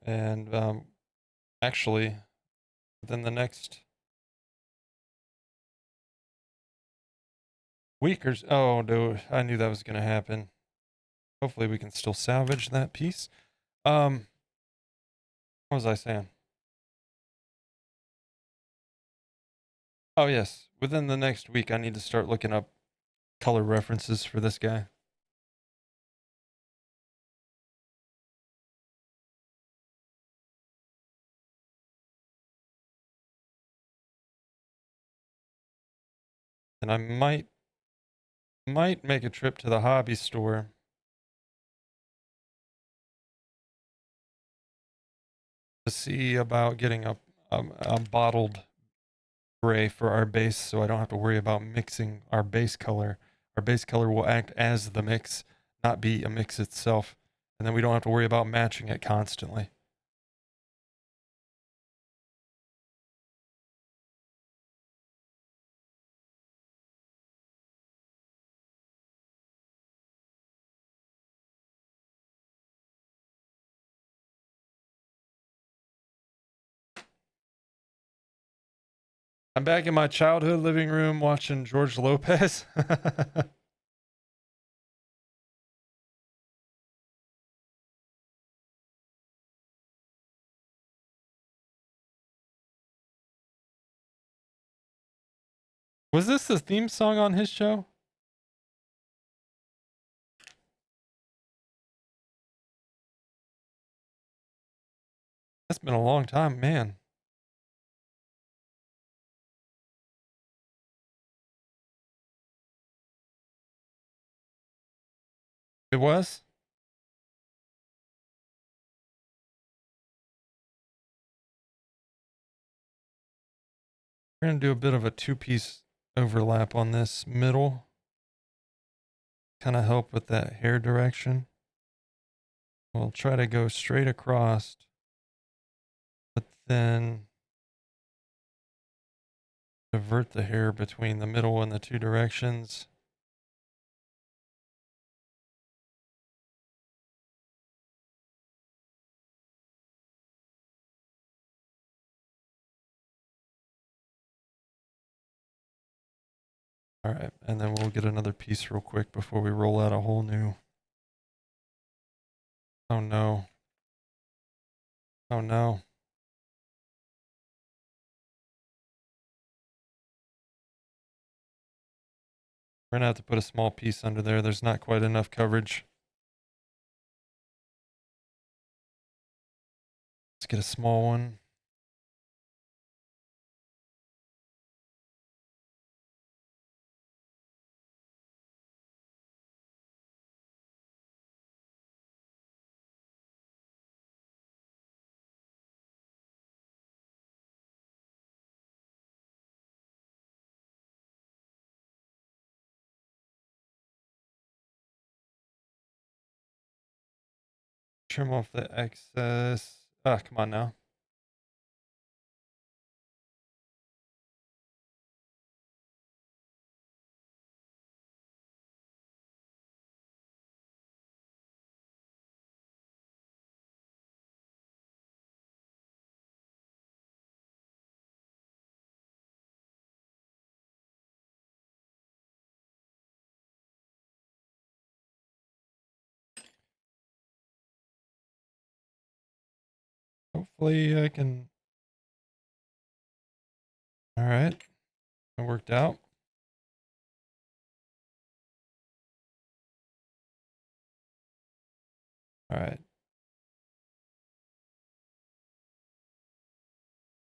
And actually, within the next week or oh, no, I knew that was going to happen. Hopefully, we can still salvage that piece. What was I saying? Oh, yes. Within the next week, I need to start looking up color references for this guy. And I might make a trip to the hobby store to see about getting a bottled gray for our base so I don't have to worry about mixing our base color. Our base color will act as the mix, not be a mix itself. And then we don't have to worry about matching it constantly. I'm back in my childhood living room watching George Lopez. Was this the theme song on his show? That's been a long time, man. It was? We're going to do a bit of a two-piece overlap on this middle. Kind of help with that hair direction. We'll try to go straight across, but then divert the hair between the middle and the two directions. All right, and then we'll get another piece real quick before we roll out a whole new. Oh no. Oh no. We're gonna have to put a small piece under there. There's not quite enough coverage. Let's get a small one. Trim off the excess. Ah, come on now. hopefully I can. All right. It worked out. All right.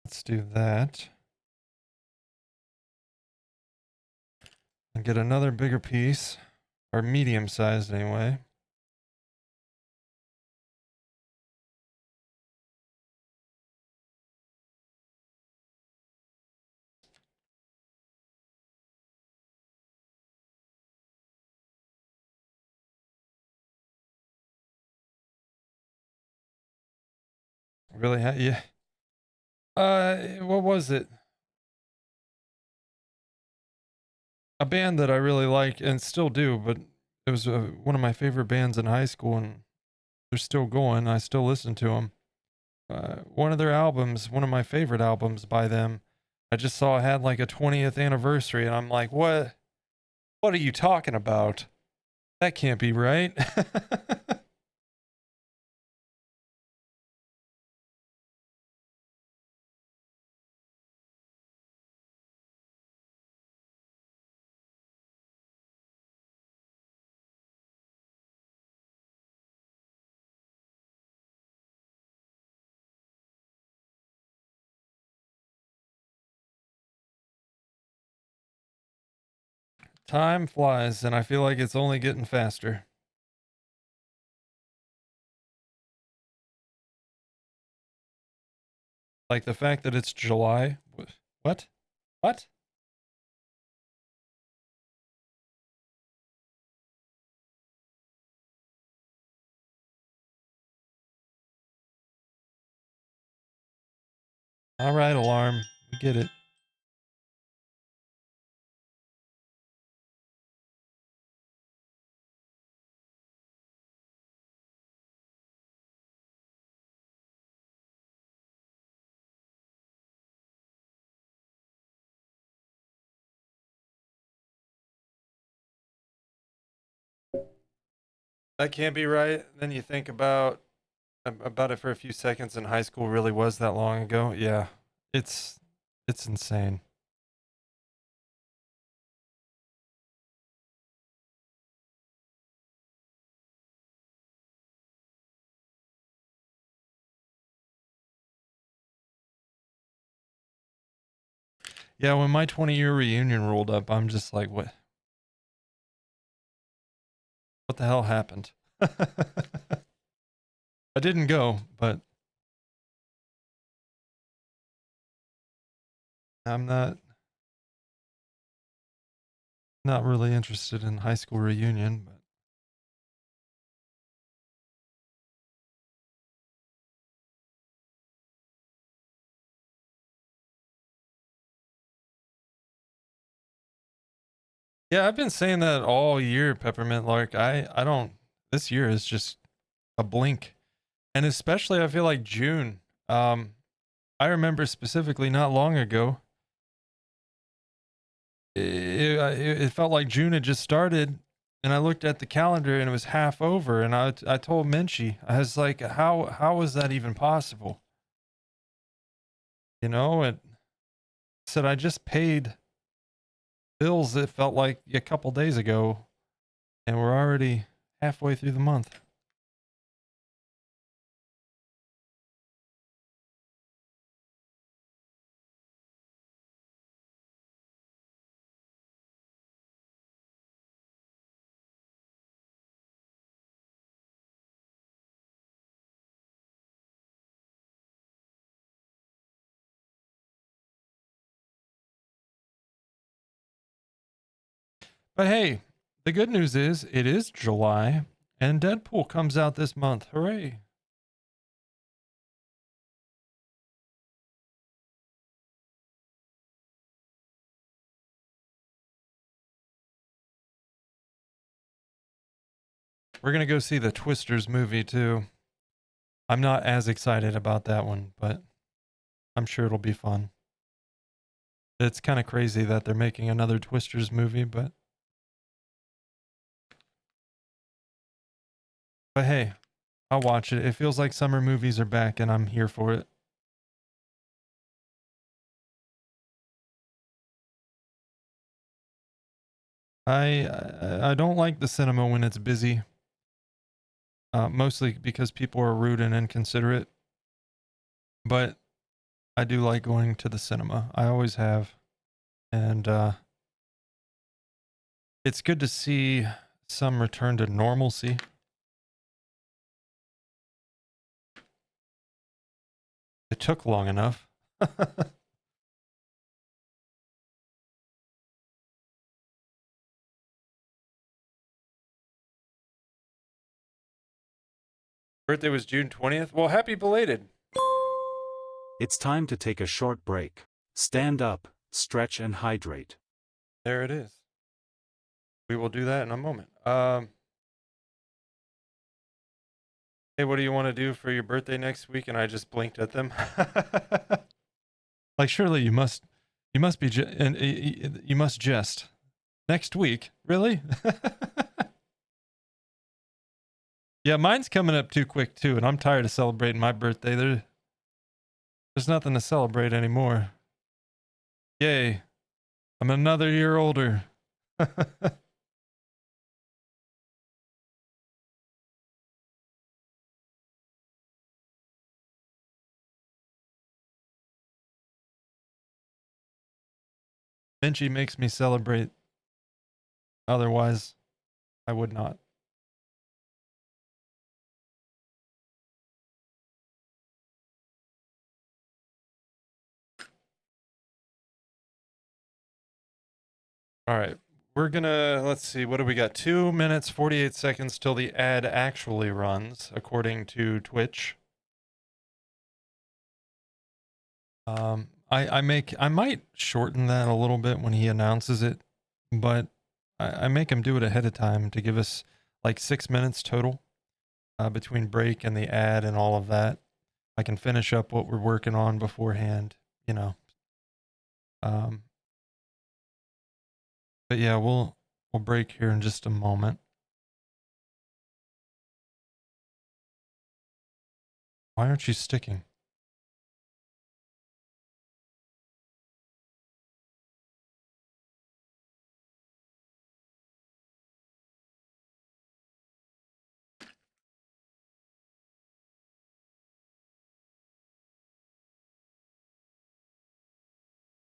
Let's do that. And get another bigger piece, or medium sized anyway. Really? Yeah. What was it? A band that I really like and still do, but it was one of my favorite bands in high school, and they're still going. I still listen to them. One of their albums, one of my favorite albums by them, I just saw had like a 20th anniversary, and I'm like, what? What are you talking about? That can't be right. Time flies, and I feel like it's only getting faster. Like the fact that it's July. What? What? All right, alarm. We get it. That can't be right. Then you think about it for a few seconds, and high school really was that long ago. Yeah, it's it's insane. Yeah, when my 20-year reunion rolled up, I'm just like, what the hell happened? I didn't go, but I'm not really interested in high school reunion, but yeah, I've been saying that all year, Peppermint Lark. I don't this year is just a blink. And especially I feel like June. I remember specifically not long ago, it felt like June had just started, and I looked at the calendar and it was half over, and I told Menchie, I was like, how was that even possible? You know, and said I just paid bills it felt like a couple days ago, and we're already halfway through the month. But hey, the good news is it is July, and Deadpool comes out this month. Hooray! We're gonna go see the Twisters movie too. I'm not as excited about that one, but I'm sure it'll be fun. It's kind of crazy that they're making another Twisters movie, but hey, I'll watch it. It feels like summer movies are back, and I'm here for it. I don't like the cinema when it's busy. Mostly because people are rude and inconsiderate. But I do like going to the cinema. I always have. And it's good to see some return to normalcy. It took long enough. Birthday was June 20th. Well, happy belated. It's time to take a short break. Stand up, stretch and hydrate. There it is. We will do that in a moment. Hey, what do you want to do for your birthday next week? And I just blinked at them. Like, surely you must be, you must jest. Next week? Really? Yeah, mine's coming up too quick too, and I'm tired of celebrating my birthday. There's nothing to celebrate anymore. Yay. I'm another year older. Minchie makes me celebrate. Otherwise, I would not. All right. We're gonna, let's see, what do we got? 2 minutes, 48 seconds till the ad actually runs, according to Twitch. I might shorten that a little bit when he announces it, but I make him do it ahead of time to give us like 6 minutes total between break and the ad and all of that. I can finish up what we're working on beforehand, you know. But yeah, we'll break here in just a moment. Why aren't you sticking?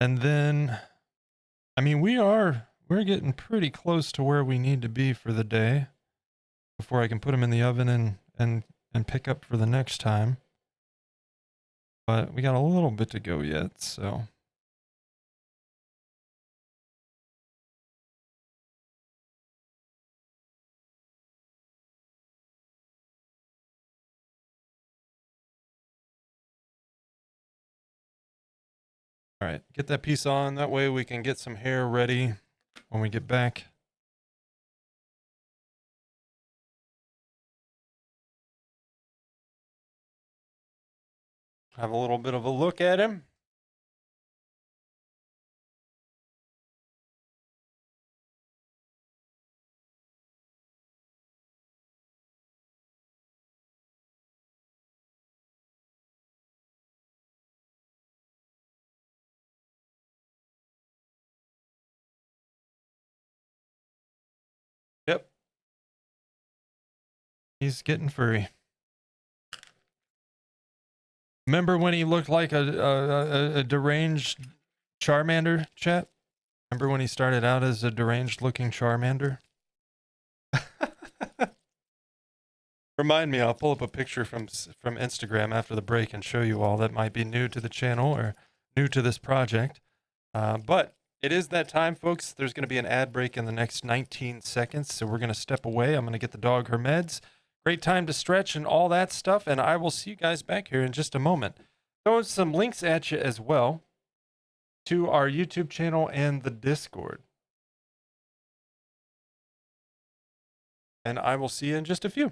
And then, I mean, we're getting pretty close to where we need to be for the day before I can put them in the oven and pick up for the next time. But we got a little bit to go yet, so. All right, get that piece on. That way we can get some hair ready when we get back. Have a little bit of a look at him. Yep. He's getting furry. Remember when he looked like a deranged Charmander, chat? Remember when he started out as a deranged looking Charmander? Remind me, I'll pull up a picture from Instagram after the break and show you all that might be new to the channel or new to this project. But it is that time, folks. There's going to be an ad break in the next 19 seconds, so we're going to step away. I'm going to get the dog her meds. Great time to stretch and all that stuff, and I will see you guys back here in just a moment. Throw some links at you as well to our YouTube channel and the Discord. And I will see you in just a few.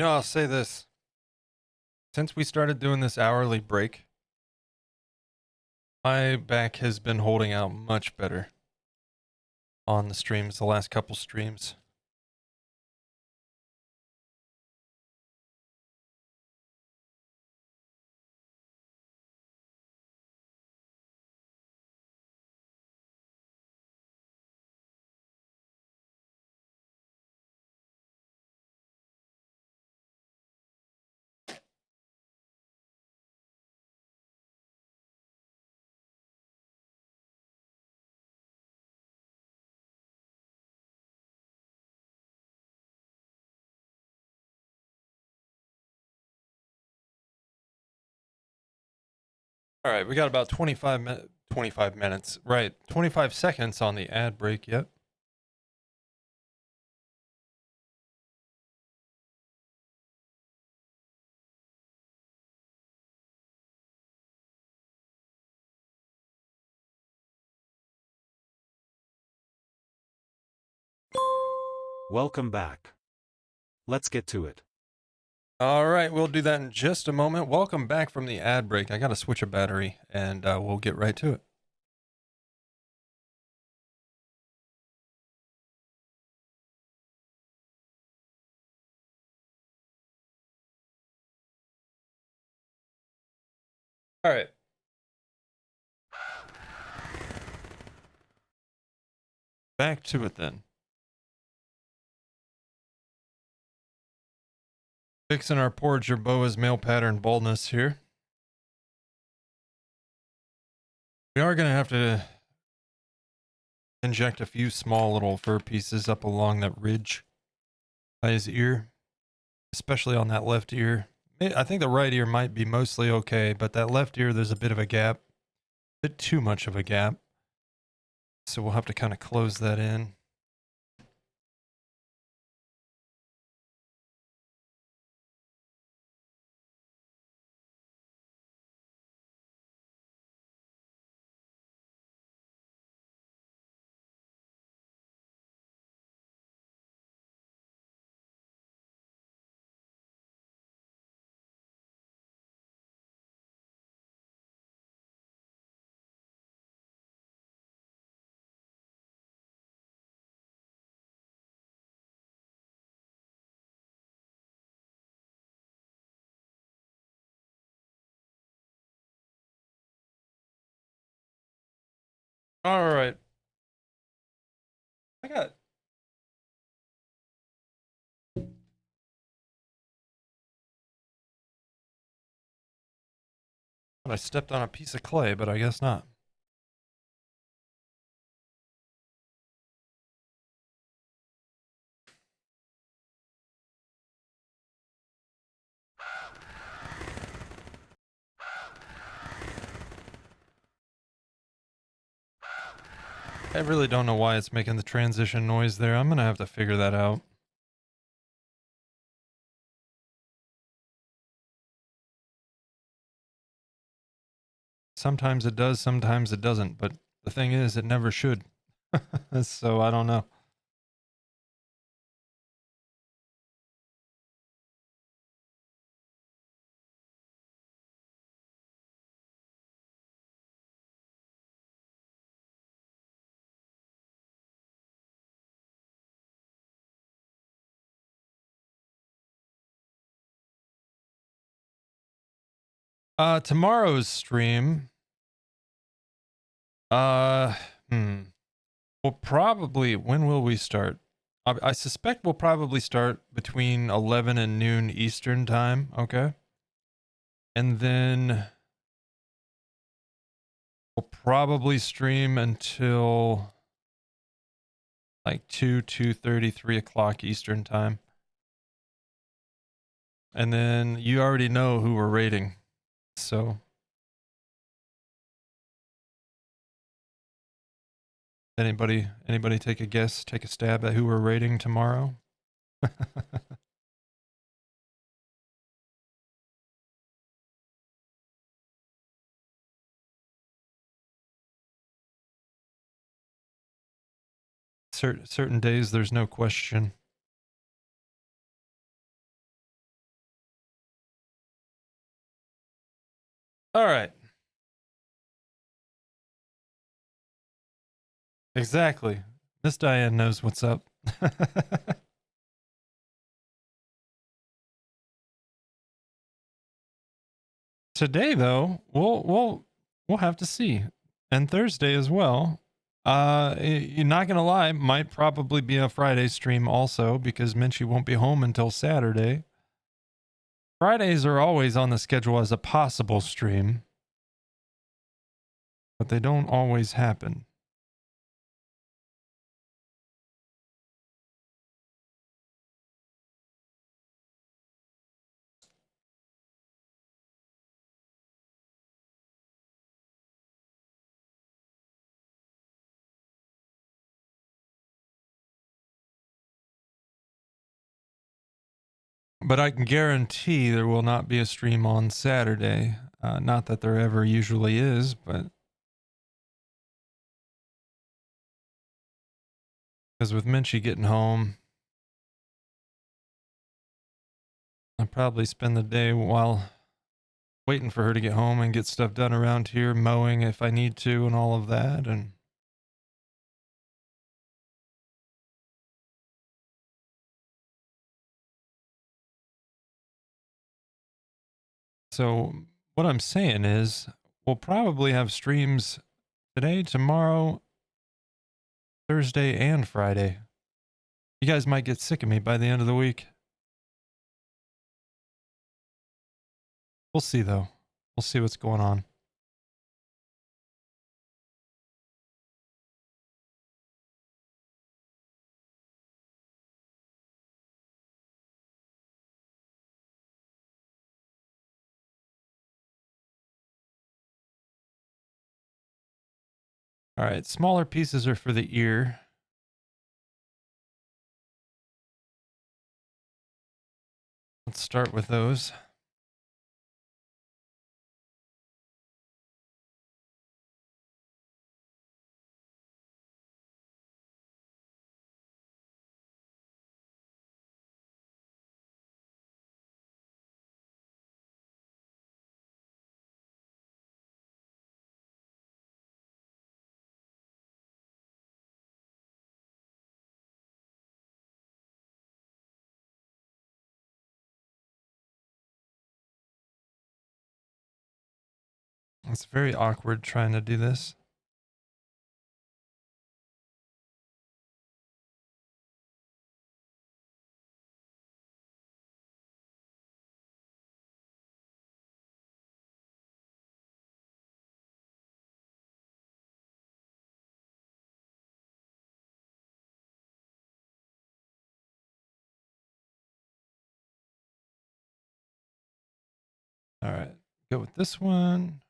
You know, I'll say this. Since we started doing this hourly break, my back has been holding out much better on the streams, the last couple streams. All right, we got about 25 minutes, right? 25 seconds on the ad break yet. Welcome back. Let's get to it. All right, we'll do that in just a moment. Welcome back from the ad break. I got to switch a battery, and we'll get right to it. All right. Back to it then. Fixing our poor Jerboa's male pattern baldness here. We are going to have to inject a few small little fur pieces up along that ridge by his ear, especially on that left ear. I think the right ear might be mostly okay, but that left ear, there's a bit of a gap, a bit too much of a gap. So we'll have to kind of close that in. All right. I got. I stepped on a piece of clay, but I guess not. I really don't know why it's making the transition noise there. I'm going to have to figure that out. Sometimes it does, sometimes it doesn't, but the thing is, it never should. So I don't know. Tomorrow's stream, uh, hmm, we'll probably, when will we start? I suspect we'll probably start between 11 and noon Eastern time, okay? And then we'll probably stream until like 2:30, 3 o'clock Eastern time. And then you already know who we're rating, so anybody take a guess, take a stab at who we're rating tomorrow? Certain days there's no question. All right. Exactly. Miss Diane knows what's up. Today, though, we'll have to see, and Thursday as well. You're not gonna lie, might probably be a Friday stream also because Minchie won't be home until Saturday. Fridays are always on the schedule as a possible stream, but they don't always happen. But I can guarantee there will not be a stream on Saturday. Not that there ever usually is, but because with Minchie getting home, I'll probably spend the day while waiting for her to get home and get stuff done around here, mowing if I need to, and all of that. And so, what I'm saying is, we'll probably have streams today, tomorrow, Thursday, and Friday. You guys might get sick of me by the end of the week. We'll see, though. We'll see what's going on. All right, smaller pieces are for the ear. Let's start with those. It's very awkward trying to do this. All right, go with this one.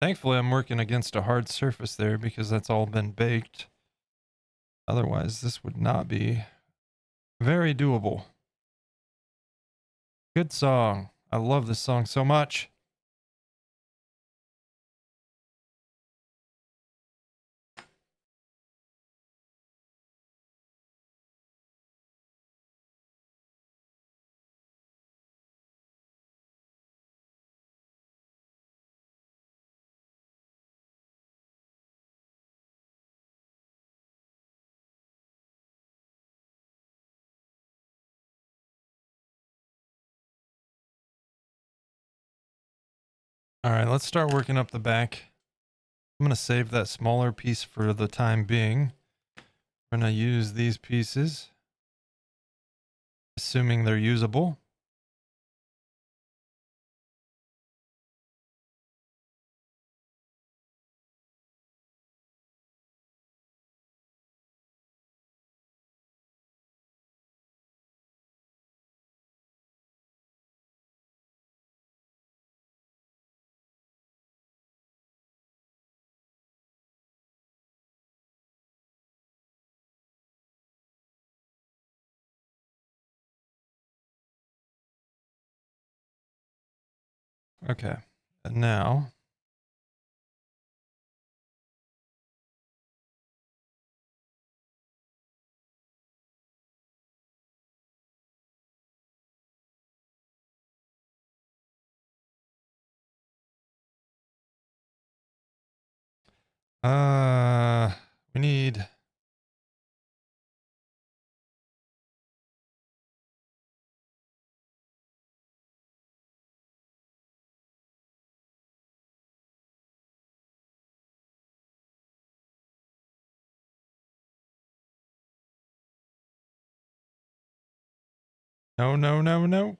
Thankfully, I'm working against a hard surface there because that's all been baked. Otherwise, this would not be very doable. Good song. I love this song so much. All right, let's start working up the back. I'm going to save that smaller piece for the time being. We're going to use these pieces, assuming they're usable. Okay, and now We need... No, no, no, no.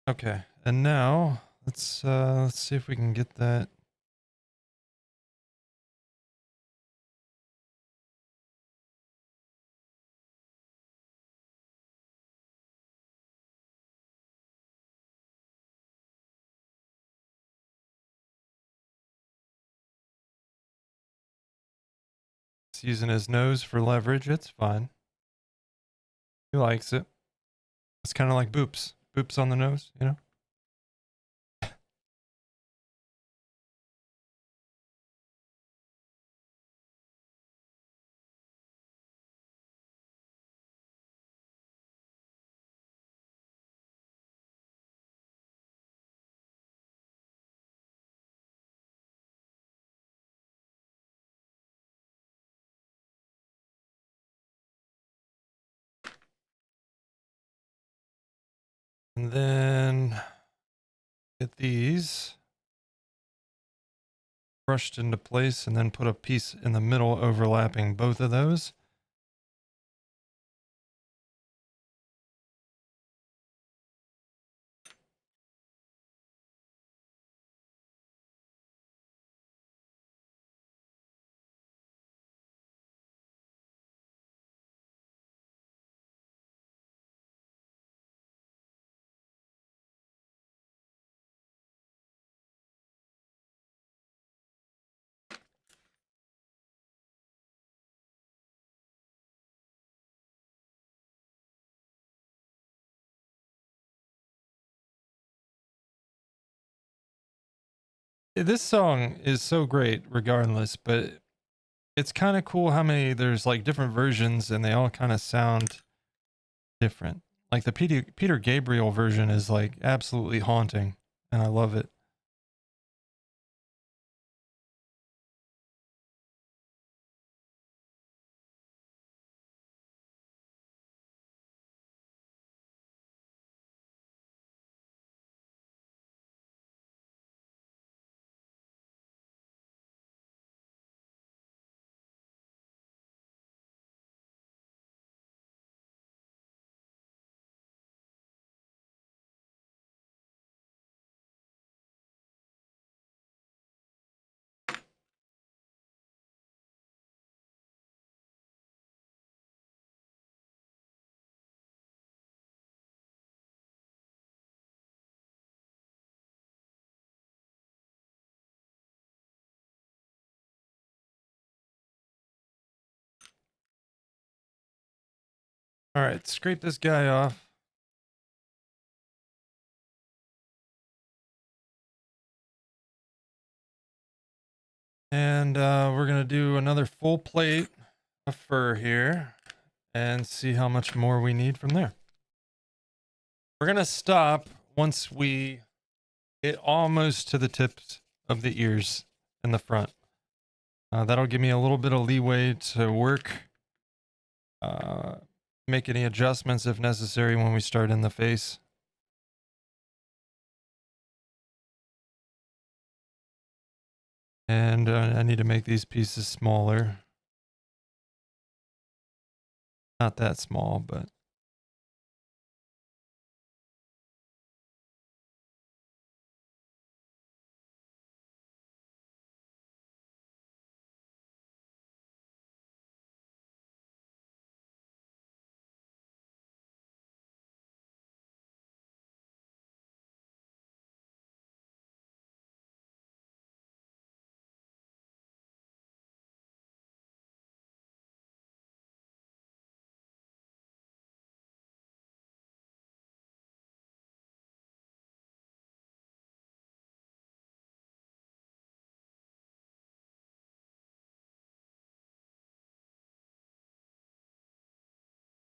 Okay, and now let's see if we can get that. He's using his nose for leverage. It's fine. He likes it. It's kind of like boops. Boops on the nose, you know? And then get these brushed into place and then put a piece in the middle overlapping both of those. This song is so great regardless, but it's kind of cool how many there's like different versions and they all kind of sound different. Like the Peter Gabriel version is like absolutely haunting and I love it. All right, scrape this guy off. And we're going to do another full plate of fur here and see how much more we need from there. We're going to stop once we get almost to the tips of the ears in the front. That'll give me a little bit of leeway to work, make any adjustments if necessary when we start in the face. And I need to make these pieces smaller. Not that small, but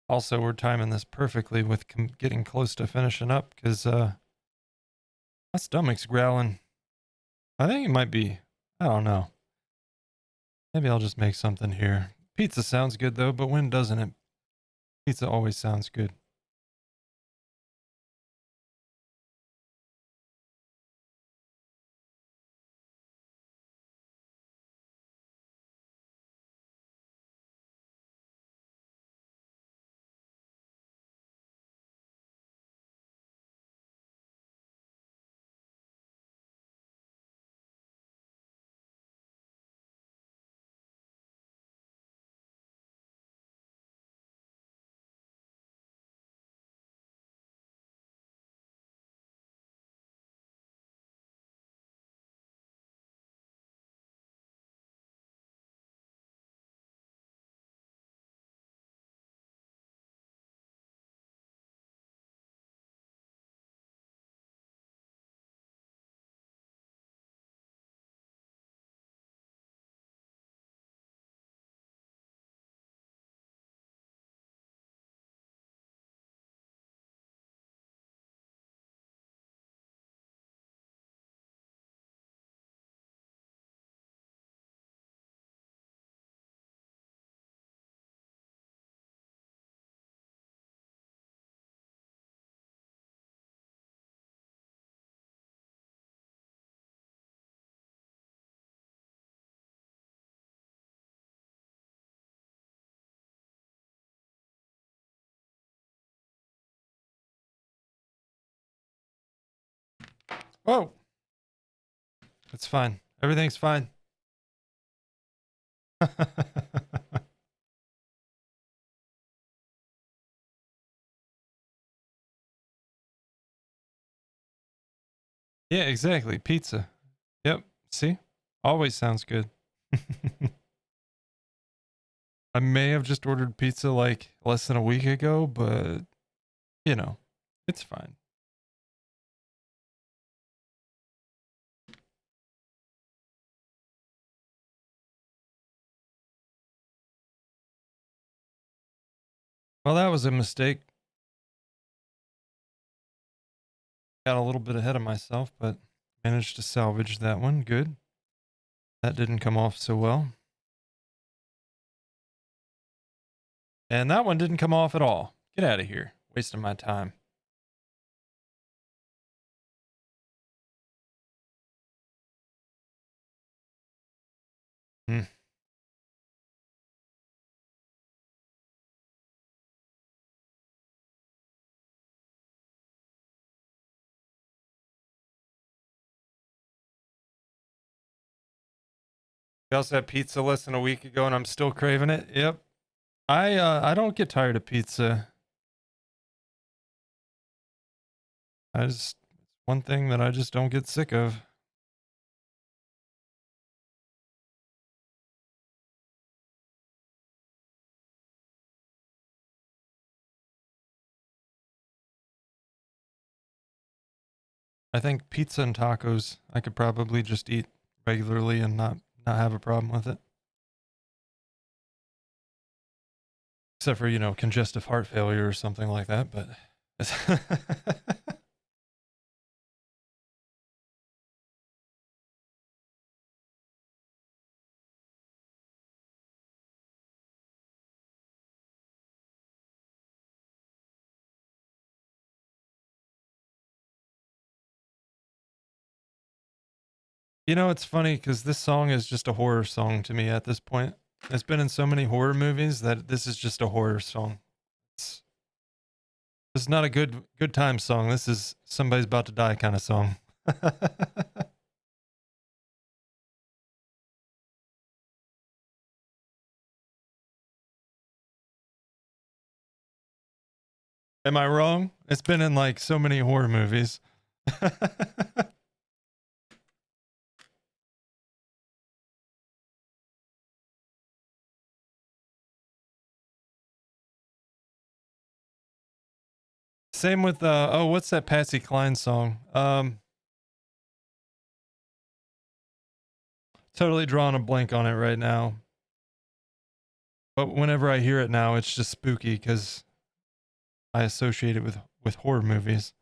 Also, we're timing this perfectly with getting close to finishing up because my stomach's growling. I think it might be, I don't know. Maybe I'll just make something here. Pizza sounds good though, but when doesn't it? Pizza always sounds good. Whoa! It's fine. Everything's fine. Yeah, exactly. Pizza. Yep. See? Always sounds good. I may have just ordered pizza like less than a week ago, but you know, it's fine. Well, that was a mistake. Got a little bit ahead of myself, but managed to salvage that one. Good. That didn't come off so well. And that one didn't come off at all. Get out of here. Wasting my time. Hmm. We also had pizza less than a week ago and I'm still craving it. Yep. I don't get tired of pizza. It's one thing that I just don't get sick of. I think pizza and tacos I could probably just eat regularly and not have a problem with it. Except for, congestive heart failure or something like that, but it's funny because this song is just a horror song to me at this point. It's been in so many horror movies that this is just a horror song. This is not a good time song. This is somebody's about to die kind of song. Am I wrong? It's been in like so many horror movies. Same with what's that Patsy Cline song? Totally drawing a blank on it right now. But whenever I hear it now, it's just spooky because I associate it with horror movies.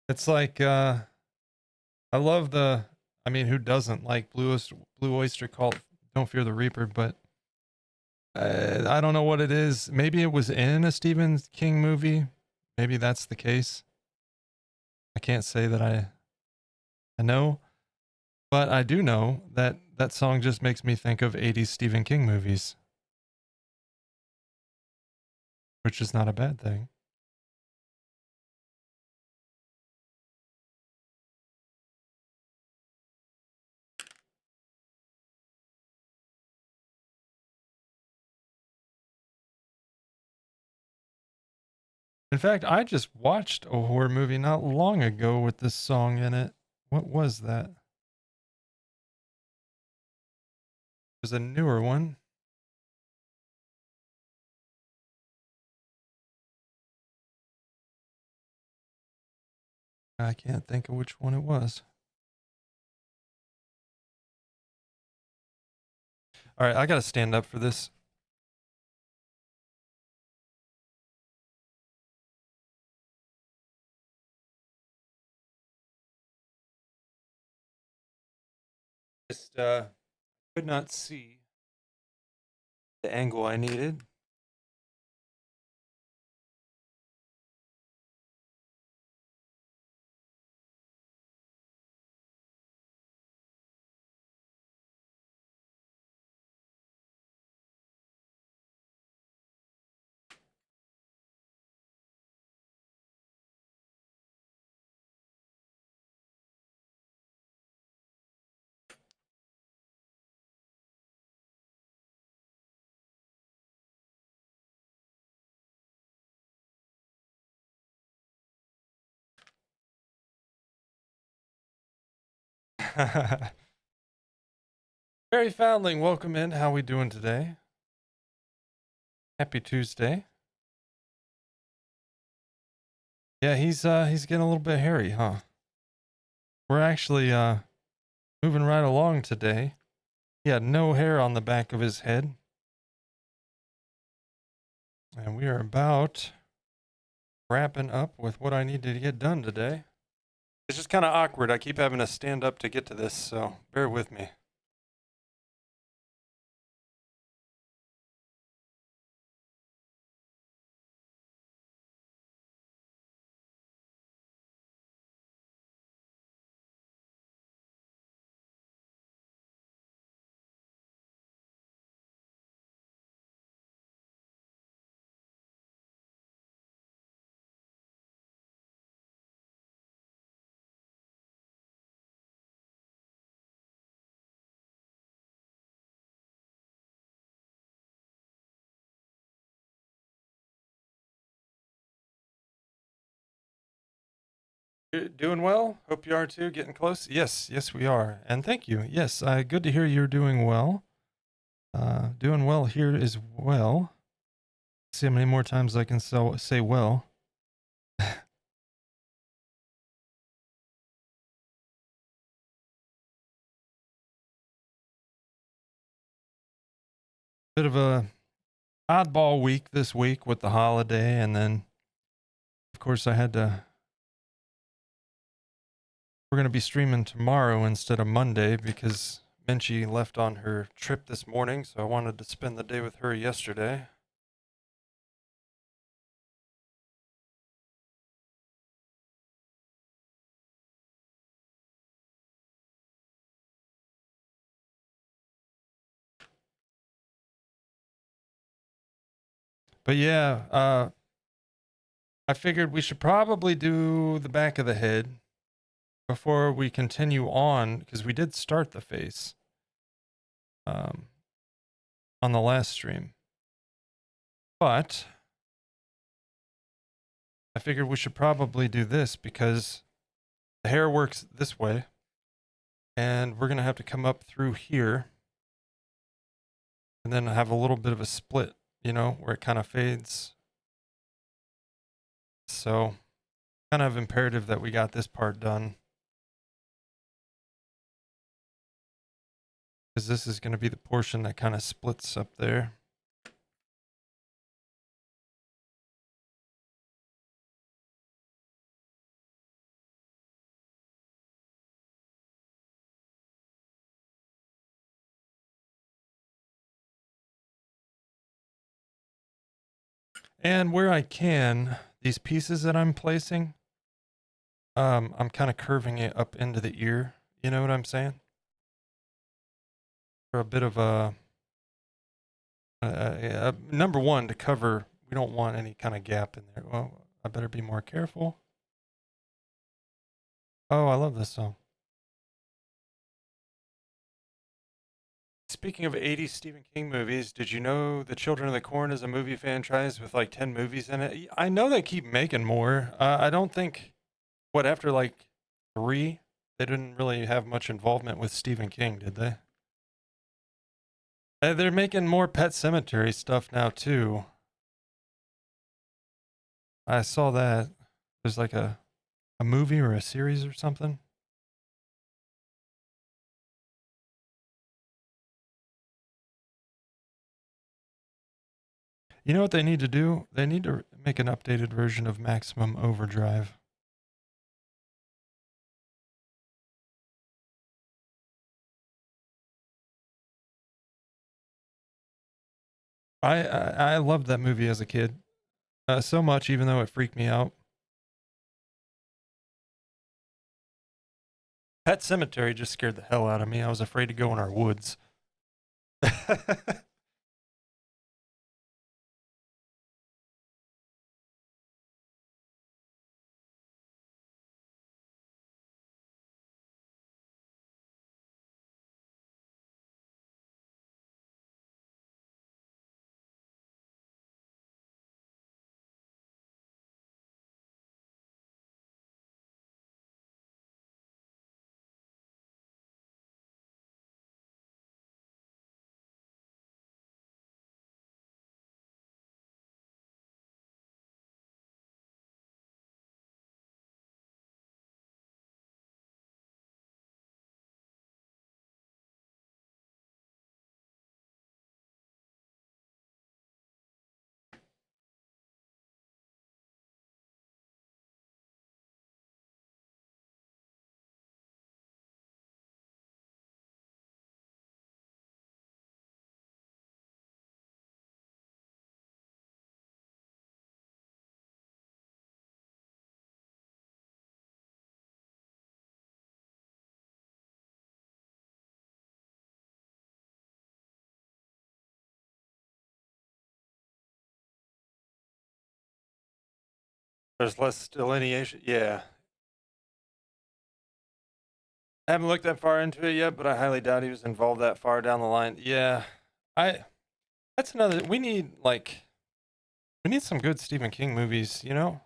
It's like I love the. I mean, who doesn't like Blue Oyster Cult? Don't Fear the Reaper, but I don't know what it is. Maybe it was in a Stephen King movie. Maybe that's the case. I can't say that I know, but I do know that that song just makes me think of 80s Stephen King movies, which is not a bad thing. In fact, I just watched a horror movie not long ago with this song in it. What was that? It was a newer one. I can't think of which one it was. All right, I got to stand up for this. Just could not see the angle I needed. Barry Foundling, welcome in. How we doing today? Happy Tuesday. Yeah, he's getting a little bit hairy, huh? We're actually moving right along today. He had no hair on the back of his head. And we are about wrapping up with what I need to get done today. It's just kind of awkward. I keep having to stand up to get to this, so bear with me. Doing well? Hope you are too. Getting close? Yes, we are. And thank you. Yes, good to hear you're doing well. Doing well here as well. See how many more times I can say well. Bit of a oddball week this week with the holiday, and then of course I had to. We're going to be streaming tomorrow instead of Monday because Menchie left on her trip this morning, so I wanted to spend the day with her yesterday. But yeah, I figured we should probably do the back of the head before we continue on, because we did start the face on the last stream. But I figured we should probably do this because the hair works this way, and we're going to have to come up through here and then have a little bit of a split, you know, where it kind of fades. So kind of imperative that we got this part done, because this is going to be the portion that kind of splits up there. And where I can, these pieces that I'm placing, I'm kind of curving it up into the ear. You know what I'm saying? For a bit of number one, to cover, we don't want any kind of gap in there. Well, I better be more careful. Oh, I love this song. Speaking of 80s Stephen King movies, did you know The Children of the Corn is a movie franchise with like 10 movies in it? I know they keep making more. I don't think, what, after like 3, they didn't really have much involvement with Stephen King, did they? They're making more Pet Cemetery stuff now too. I saw that. There's like a movie or a series or something. You know what they need to do? They need to make an updated version of Maximum Overdrive. I loved that movie as a kid, so much, even though it freaked me out. Pet Cemetery just scared the hell out of me. I was afraid to go in our woods. There's less delineation. Yeah. I haven't looked that far into it yet, but I highly doubt he was involved that far down the line. Yeah. I That's another, we need some good Stephen King movies, you know?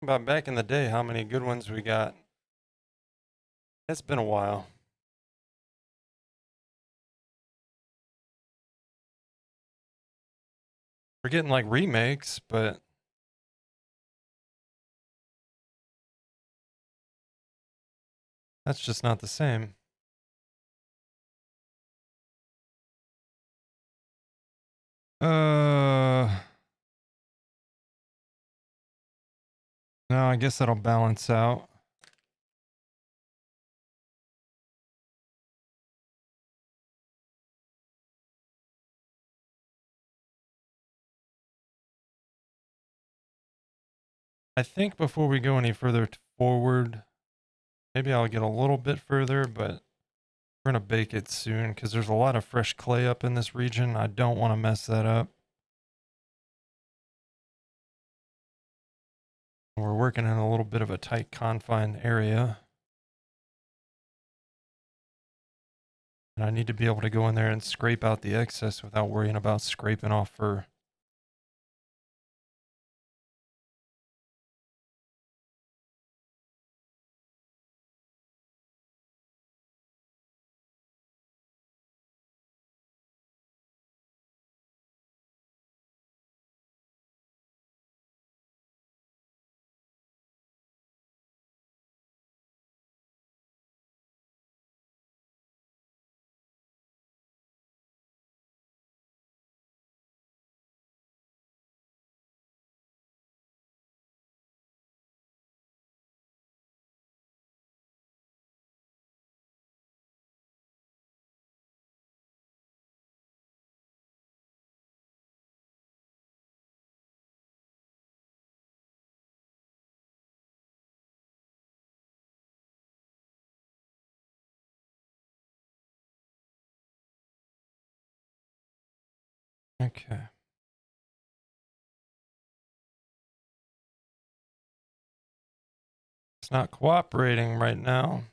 About back in the day, how many good ones we got. It's been a while. We're getting like remakes, but that's just not the same. No, I guess that'll balance out. I think before we go any further forward, maybe I'll get a little bit further, but we're going to bake it soon because there's a lot of fresh clay up in this region. I don't want to mess that up. We're working in a little bit of a tight confined area. And I need to be able to go in there and scrape out the excess without worrying about scraping off fur. Okay. It's not cooperating right now.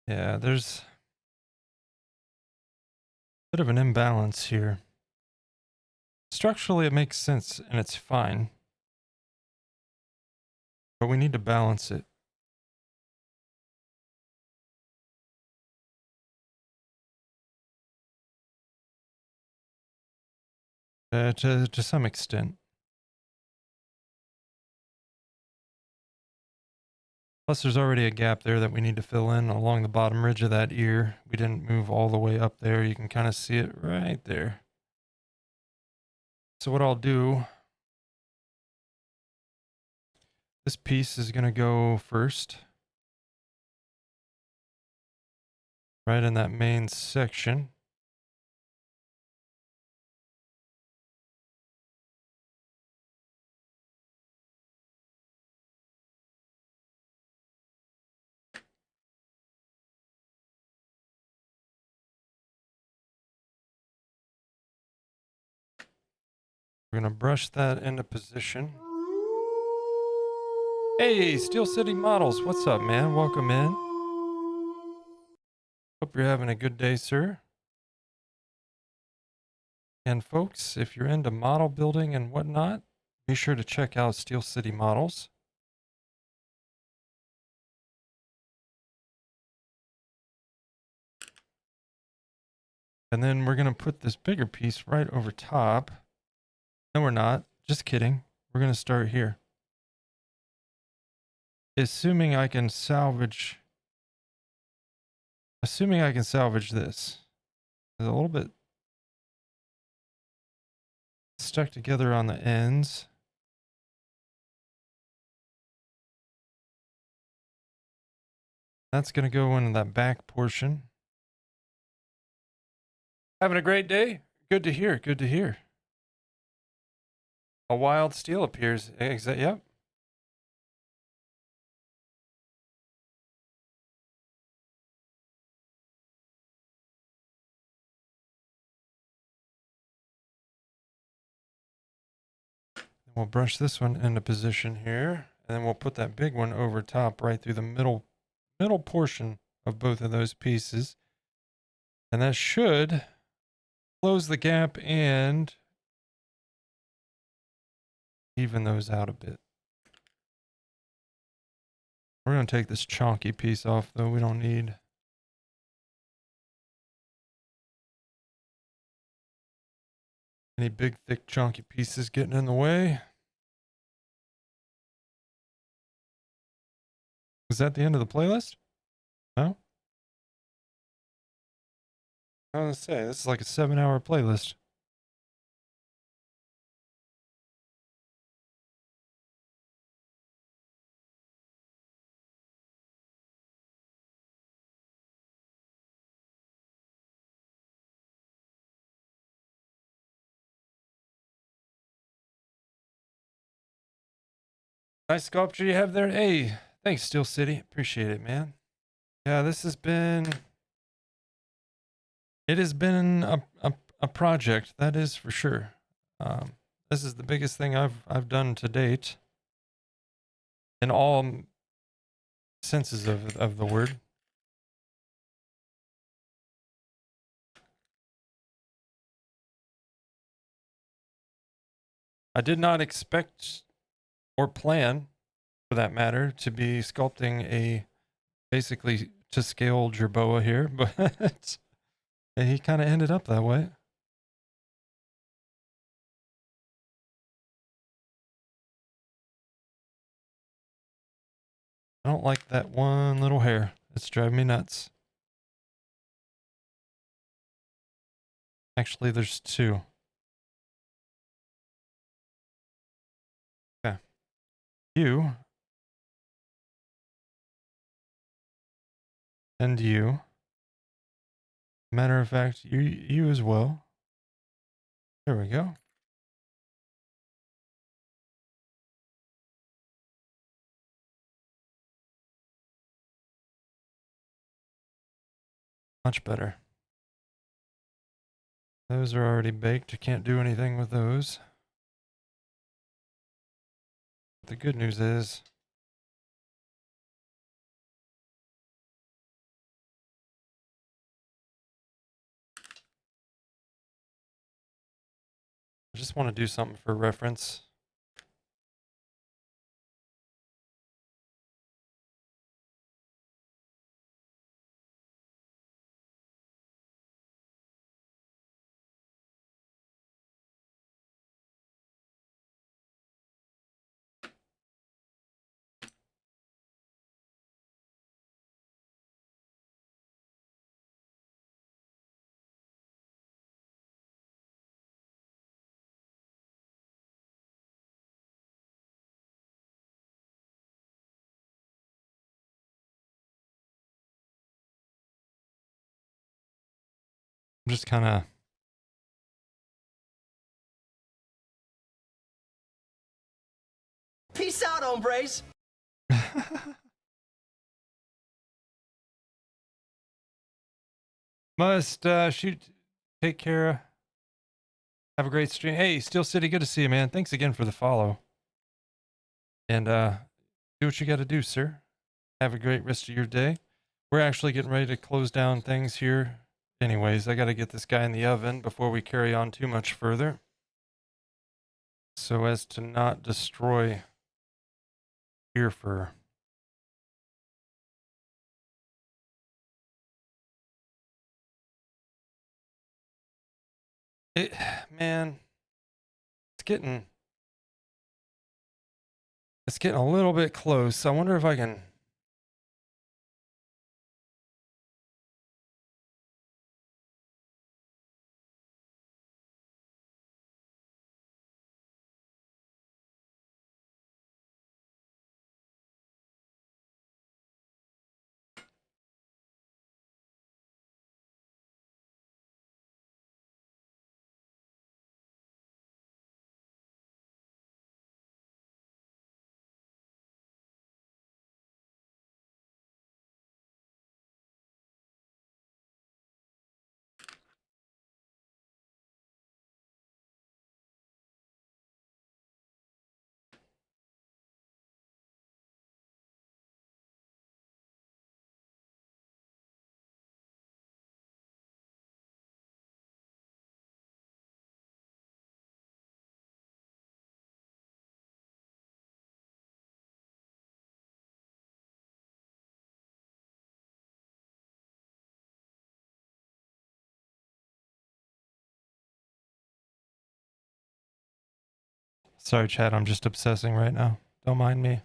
Yeah, there's a bit of an imbalance here. Structurally, it makes sense and it's fine, but we need to balance it. To some extent. Plus, there's already a gap there that we need to fill in along the bottom ridge of that ear. We didn't move all the way up there. You can kind of see it right there. So what I'll do, this piece is going to go first. Right in that main section. We're going to brush that into position. Hey, Steel City Models, what's up, man? Welcome in. Hope you're having a good day, sir. And folks, if you're into model building and whatnot, be sure to check out Steel City Models. And then we're going to put this bigger piece right over top. No, we're not. Just kidding. We're going to start here. Assuming I can salvage this. It's a little bit stuck together on the ends. That's going to go into that back portion. Having a great day? Good to hear. Good to hear. A wild steel appears. Yep. We'll brush this one into position here, and then we'll put that big one over top right through the middle portion of both of those pieces. And that should close the gap and even those out a bit. We're going to take this chonky piece off, though. We don't need any big, thick, chunky pieces getting in the way. Is that the end of the playlist? No? I was going to say, this is like a 7-hour playlist. Nice sculpture you have there. Hey, thanks, Steel City. Appreciate it, man. Yeah, this has been... It has been a project, that is for sure. This is the biggest thing I've done to date, in all senses of the word. I did not expect or plan, for that matter, to be sculpting a basically to scale Jerboa here, but he kind of ended up that way. I don't like that one little hair. It's driving me nuts. Actually, there's two. Okay. You. And you. Matter of fact, you as well. There we go. Much better. Those are already baked. You can't do anything with those. The good news is I just want to do something for reference. I'm just kind Peace out, hombres. of must shoot. Take care. Have a great stream. Hey, Steel City, good to see you, man. Thanks again for the follow. And do what you got to do, sir. Have a great rest of your day. We're actually getting ready to close down things here. Anyways, I got to get this guy in the oven before we carry on too much further, so as to not destroy ear fur. It, man, it's getting a little bit close. I wonder if I can. Sorry, Chad, I'm just obsessing right now. Don't mind me.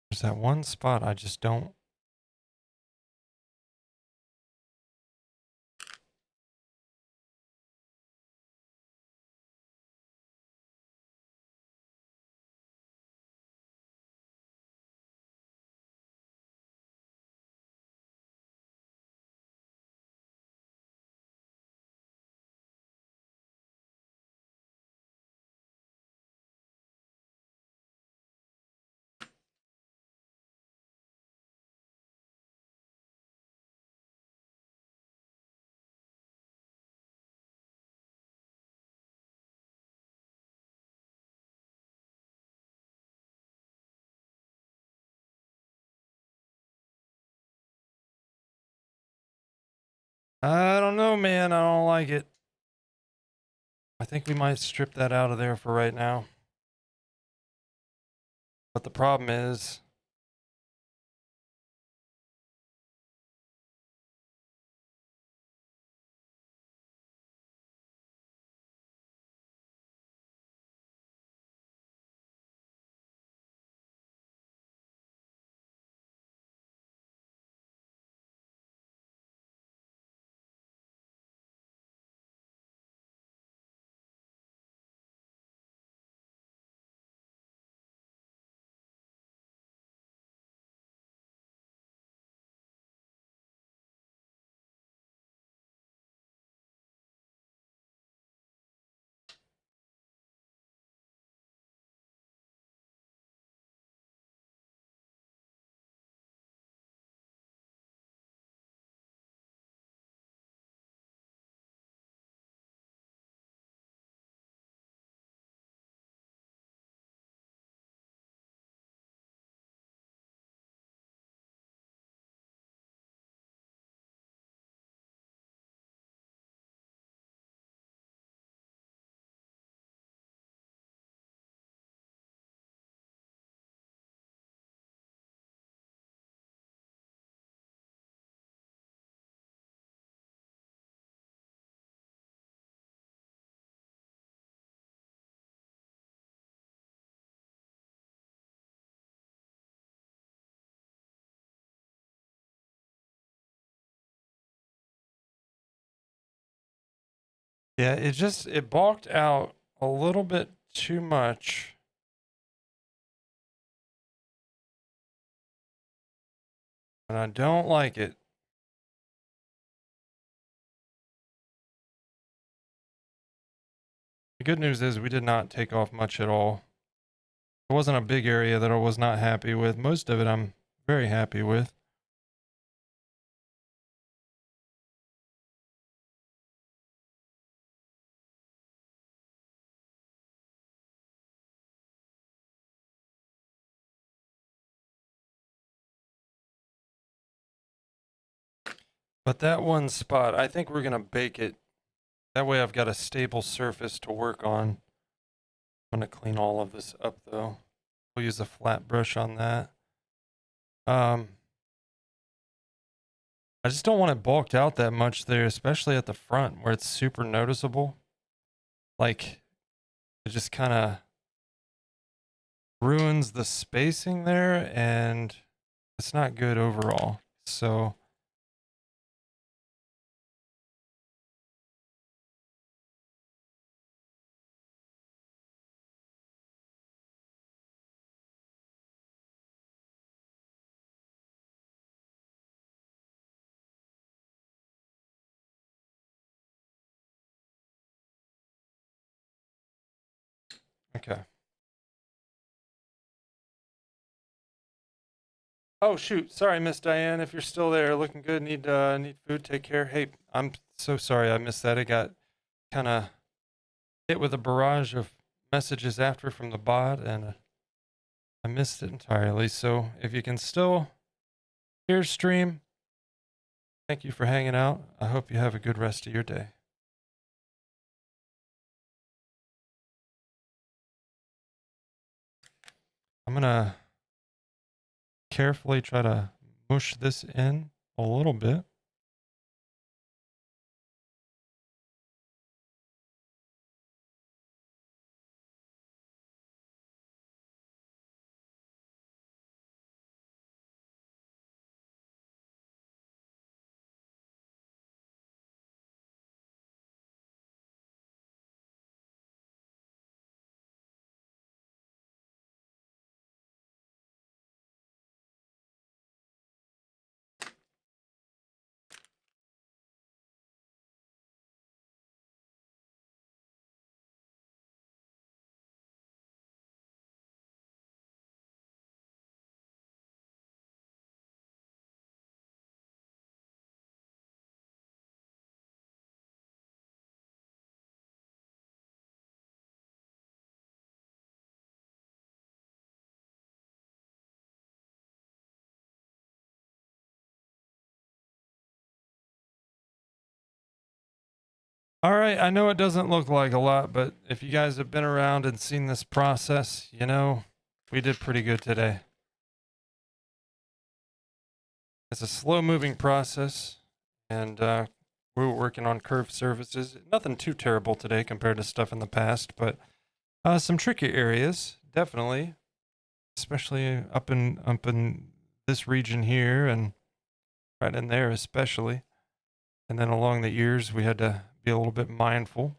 There's that one spot I just don't. I don't know, man. I don't like it. I think we might strip that out of there for right now. But the problem is, Yeah, it bulked out a little bit too much. And I don't like it. The good news is we did not take off much at all. It wasn't a big area that I was not happy with. Most of it I'm very happy with. But that one spot, I think we're going to bake it. That way I've got a stable surface to work on. I'm going to clean all of this up though. We'll use a flat brush on that. I just don't want it bulked out that much there, especially at the front where it's super noticeable. Like, it just kind of ruins the spacing there and it's not good overall. So okay. Oh shoot, sorry Miss Diane, if you're still there, looking good, need food, take care. Hey, I'm so sorry I missed that. It got kind of hit with a barrage of messages after from the bot and I missed it entirely. So if you can still hear stream, thank you for hanging out. I hope you have a good rest of your day. I'm gonna carefully try to mush this in a little bit. All right, I know it doesn't look like a lot, but if you guys have been around and seen this process, you know, we did pretty good today. It's a slow moving process and we were working on curved surfaces. Nothing too terrible today compared to stuff in the past, but some tricky areas, definitely, especially up in this region here and right in there especially. And then along the ears, we had to be a little bit mindful.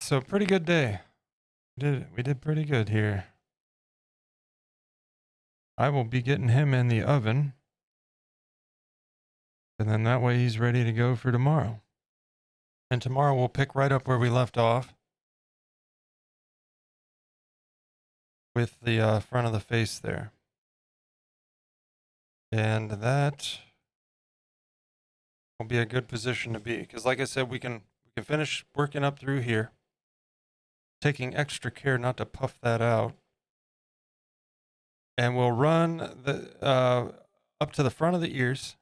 So pretty good day. We did pretty good here. I will be getting him in the oven. And then that way he's ready to go for tomorrow. And tomorrow we'll pick right up where we left off with the front of the face there. And that will be a good position to be. Because like I said, we can finish working up through here. Taking extra care not to puff that out. And we'll run up to the front of the ears,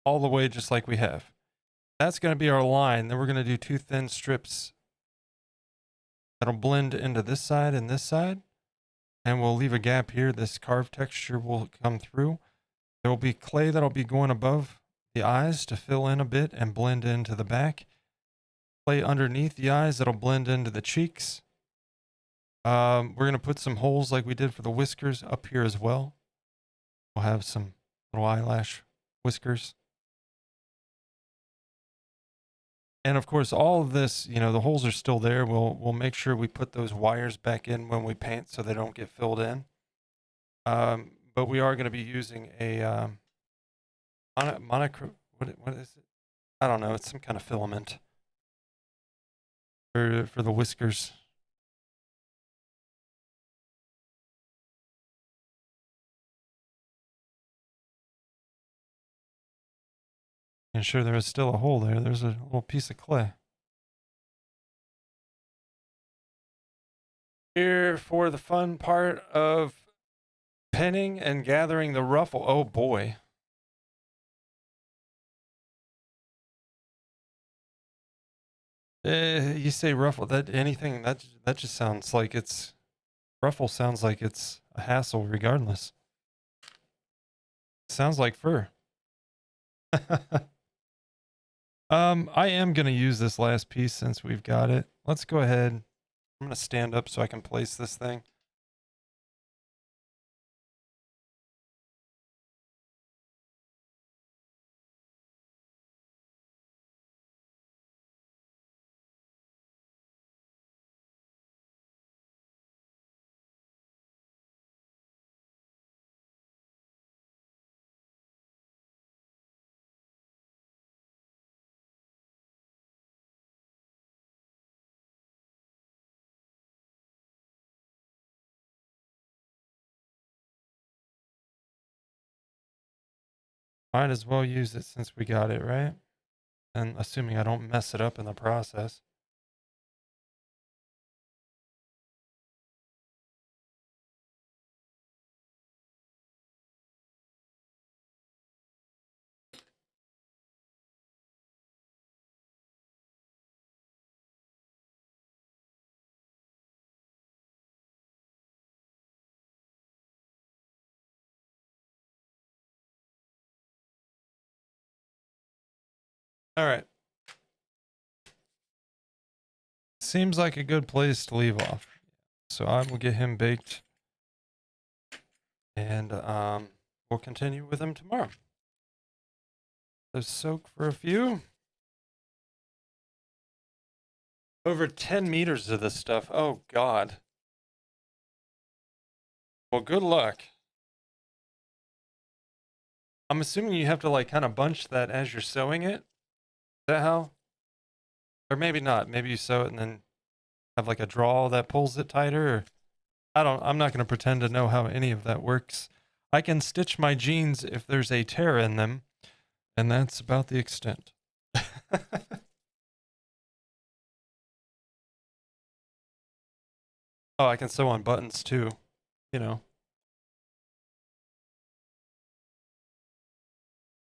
all the way just like we have. That's going to be our line. Then we're going to do 2 thin strips that'll blend into this side and this side. And we'll leave a gap here. This carved texture will come through. There will be clay that'll be going above the eyes to fill in a bit and blend into the back. Clay underneath the eyes that'll blend into the cheeks. We're going to put some holes like we did for the whiskers up here as well. We'll have some little eyelash whiskers. And of course, all of this, you know, the holes are still there. We'll make sure we put those wires back in when we paint so they don't get filled in. But we are going to be using a what is it? I don't know. It's some kind of filament for the whiskers. And sure, there is still a hole there. There's a little piece of clay. Here for the fun part of penning and gathering the ruffle. Oh boy. You say ruffle, that anything that just sounds like it's ruffle sounds like it's a hassle regardless. Sounds like fur. I am going to use this last piece since we've got it. Let's go ahead. I'm going to stand up so I can place this thing. Might as well use it since we got it, right? And assuming I don't mess it up in the process. All right. Seems like a good place to leave off. So I will get him baked. And we'll continue with him tomorrow. Let's soak for a few. Over 10 meters of this stuff. Oh, God. Well, good luck. I'm assuming you have to like kind of bunch that as you're sewing it. Is that how? Or maybe not. Maybe you sew it and then have like a drawl that pulls it tighter. Or, I'm not going to pretend to know how any of that works. I can stitch my jeans if there's a tear in them. And that's about the extent. Oh, I can sew on buttons too, you know.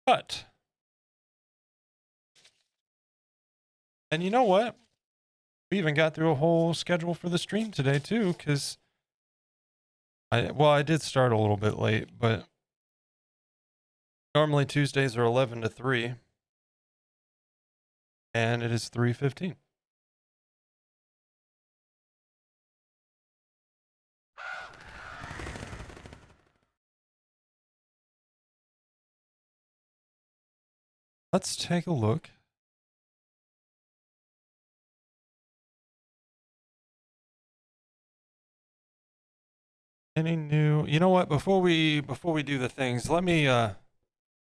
But, and you know what? We even got through a whole schedule for the stream today too, because I did start a little bit late, but normally Tuesdays are 11 to 3, and it is 3:15. Let's take a look. Any new? You know what? Before we do the things, let me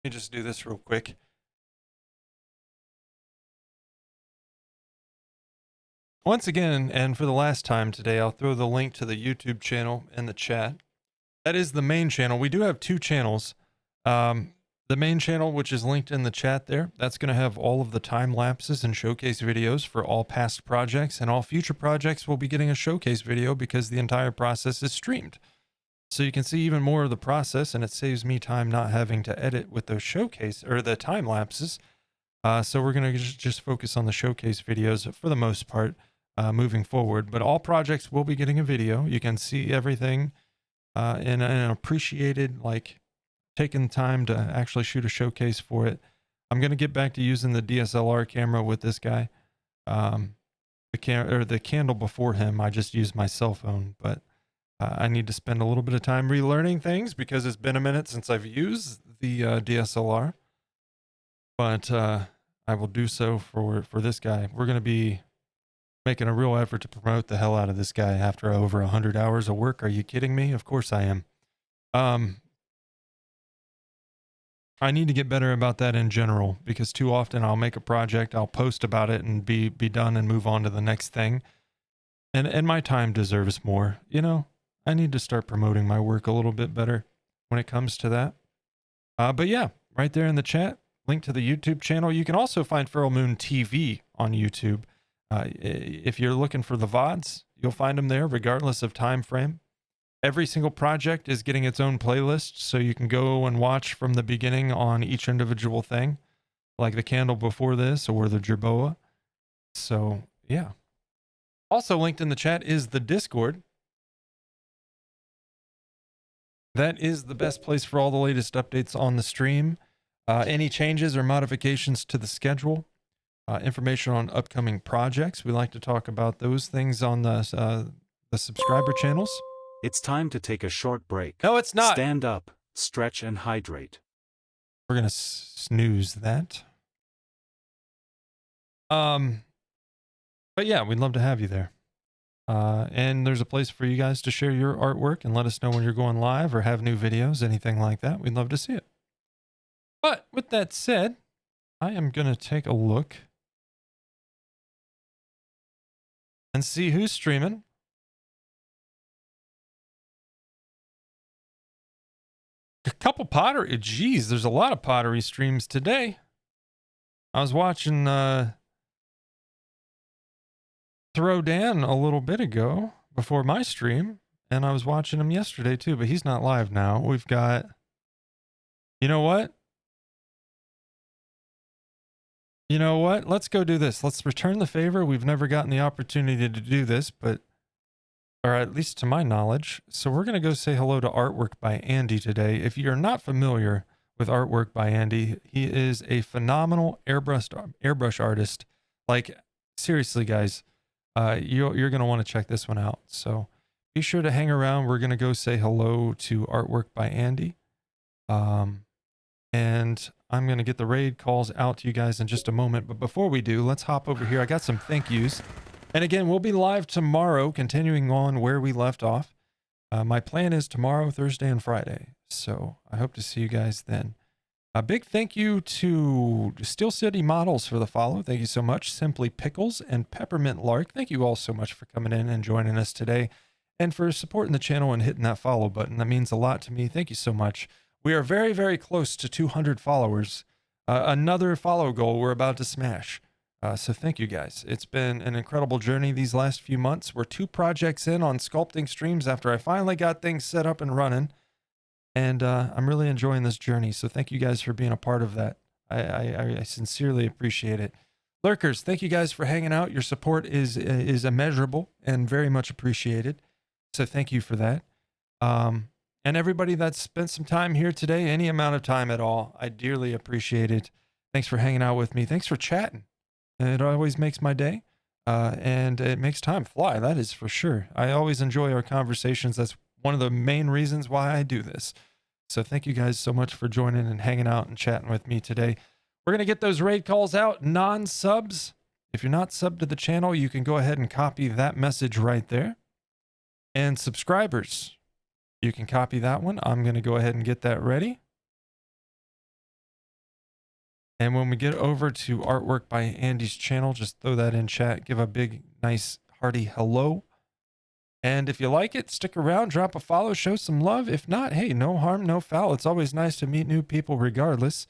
just do this real quick. Once again, and for the last time today, I'll throw the link to the YouTube channel in the chat. That is the main channel. We do have 2 channels. The main channel, which is linked in the chat there, that's going to have all of the time lapses and showcase videos for all past projects, and all future projects will be getting a showcase video because the entire process is streamed. so you can see even more of the process, and it saves me time not having to edit with those showcase or the time lapses. So we're going to just focus on the showcase videos for the most part moving forward. But all projects will be getting a video. You can see everything in an appreciated, like taking time to actually shoot a showcase for it. I'm going to get back to using the DSLR camera with this guy. The candle before him, I just used my cell phone, but I need to spend a little bit of time relearning things because it's been a minute since I've used the DSLR. But I will do so for this guy. We're going to be making a real effort to promote the hell out of this guy after over 100 hours of work. Are you kidding me? Of course I am. I need to get better about that in general because too often I'll make a project, I'll post about it and be done and move on to the next thing. And my time deserves more. You know, I need to start promoting my work a little bit better when it comes to that. But yeah, right there in the chat, link to the YouTube channel. You can also find FeralMoonTV on YouTube. If you're looking for the VODs, you'll find them there regardless of time frame. Every single project is getting its own playlist, so you can go and watch from the beginning on each individual thing, like the candle before this or the Jerboa. So, yeah. Also linked in the chat is the Discord. That is the best place for all the latest updates on the stream. Any changes or modifications to the schedule, information on upcoming projects. We like to talk about those things on the subscriber channels. It's time to take a short break. No, it's not. Stand up, stretch, and hydrate. We're going to snooze that. But yeah, we'd love to have you there. And there's a place for you guys to share your artwork and let us know when you're going live or have new videos, anything like that. We'd love to see it. But with that said, I am going to take a look and see who's streaming. A couple pottery. Geez, there's a lot of pottery streams today. I was watching Throw Dan a little bit ago before my stream, and I was watching him yesterday too, but he's not live now. We've got, you know what? You know what? Let's go do this. Let's return the favor. We've never gotten the opportunity to do this, but, or at least to my knowledge. So we're going to go say hello to Artwork by Andy today. If you're not familiar with Artwork by Andy, he is a phenomenal airbrush artist. Like, seriously, guys, you're going to want to check this one out. So be sure to hang around. We're going to go say hello to Artwork by Andy. And I'm going to get the raid calls out to you guys in just a moment. But before we do, let's hop over here. I got some thank yous. And again, we'll be live tomorrow, continuing on where we left off. My plan is tomorrow, Thursday, and Friday. So I hope to see you guys then. A big thank you to Steel City Models for the follow. Thank you so much. Simply Pickles and Peppermint Lark. Thank you all so much for coming in and joining us today and for supporting the channel and hitting that follow button. That means a lot to me. Thank you so much. We are very, very close to 200 followers. Another follow goal we're about to smash. So thank you guys. It's been an incredible journey these last few months. We're 2 projects in on sculpting streams after I finally got things set up and running. And I'm really enjoying this journey. So thank you guys for being a part of that. I sincerely appreciate it. Lurkers, thank you guys for hanging out. Your support is immeasurable and very much appreciated. So thank you for that. And everybody that's spent some time here today, any amount of time at all, I dearly appreciate it. Thanks for hanging out with me. Thanks for chatting. It always makes my day, and it makes time fly. That is for sure. I always enjoy our conversations. That's one of the main reasons why I do this. So thank you guys so much for joining and hanging out and chatting with me today. We're going to get those raid calls out. Non-subs, if you're not subbed to the channel, you can go ahead and copy that message right there. And subscribers, you can copy that one. I'm going to go ahead and get that ready. And when we get over to Artwork by Andy's channel, just throw that in chat. Give a big, nice, hearty hello. And if you like it, stick around, drop a follow, show some love. If not, hey, no harm, no foul. It's always nice to meet new people regardless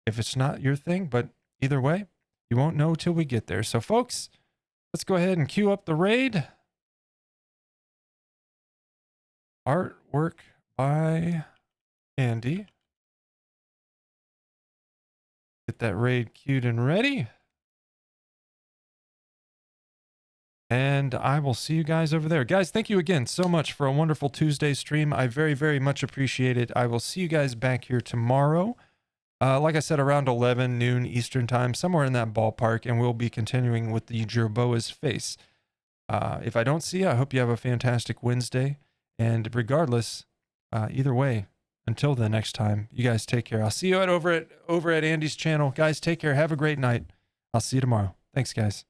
if it's not your thing. But either way, you won't know till we get there. So, folks, let's go ahead and queue up the raid. Artwork by Andy. Get that raid queued and ready. And I will see you guys over there. Guys, thank you again so much for a wonderful Tuesday stream. I very, very much appreciate it. I will see you guys back here tomorrow. Like I said, around 11 noon Eastern time, somewhere in that ballpark, and we'll be continuing with the Jerboa's face. If I don't see you, I hope you have a fantastic Wednesday. And regardless, either way, until the next time, you guys take care. I'll see you over at Andy's channel. Guys, take care. Have a great night. I'll see you tomorrow. Thanks, guys.